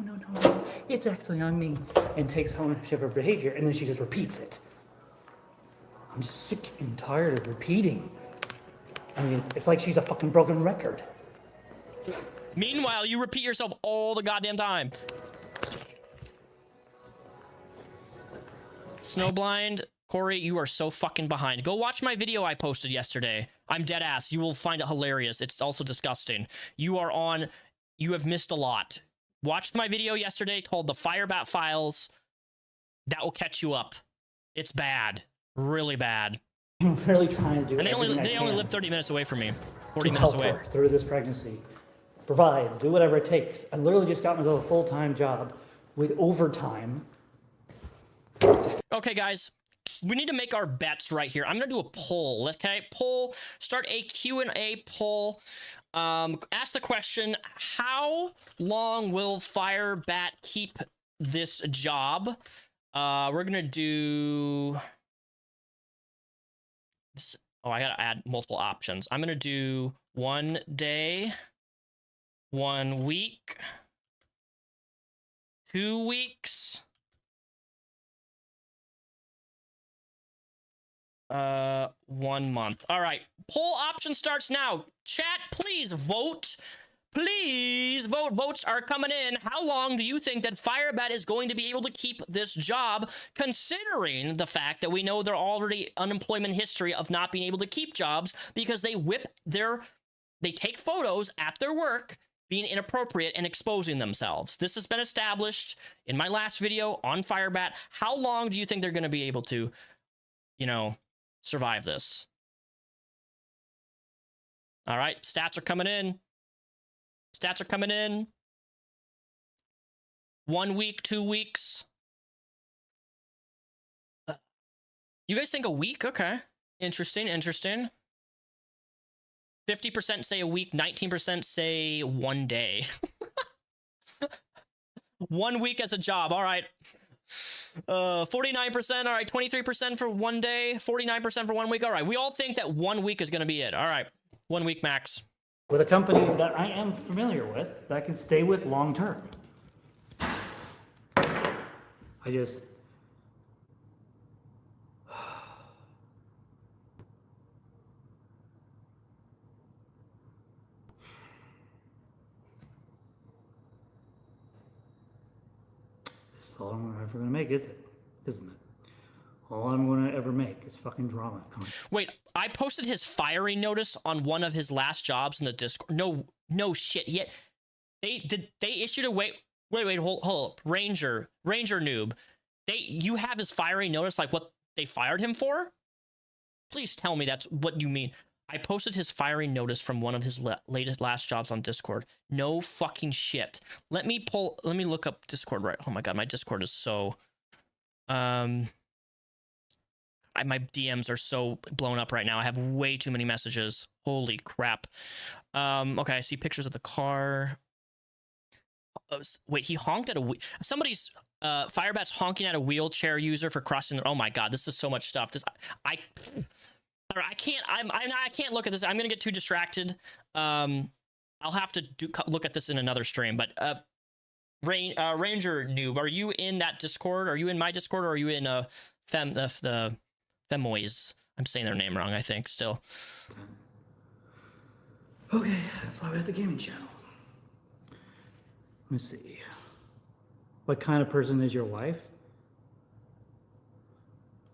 it's actually on me," and takes ownership of her behavior, and then she just repeats it. I'm just sick and tired of repeating. I mean, it's like she's a fucking broken record. Meanwhile, you repeat yourself all the goddamn time. Snowblind. Corey, you are so fucking behind. Go watch my video I posted yesterday. I'm dead ass. You will find it hilarious. It's also disgusting. You have missed a lot. Watch my video yesterday called the Firebat Files. That will catch you up. It's bad. Really bad. I'm really trying to do And they only live 30 minutes away from me. 40 minutes away. Her through this pregnancy. Provide, do whatever it takes. I literally just got myself a full-time job with overtime. Okay, guys. We need to make our bets right here. I'm going to do a poll, okay? Poll, start a Q&A poll. Ask the question, how long will Firebat keep this job? We're going to do... Oh, I got to add multiple options. I'm going to do 1 day, 1 week, 2 weeks... 1 month. All right. Poll option starts now. Chat, please vote. Please vote. Votes are coming in. How long do you think that Firebat is going to be able to keep this job, considering the fact that we know they're already unemployment history of not being able to keep jobs because they they take photos at their work being inappropriate and exposing themselves. This has been established in my last video on Firebat. How long do you think they're going to be able to, survive this? All right, stats are coming in. Stats are coming in. 1 week, 2 weeks. You guys think a week? Okay. Interesting. 50% say a week, 19% say 1 day. 1 week as a job. All right. 49%, all right, 23% for 1 day, 49% for 1 week. All right, we all think that 1 week is going to be it. All right, 1 week max. With a company that I am familiar with, that I can stay with long term. I just... This is all I'm ever gonna make, is it? Isn't it? All I'm gonna ever make is fucking drama. Come on. Wait, I posted his firing notice on one of his last jobs in the Discord. No shit. They issued a wait, hold up. Ranger noob. You have his firing notice, like what they fired him for? Please tell me that's what you mean. I posted his firing notice from one of his last jobs on Discord. No fucking shit. Let me look up Discord right. Oh my god, my Discord is so my DMs are so blown up right now. I have way too many messages. Holy crap. Okay, I see pictures of the car. Wait, he honked at somebody's Firebat's honking at a wheelchair user for crossing. Oh my god, this is so much stuff. I can't look at this. I'm gonna get too distracted. I'll have to look at this in another stream. But Ranger noob, are you in that Discord? Are you in my Discord, or are you in the Femoys? I'm saying their name wrong, I think. Still. Okay, that's why we have the gaming channel. Let me see. What kind of person is your wife?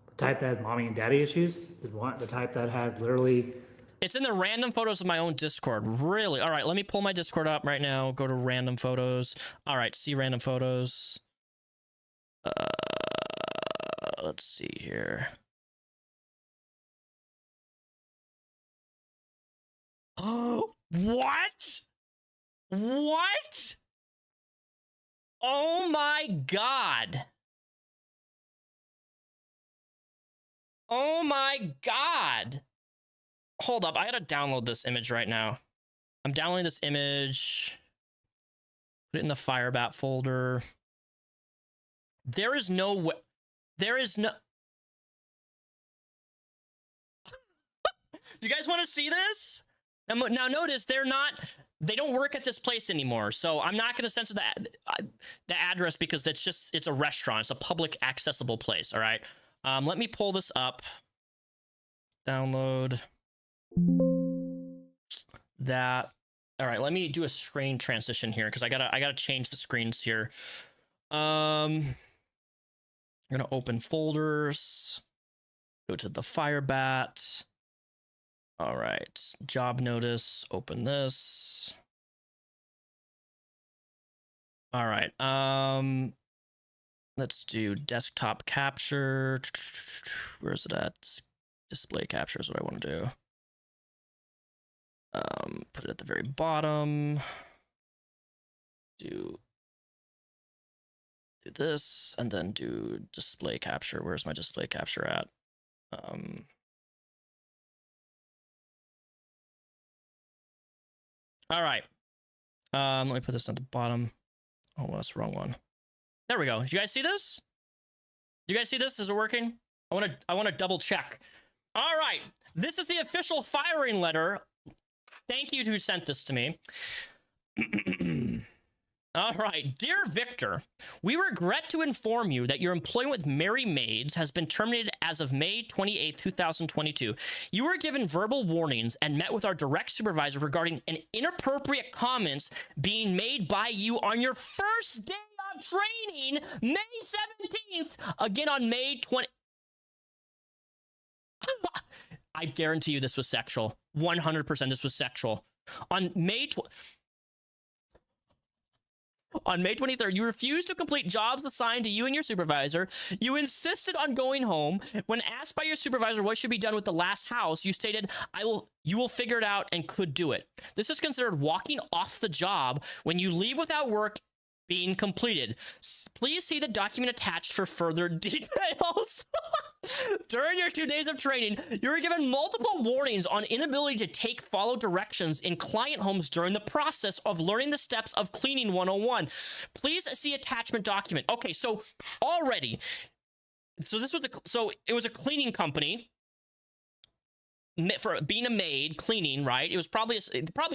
The type that has mommy and daddy issues? The type that has literally... It's in the random photos of my own Discord. Really? All right, let me pull my Discord up right now. Go to random photos. All right, see random photos. Let's see here. Oh, what? What? Oh my god. Oh my god. Hold up, I gotta download this image right now. I'm downloading this image. Put it in the Firebat folder. There is no way. There is no... You guys want to see this? Now notice they don't work at this place anymore, so I'm not going to censor the address because it's a restaurant. It's a public accessible place, all right? Let me pull this up. Download that. All right, let me do a screen transition here because I gotta change the screens here. I'm gonna open folders, go to the Firebat. All right, job notice, open this. All right, let's do desktop capture. Where is it at? Display capture is what I want to do. Put it at the very bottom. Do this, and then do display capture. Where's my display capture at? All right. Let me put this at the bottom. Oh, that's the wrong one. There we go. Do you guys see this? Do you guys see this? Is it working? I want to double check. All right. This is the official firing letter. Thank you to who sent this to me. All right. Dear Victor, we regret to inform you that your employment with Merry Maids has been terminated as of May 28, 2022. You were given verbal warnings and met with our direct supervisor regarding an inappropriate comments being made by you on your first day of training, May 17th, again on May 20. I guarantee you this was sexual. 100% this was sexual. On May 23rd, you refused to complete jobs assigned to you and your supervisor. You insisted on going home. When asked by your supervisor what should be done with the last house, you stated, you will figure it out and could do it. This is considered walking off the job when you leave without work being completed. Please see the document attached for further details. During your 2 days of training, you were given multiple warnings on inability to follow directions in client homes during the process of learning the steps of cleaning 101. Please see attachment document. Okay, so already, so it was a cleaning company for being a maid, cleaning, right? It was probably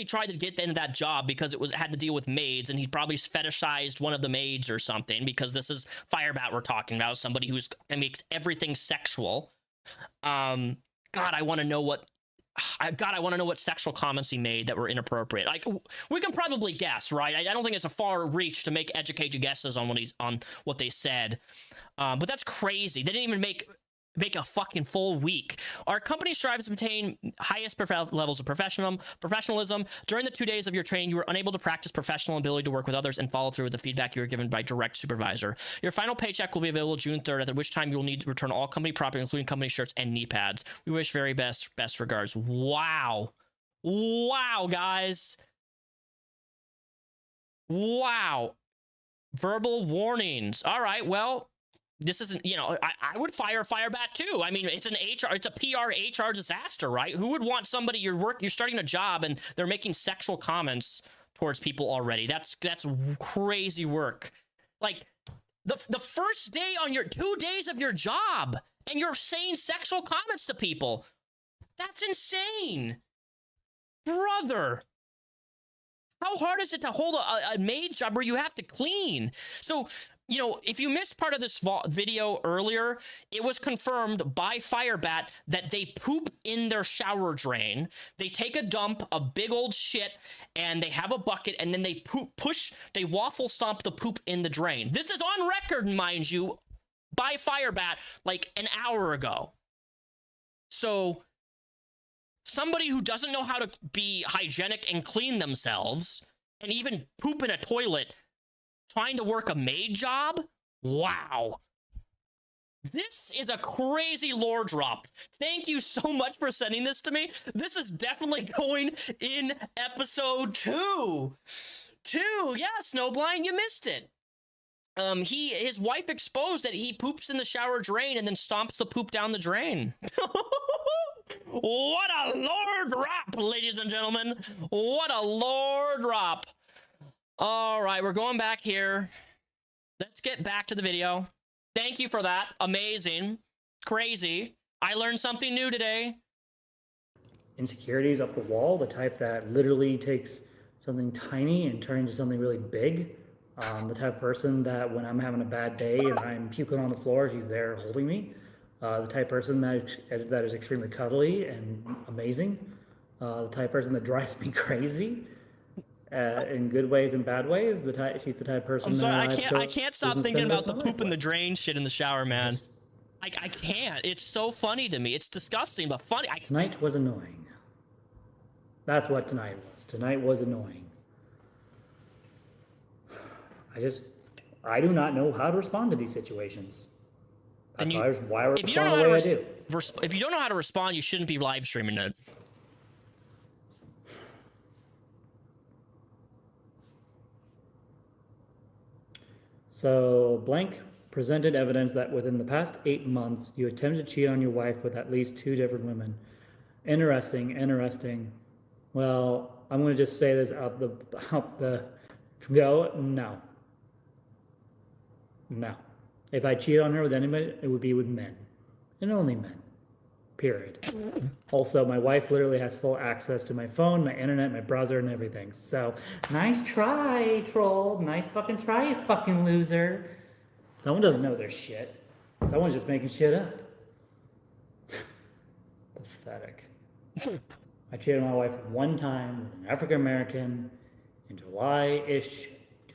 tried to get into that job because it had to deal with maids, and he probably fetishized one of the maids or something, because this is Firebat we're talking about, somebody makes everything sexual. God, I want to know what sexual comments he made that were inappropriate. Like, we can probably guess, right? I don't think it's a far reach to make educated guesses on what they said. But that's crazy. They didn't even make make a fucking full week. Our company strives to maintain highest levels of professionalism. During the 2 days of your training, you were unable to practice professional ability to work with others and follow through with the feedback you were given by direct supervisor. Your final paycheck will be available June 3rd, at which time you will need to return all company property, including company shirts and knee pads. We wish very best regards. Wow. Wow, guys. Wow. Verbal warnings. All right, well, this isn't, you know, I would fire Firebat too. I mean, it's an HR, it's a PR HR disaster, right? Who would want somebody, you're starting a job and they're making sexual comments towards people already? That's crazy work. Like the first day on your 2 days of your job and you're saying sexual comments to people. That's insane. Brother. How hard is it to hold a maid job where you have to clean? So, you know, if you missed part of this video earlier, it was confirmed by Firebat that they poop in their shower drain. They take a dump, a big old shit, and they have a bucket, and then they they waffle stomp the poop in the drain. This is on record, mind you, by Firebat like an hour ago. So somebody who doesn't know how to be hygienic and clean themselves and even poop in a toilet trying to work a maid job? Wow. This is a crazy lore drop. Thank you so much for sending this to me. This is definitely going in episode 2. Yeah, Snowblind, you missed it. His wife exposed that he poops in the shower drain and then stomps the poop down the drain. What a lore drop, ladies and gentlemen. What a lore drop. All right, we're going back here. Let's get back to the video. Thank you for that. Amazing. Crazy. I learned something new today. Insecurities up the wall, the type that literally takes something tiny and turns into something really big. The type of person that when I'm having a bad day and I'm puking on the floor, she's there holding me. The type of person that is extremely cuddly and amazing. The type of person that drives me crazy. In good ways and bad ways. She's the type of person. I'm sorry, I can't stop thinking about the poop in the drain shit in the shower, man. I can't. It's so funny to me. It's disgusting, but funny. Tonight was annoying. That's what tonight was. Tonight was annoying. I do not know how to respond to these situations. That's why I respond the way I do. If you don't know how to respond, you shouldn't be live streaming it. So, blank presented evidence that within the past 8 months, you attempted to cheat on your wife with at least 2 different women. Interesting. Well, I'm going to just say this out the go. No. If I cheat on her with anybody, it would be with men. And only men. Period. Also, my wife literally has full access to my phone, my internet, my browser, and everything. So, nice try, troll. Nice fucking try, you fucking loser. Someone doesn't know their shit. Someone's just making shit up. Pathetic. I cheated on my wife one time with an African American in July-ish.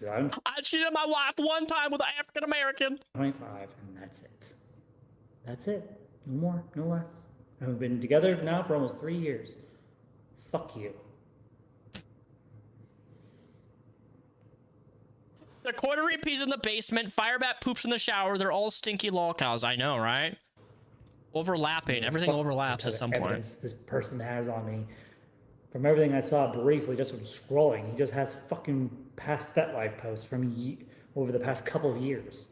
I cheated on my wife one time with an African American. 25, and that's it. That's it. No more, no less. And we've been together now for almost 3 years. Fuck you. The quarter peas in the basement. Firebat poops in the shower. They're all stinky lolcows. I know, right? Overlapping. Everything overlaps at some point. This person has on me. From everything I saw briefly, just from scrolling, he just has fucking past FetLife posts from over the past couple of years.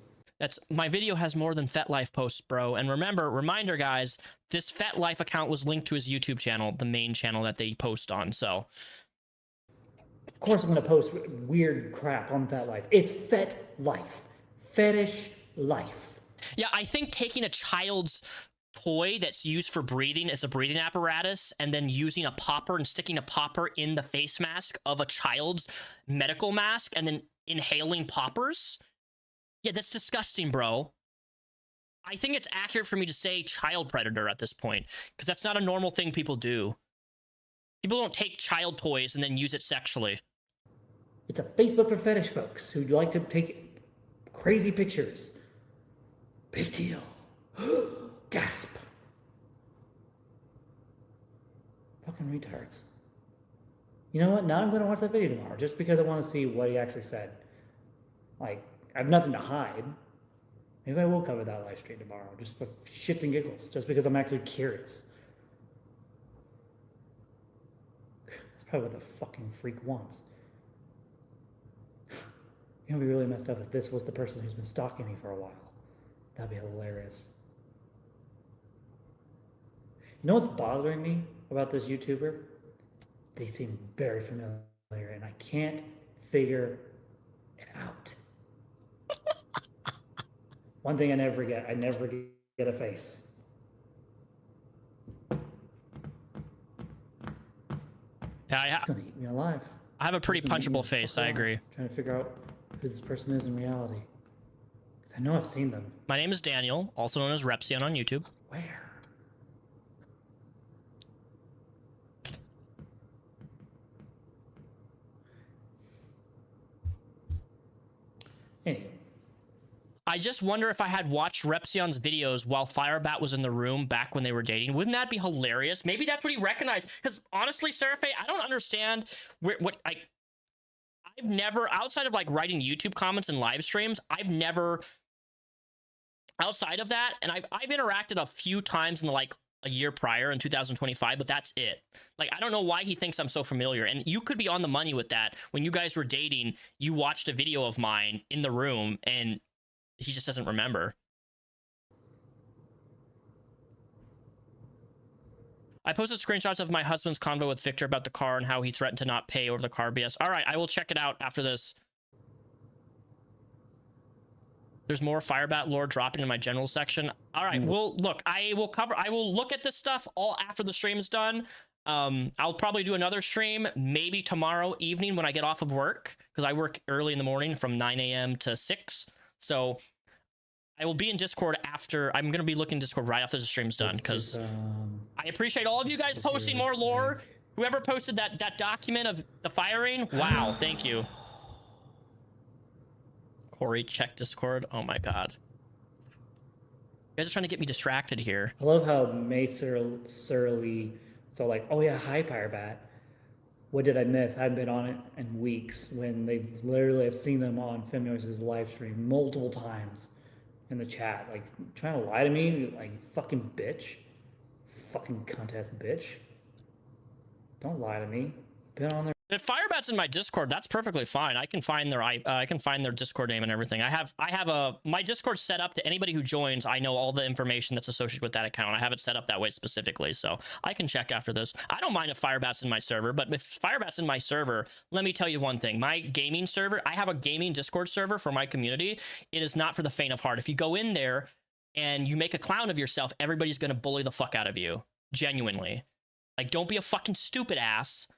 My video has more than FetLife posts, bro. And reminder, guys, this FetLife account was linked to his YouTube channel, the main channel that they post on. So, of course, I'm gonna post weird crap on FetLife. It's FetLife, fetish life. Yeah, I think taking a child's toy that's used for breathing as a breathing apparatus and then using a popper and sticking a popper in the face mask of a child's medical mask and then inhaling poppers. Yeah, that's disgusting, bro. I think it's accurate for me to say child predator at this point because that's not a normal thing people do. People don't take child toys and then use it sexually. It's a Facebook for fetish folks who like to take crazy pictures. Big deal. Gasp. Fucking retards. You know what? Now I'm going to watch that video tomorrow just because I want to see what he actually said. Like, I have nothing to hide. Maybe I will cover that live stream tomorrow just for shits and giggles, just because I'm actually curious. That's probably what the fucking freak wants. You know, it'd be really messed up if this was the person who's been stalking me for a while. That'd be hilarious. You know what's bothering me about this YouTuber? They seem very familiar, and I can't figure it out. One thing I never get a face. Yeah, It's gonna eat me alive. I have a pretty It's gonna eat me punchable the face. fuck I alive. agree. Trying to figure out who this person is in reality. 'Cause I know I've seen them. My name is Daniel, also known as Repzion on YouTube. Where? Anyway. I just wonder if I had watched Repzion's videos while Firebat was in the room back when they were dating. Wouldn't that be hilarious? Maybe that's what he recognized. Because honestly, Seraphe, I don't understand I've never, outside of like writing YouTube comments and live streams, I've never, outside of that, and I've interacted a few times in like a year prior in 2025, but that's it. Like, I don't know why he thinks I'm so familiar. And you could be on the money with that. When you guys were dating, you watched a video of mine in the room and he just doesn't remember. I posted screenshots of my husband's convo with Victor about the car and how he threatened to not pay over the car BS. All right, I will check it out after this. There's more Firebat lore dropping in my general section. All right, well, look, I will look at this stuff all after the stream is done. I'll probably do another stream maybe tomorrow evening when I get off of work, because I work early in the morning from 9 a.m. to 6. So I will be in Discord after. I'm going to be looking Discord right after the stream's done, because I appreciate all of you guys posting more lore. Whoever posted that document of the firing, wow, thank you. Corey, check Discord. Oh my god. You guys are trying to get me distracted here. I love how May surly, so like, oh yeah, hi Firebat. What did I miss? I haven't been on it in weeks, when they've literally, I've seen them on Femnoise's live stream multiple times in the chat. Like, trying to lie to me, like, fucking bitch. Fucking contest bitch. Don't lie to me. Been on there. If Firebat's in my Discord, that's perfectly fine. I can find their Discord name and everything. I have my Discord set up to anybody who joins. I know all the information that's associated with that account. I have it set up that way specifically, so I can check after this. I don't mind if Firebat's in my server, but if Firebat's in my server, let me tell you one thing. My gaming server, I have a gaming Discord server for my community. It is not for the faint of heart. If you go in there and you make a clown of yourself, everybody's gonna bully the fuck out of you. Genuinely. Like, don't be a fucking stupid ass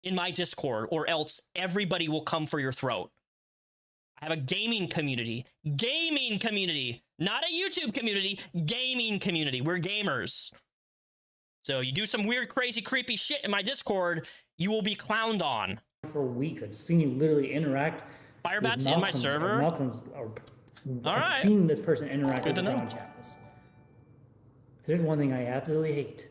in my Discord, or else everybody will come for your throat. I have a gaming community, not a YouTube community, gaming community. We're gamers. So you do some weird, crazy, creepy shit in my Discord, you will be clowned on. For weeks, I've seen you literally interact. Firebat's in my server. I've seen this person interact with the drone channels. If there's one thing I absolutely hate,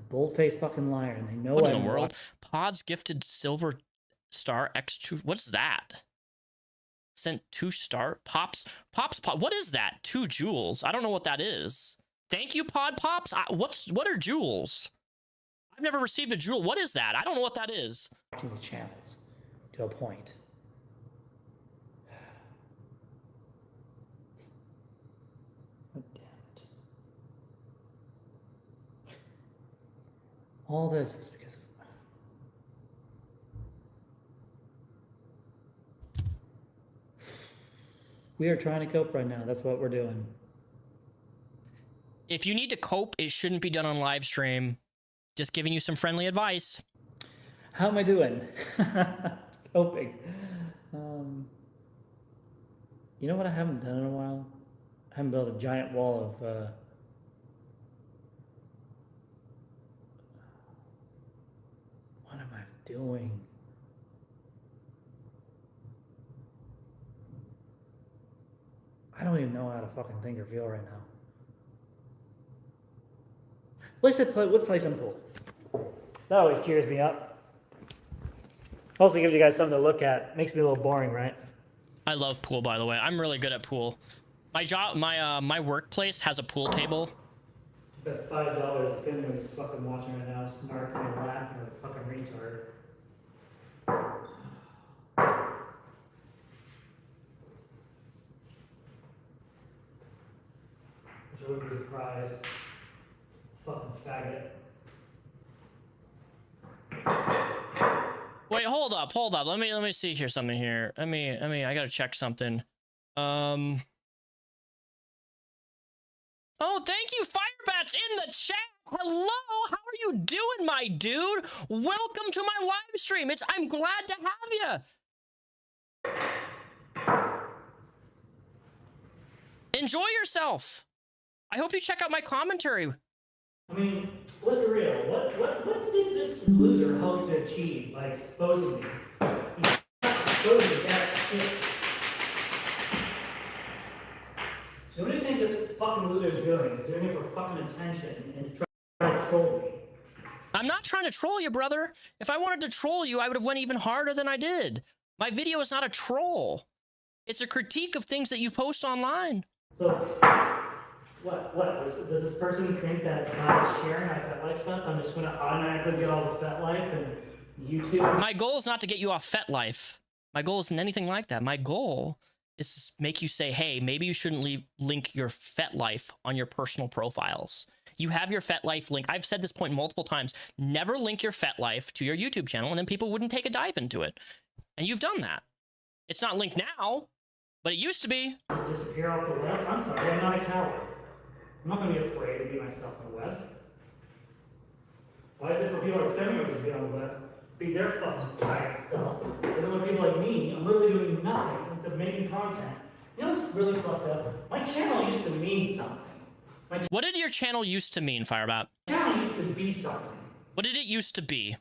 bold-faced fucking liar, and they know what in the world. Pod's gifted silver star X2. What's that? Sent 2 star Pops. What is that? 2 jewels. I don't know what that is. Thank you, Pod Pops. What are jewels? I've never received a jewel. What is that? I don't know what that is. Watching the channels to a point. All this is because of... We are trying to cope right now. That's what we're doing. If you need to cope, it shouldn't be done on live stream. Just giving you some friendly advice. How am I doing? Coping. You know what I haven't done in a while? I haven't built a giant wall of... What am I doing? I don't even know how to fucking think or feel right now. Let's play some pool. That always cheers me up. Also gives you guys something to look at. Makes me a little boring, right? I love pool, by the way. I'm really good at pool. My job, my workplace has a pool table. Bet $5 if anyone's fucking watching right now, smirking and laughing like a fucking retard. Which would be surprised. Fucking faggot. Wait, hold up. Let me see here something here. I gotta check something. Oh, thank you, Firebat's in the chat. Hello, how are you doing, my dude? Welcome to my live stream. I'm glad to have you. Enjoy yourself. I hope you check out my commentary. I mean, let's be real. What did this loser hope to achieve by exposing me? He's exposing jack shit. So what do you think this fucking loser is doing? He's doing it for fucking attention and trying to troll me. I'm not trying to troll you, brother. If I wanted to troll you, I would have went even harder than I did. My video is not a troll. It's a critique of things that you post online. So, what? Does this person think that by sharing my FetLife stuff, I'm just going to automatically get all the FetLife and YouTube? My goal is not to get you off FetLife. My goal isn't anything like that. My goal is to make you say, hey, maybe you shouldn't link your FetLife on your personal profiles. You have your FetLife link. I've said this point multiple times. Never link your FetLife to your YouTube channel, and then people wouldn't take a dive into it. And you've done that. It's not linked now, but it used to be. Just disappear off the web? I'm sorry, I'm not a coward. I'm not going to be afraid to be myself on the web. Why is it for people like Fenrir to be on the web? Be their fucking tired self. And then when people like me, I'm literally doing nothing instead of making content. You know what's really fucked up? My channel used to mean something. What did your channel used to mean, Firebat? My channel used to be something. What did it used to be?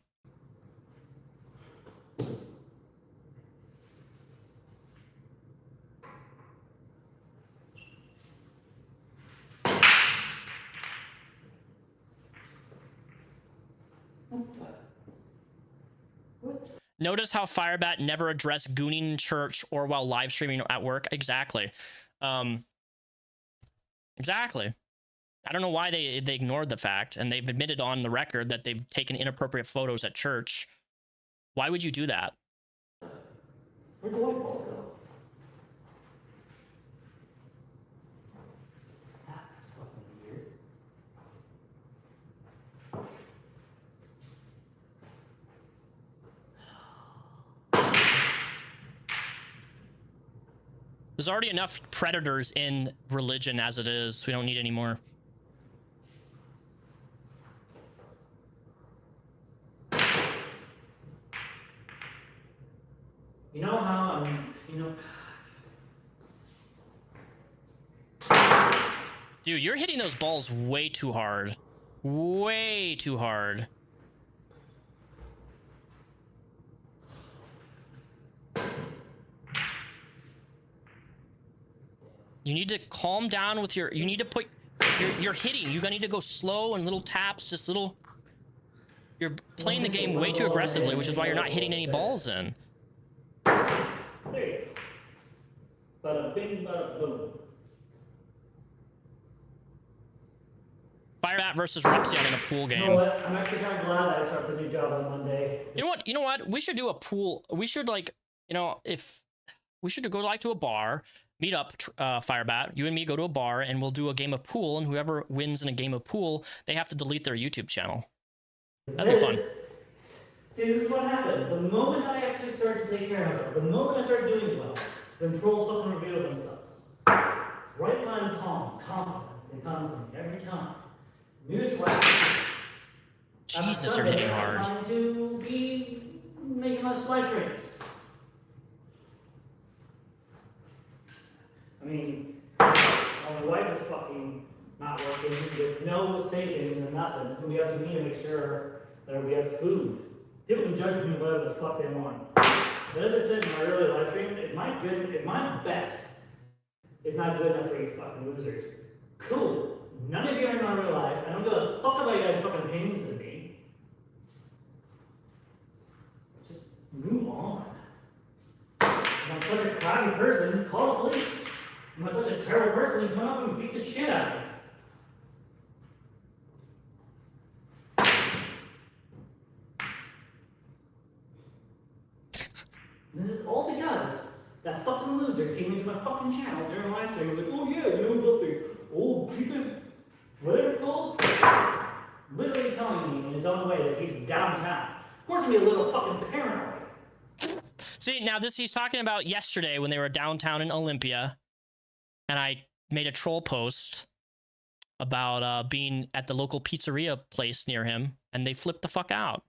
Notice how Firebat never addressed gooning in church or while live streaming at work. Exactly. Exactly. I don't know why they ignored the fact, and they've admitted on the record that they've taken inappropriate photos at church. Why would you do that? Where'd the light bulb go? That's fucking weird. There's already enough predators in religion as it is. We don't need any more. You know how Dude, you're hitting those balls way too hard. Way too hard. You need to calm down with your, you need to put, you're hitting. You need to go slow and little taps, just little, you're playing the game way too aggressively, which is why you're not hitting any balls in. there you go. Bada bing, bada boom. Firebat versus Repzion in a pool game. You know what? I'm actually kind of glad I start the new job on Monday. You know what? We should do a pool. We should if we should go to a bar, meet up, Firebat, you and me go to a bar, and we'll do a game of pool, and whoever wins in a game of pool, they have to delete their YouTube channel. That'd be fun. See, this is what happens. The moment I actually start to take care of myself, the moment I start doing well, then trolls fucking reveal themselves. Right when I'm calm, confident, they come to me every time. Newsflash. Jesus, you're hitting hard. I'm trying to be making less live streams. I mean, my wife is fucking not working with no savings and nothing. It's gonna be up to me to make sure that we have food. People can judge me whatever the fuck they want. But as I said in my earlier live stream, if my best is not good enough for you fucking losers, cool. None of you are in my real life. I don't give a fuck about you guys' fucking opinions of me. Just move on. If I'm such a crabby person, call the police. If I'm such a terrible person, you come up and beat the shit out of me. And this is all because that fucking loser came into my fucking channel during the live stream and was like, oh yeah, you know about the old people, whatever it's called? Literally telling me in his own way that he's downtown. Of course, I'm gonna be a little fucking paranoid. See, now this he's talking about yesterday when they were downtown in Olympia, and I made a troll post about being at the local pizzeria place near him, and they flipped the fuck out.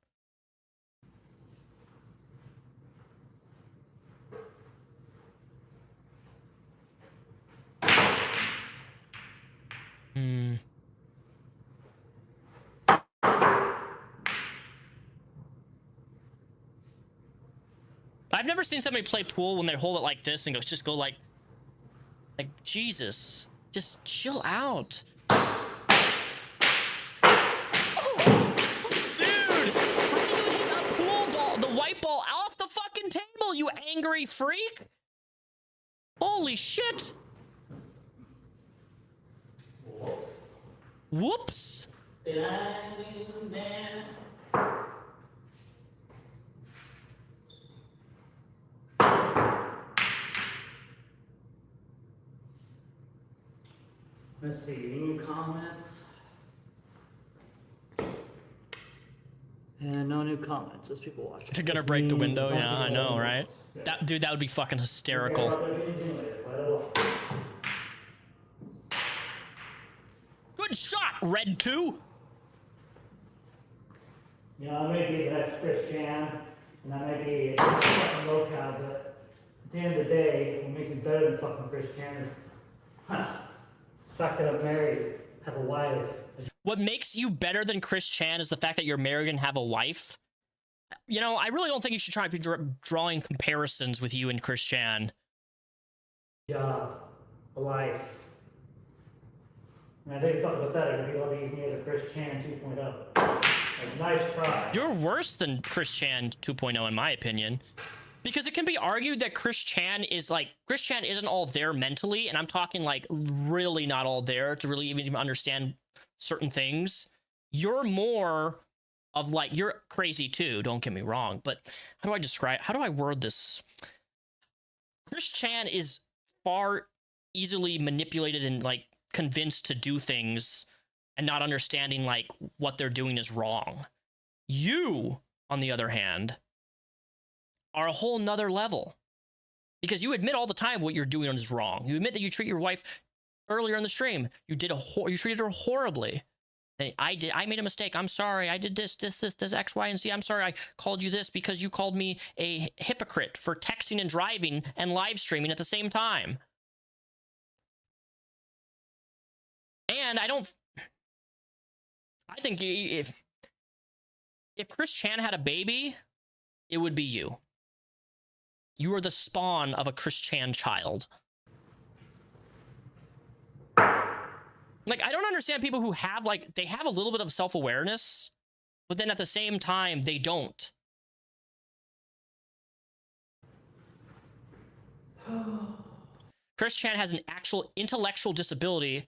I've never seen somebody play pool when they hold it like this and just go like Jesus, just chill out. Oh, dude, how do you hit a pool ball, the white ball, off the fucking table, you angry freak? Holy shit. Whoops. Whoops. Did I do that? Let's see, new comments. And no new comments, there's people watching. They're gonna break the window, yeah, I know, right? Yeah. That dude, that would be fucking hysterical. Good shot, Red 2. You know, I may be the next Chris Chan, and I may be a fucking low cow, but at the end of the day, what makes me better than fucking Chris Chan is, the fact that I'm married, have a wife. What makes you better than Chris Chan is the fact that you're married and have a wife. You know, I really don't think you should try to be drawing comparisons with you and Chris Chan. Job, a life. And I think it's fucking pathetic when people use me as a Chris Chan 2.0. Like, nice try. You're worse than Chris Chan 2.0 in my opinion. Because it can be argued that Chris Chan isn't all there mentally, and I'm talking like really not all there to really even understand certain things. You're more of like, you're crazy too, don't get me wrong, but how do I word this? Chris Chan is far easily manipulated and like convinced to do things and not understanding like what they're doing is wrong. You, on the other hand, are a whole nother level, because you admit all the time what you're doing is wrong. You admit that you treat your wife earlier in the stream. You treated her horribly. And I made a mistake. I'm sorry. I did this, X, Y, and Z. I'm sorry. I called you this because you called me a hypocrite for texting and driving and live streaming at the same time. And I think if Chris Chan had a baby, it would be you. You are the spawn of a Chris Chan child. Like, I don't understand people who have, like, they have a little bit of self-awareness, but then at the same time, they don't. Chris Chan has an actual intellectual disability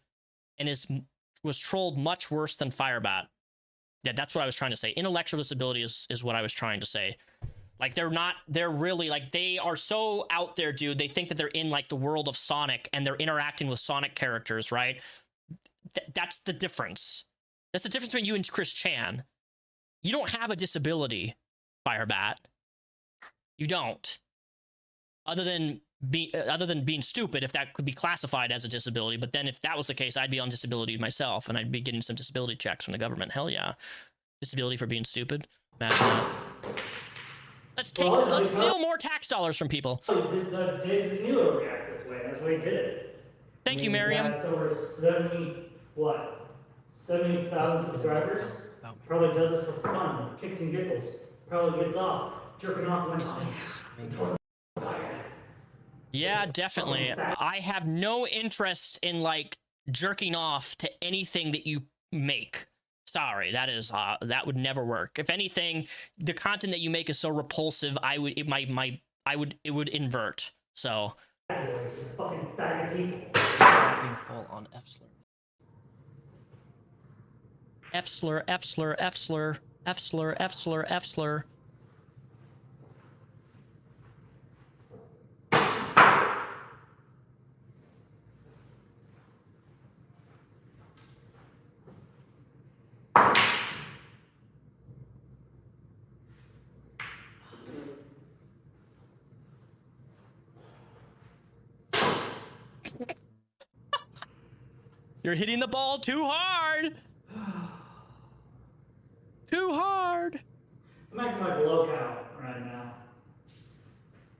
and was trolled much worse than Firebat. Yeah, that's what I was trying to say. Intellectual disability is what I was trying to say. Like, they're really, like, they are so out there, dude. They think that they're in, like, the world of Sonic, and they're interacting with Sonic characters, right? That's the difference. That's the difference between you and Chris Chan. You don't have a disability, Firebat. You don't. Other than being stupid, if that could be classified as a disability. But then if that was the case, I'd be on disability myself, and I'd be getting some disability checks from the government. Hell yeah. Disability for being stupid. Imagine that. Let's steal more tax dollars from people. They knew it would react this way. That's why he did it. Thank you, Miriam. He has over 70,000 subscribers. Probably does this for fun, kicks and giggles. Probably gets off, jerking off when Yeah, definitely. I have no interest in, like, jerking off to anything that you make. Sorry, that would never work. If anything, the content that you make is so repulsive, it would invert. So Fucking faggot people. slapping full on F slur. F slur, F slur, F slur, F slur, F slur, F slur. You're hitting the ball too hard. Too hard. I'm acting like a locale right now.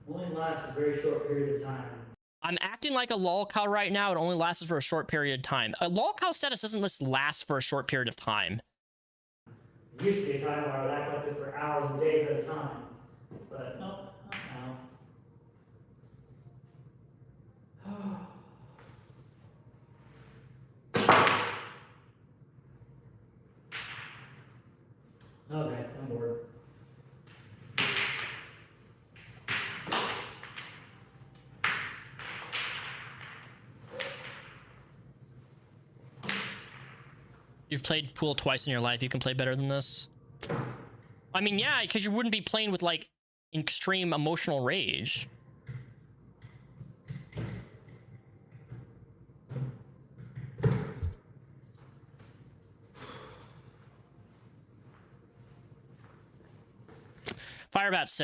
Only lasts a very short period of time. I'm acting like a lolcow right now. It only lasts for a short period of time. A lolcow status doesn't just last for a short period of time. It used to be a time where I would act like this for hours and days at a time. But no, not now. Okay, I'm bored. You've played pool twice in your life. You can play better than this. I mean, yeah, because you wouldn't be playing with, like, extreme emotional rage. Firebat's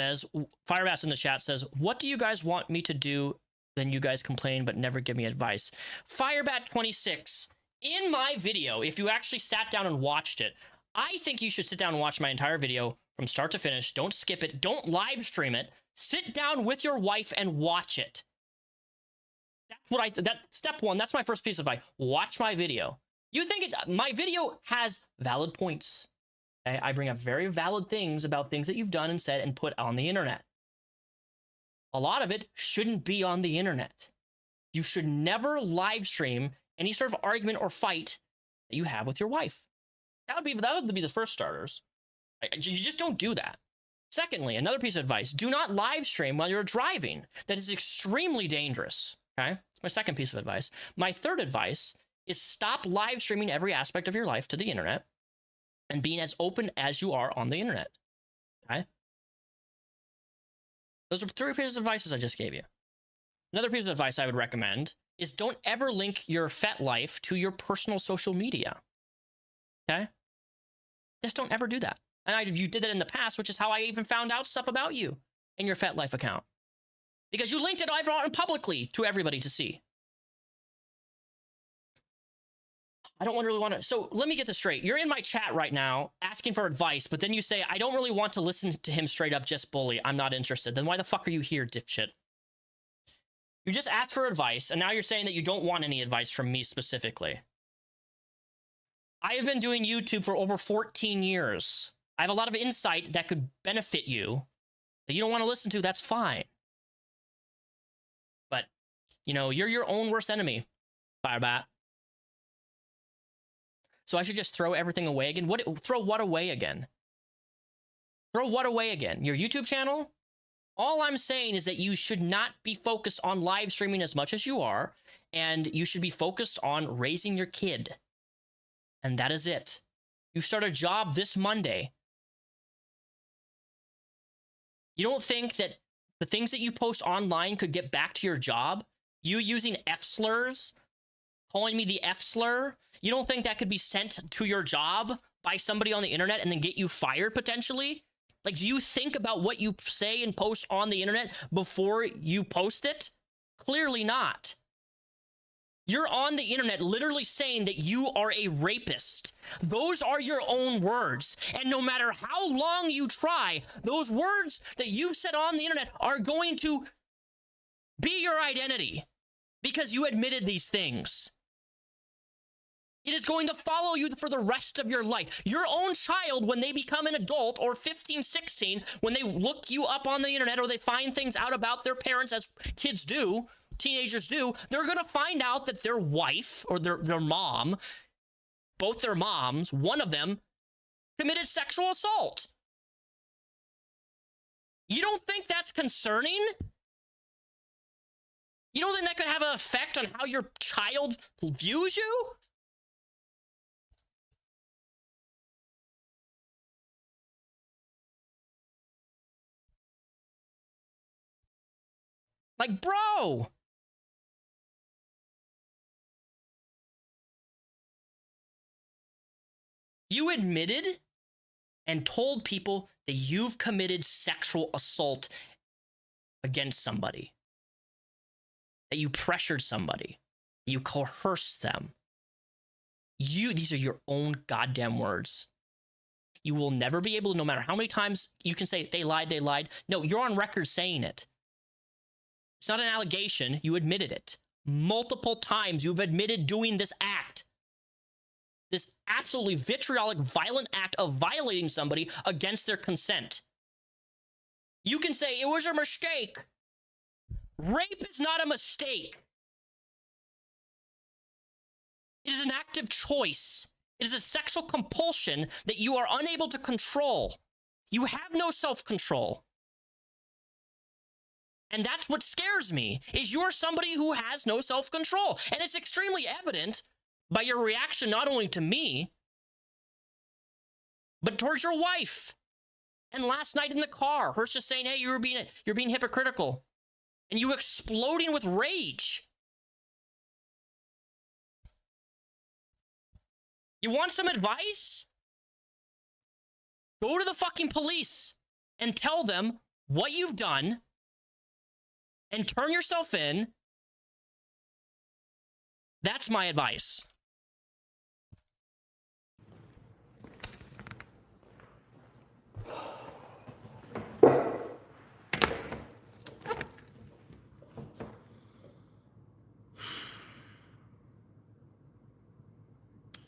in the chat says, what do you guys want me to do? Then you guys complain but never give me advice. Firebat26, in my video, if you actually sat down and watched it, I think you should sit down and watch my entire video from start to finish. Don't skip it. Don't live stream it. Sit down with your wife and watch it. That's step one. That's my first piece of advice. Watch my video. You think my video has valid points. I bring up very valid things about things that you've done and said and put on the internet. A lot of it shouldn't be on the internet. You should never live stream any sort of argument or fight that you have with your wife. That would be the first starters. You just don't do that. Secondly, another piece of advice, do not live stream while you're driving. That is extremely dangerous. Okay? That's my second piece of advice. My third advice is stop live streaming every aspect of your life to the internet and being as open as you are on the internet. Okay? Those are three pieces of advice I just gave you. Another piece of advice I would recommend is don't ever link your fet life to your personal social media. Okay? Just don't ever do that. And you did that in the past, which is how I even found out stuff about you in your fet life account. Because you linked it out publicly to everybody to see. I don't really want to. So let me get this straight. You're in my chat right now asking for advice, but then you say, I don't really want to listen to him straight up, just bully. I'm not interested. Then why the fuck are you here, dipshit? You just asked for advice, and now you're saying that you don't want any advice from me specifically. I have been doing YouTube for over 14 years. I have a lot of insight that could benefit you that you don't want to listen to. That's fine. But, you know, you're your own worst enemy, Firebat. So I should just throw everything away again? Throw what away again? Throw what away again? Your YouTube channel? All I'm saying is that you should not be focused on live streaming as much as you are, and you should be focused on raising your kid. And that is it. You start a job this Monday. You don't think that the things that you post online could get back to your job? You using F slurs? Calling me the F slur? You don't think that could be sent to your job by somebody on the internet and then get you fired potentially? Like, do you think about what you say and post on the internet before you post it? Clearly not. You're on the internet literally saying that you are a rapist. Those are your own words. And no matter how long you try, those words that you've said on the internet are going to be your identity because you admitted these things. It is going to follow you for the rest of your life. Your own child, when they become an adult, or 15, 16, when they look you up on the internet or they find things out about their parents, as kids do, teenagers do, they're going to find out that their wife or their mom, both their moms, one of them committed sexual assault. You don't think that's concerning? You don't think that could have an effect on how your child views you? Like, bro. You admitted and told people that you've committed sexual assault against somebody. That you pressured somebody. You coerced them. These are your own goddamn words. You will never be able to, no matter how many times you can say they lied, they lied. No, you're on record saying it. It's not an allegation. You admitted it. Multiple times you've admitted doing this act. This absolutely vitriolic, violent act of violating somebody against their consent. You can say it was a mistake. Rape is not a mistake. It is an active choice. It is a sexual compulsion that you are unable to control. You have no self-control. And that's what scares me, is you're somebody who has no self-control. And it's extremely evident by your reaction not only to me, but towards your wife. And last night in the car, her just saying, hey, you're being hypocritical. And you exploding with rage. You want some advice? Go to the fucking police and tell them what you've done and turn yourself in. That's my advice.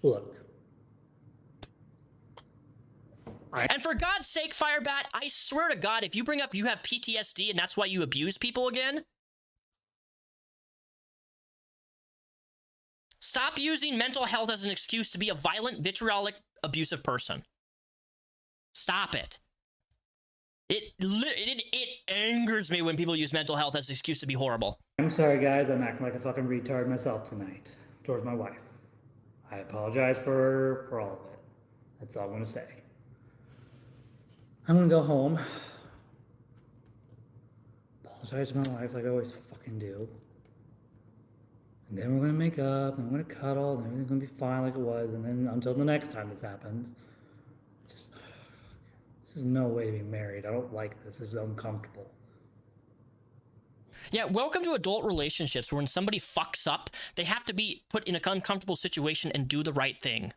Look. And for God's sake, Firebat, I swear to God, if you bring up you have PTSD and that's why you abuse people again, stop using mental health as an excuse to be a violent, vitriolic, abusive person. Stop it. It angers me when people use mental health as an excuse to be horrible. I'm sorry, guys. I'm acting like a fucking retard myself tonight towards my wife. I apologize for all of it. That's all I'm gonna say. I'm gonna go home. Apologize to my wife like I always fucking do. And then we're gonna make up, and we're gonna cuddle, and everything's gonna be fine like it was, and then until the next time this happens. This is no way to be married. I don't like this. This is uncomfortable. Yeah, welcome to adult relationships where when somebody fucks up, they have to be put in an uncomfortable situation and do the right thing.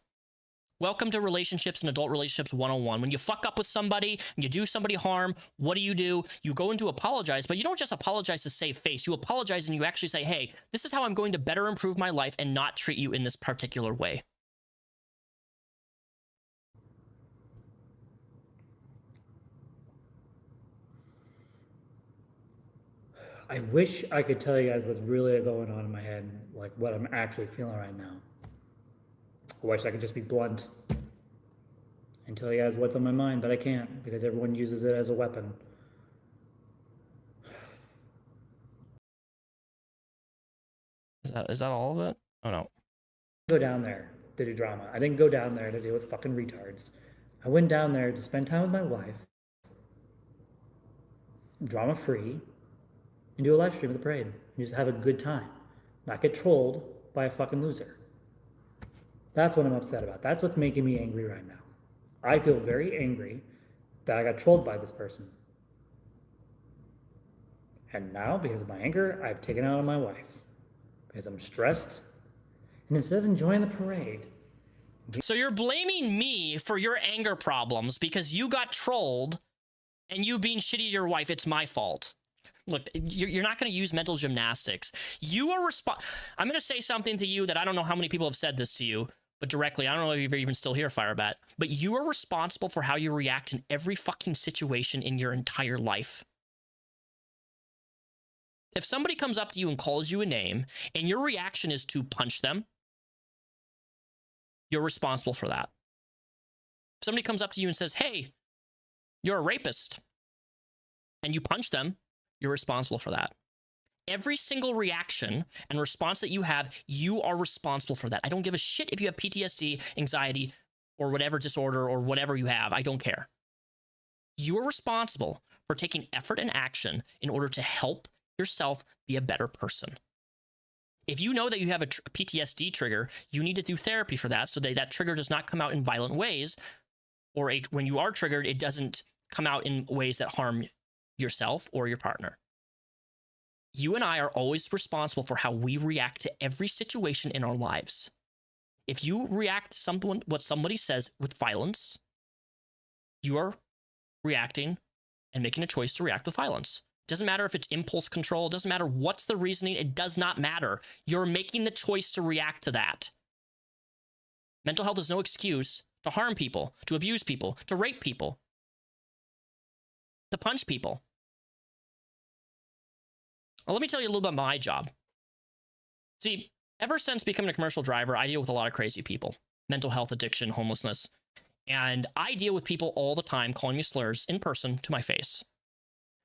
Welcome to relationships and adult relationships 101. When you fuck up with somebody and you do somebody harm, what do? You go in to apologize, but you don't just apologize to save face. You apologize and you actually say, hey, this is how I'm going to better improve my life and not treat you in this particular way. I wish I could tell you guys what's really going on in my head, like what I'm actually feeling right now. I wish I could just be blunt and tell you guys what's on my mind, but I can't because everyone uses it as a weapon. Is that all of it? Oh no. Go down there to do drama. I didn't go down there to deal with fucking retards. I went down there to spend time with my wife, drama free, and do a live stream of the parade and just have a good time, not get trolled by a fucking loser. That's what I'm upset about. That's what's making me angry right now. I feel very angry that I got trolled by this person. And now, because of my anger, I've taken it out on my wife. Because I'm stressed. And instead of enjoying the parade... So you're blaming me for your anger problems because you got trolled and you being shitty to your wife. It's my fault. Look, you're not going to use mental gymnastics. You are I'm going to say something to you that I don't know how many people have said this to you, but directly, I don't know if you're even still here, Firebat, but you are responsible for how you react in every fucking situation in your entire life. If somebody comes up to you and calls you a name and your reaction is to punch them, you're responsible for that. If somebody comes up to you and says, hey, you're a rapist, and you punch them, you're responsible for that. Every single reaction and response that you have, you are responsible for that. I don't give a shit if you have PTSD, anxiety, or whatever disorder or whatever you have. I don't care. You are responsible for taking effort and action in order to help yourself be a better person. If you know that you have a PTSD trigger, you need to do therapy for that so that that trigger does not come out in violent ways, or when you are triggered, it doesn't come out in ways that harm yourself or your partner. You and I are always responsible for how we react to every situation in our lives. If you react to what somebody says with violence, you are reacting and making a choice to react with violence. Doesn't matter if it's impulse control. It doesn't matter what's the reasoning. It does not matter. You're making the choice to react to that. Mental health is no excuse to harm people, to abuse people, to rape people, to punch people. Well, let me tell you a little bit about my job. See, ever since becoming a commercial driver, I deal with a lot of crazy people. Mental health, addiction, homelessness. And I deal with people all the time calling me slurs in person to my face.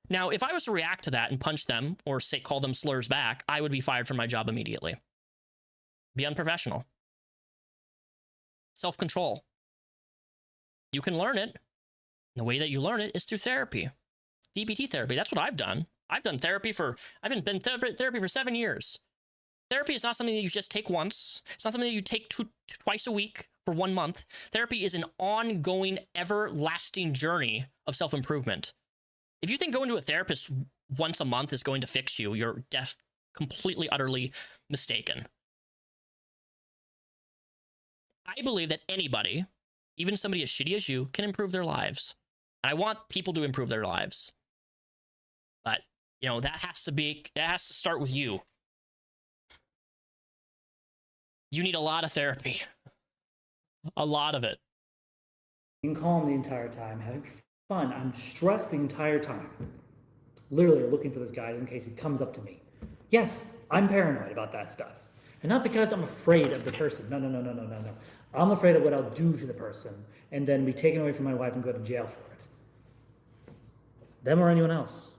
Now, if I was to react to that and punch them or call them slurs back, I would be fired from my job immediately. Be unprofessional. Self-control. You can learn it. The way that you learn it is through therapy. DBT therapy. That's what I've done. I've done therapy I've been therapy for 7 years. Therapy is not something that you just take once. It's not something that you take twice a week for 1 month. Therapy is an ongoing, everlasting journey of self-improvement. If you think going to a therapist once a month is going to fix you, you're completely, utterly mistaken. I believe that anybody, even somebody as shitty as you, can improve their lives. And I want people to improve their lives. But, you know, that has to start with you. You need a lot of therapy. A lot of it. Being calm the entire time, having fun. I'm stressed the entire time. Literally looking for this guy just in case he comes up to me. Yes, I'm paranoid about that stuff. And not because I'm afraid of the person. No. I'm afraid of what I'll do to the person and then be taken away from my wife and go to jail for it. Them or anyone else.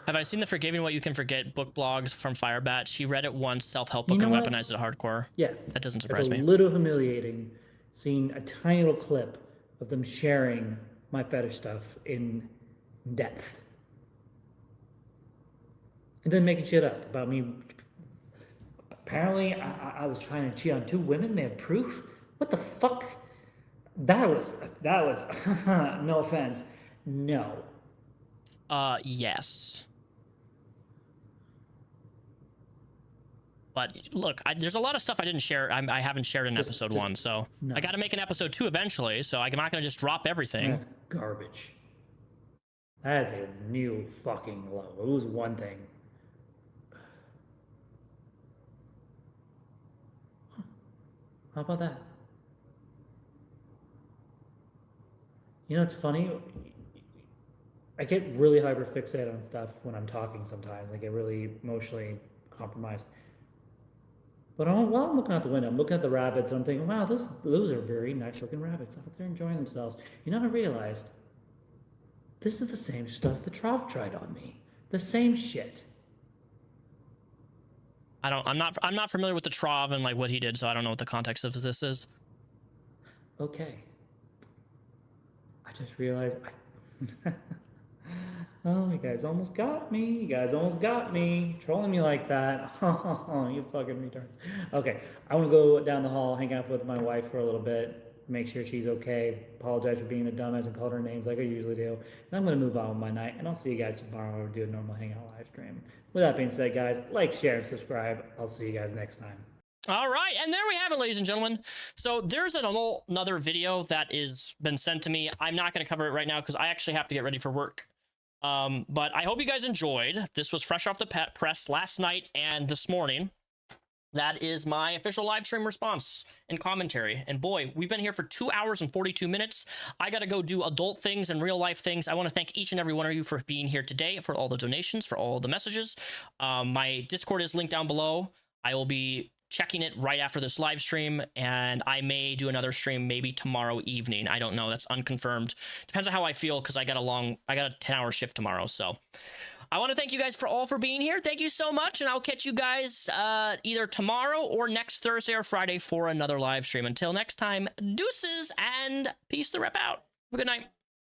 Have I seen the Forgiving What You Can Forget book blogs from Firebat? She read it once, self-help book, and weaponized it hardcore. Yes. That doesn't surprise me. It's a little humiliating seeing a tiny little clip of them sharing my fetish stuff in depth. And then making shit up about me. Apparently, I was trying to cheat on 2 women. They have proof? What the fuck? That was no offense. No. Yes. But look, there's a lot of stuff I didn't share. I haven't shared in episode 1, so no. I got to make an episode 2 eventually. So I'm not going to just drop everything. That's garbage. That is a new fucking low. It was one thing. How about that? You know, it's funny. I get really hyper fixated on stuff when I'm talking sometimes. I get really emotionally compromised. But while I'm looking out the window, I'm looking at the rabbits, and I'm thinking, wow, those are very nice-looking rabbits. I hope they're enjoying themselves. You know, I realized this is the same stuff the Trav tried on me. The same shit. I'm not familiar with the Trav and like what he did, so I don't know what the context of this is. Okay. I just realized oh, you guys almost got me. You guys almost got me. Trolling me like that. Oh, you fucking retards. Okay, I want to go down the hall, hang out with my wife for a little bit, make sure she's okay, apologize for being a dumbass and called her names like I usually do. And I'm going to move on with my night, and I'll see you guys tomorrow or do a normal hangout live stream. With that being said, guys, like, share, and subscribe. I'll see you guys next time. All right, and there we have it, ladies and gentlemen. So there's another video that is been sent to me. I'm not going to cover it right now because I actually have to get ready for work. But I hope you guys enjoyed. This was fresh off the press last night and this morning. That is my official live stream response and commentary. And boy, we've been here for 2 hours and 42 minutes. I got to go do adult things and real life things. I want to thank each and every one of you for being here today, for all the donations, for all the messages. My Discord is linked down below. I will be checking it right after this live stream, and I may do another stream maybe tomorrow evening. I don't know. That's unconfirmed. Depends on how I feel, because I got a 10-hour shift tomorrow. So I want to thank you guys for being here. Thank you so much, and I'll catch you guys either tomorrow or next Thursday or Friday for another live stream. Until next time, deuces and peace the rep out. Have a good night.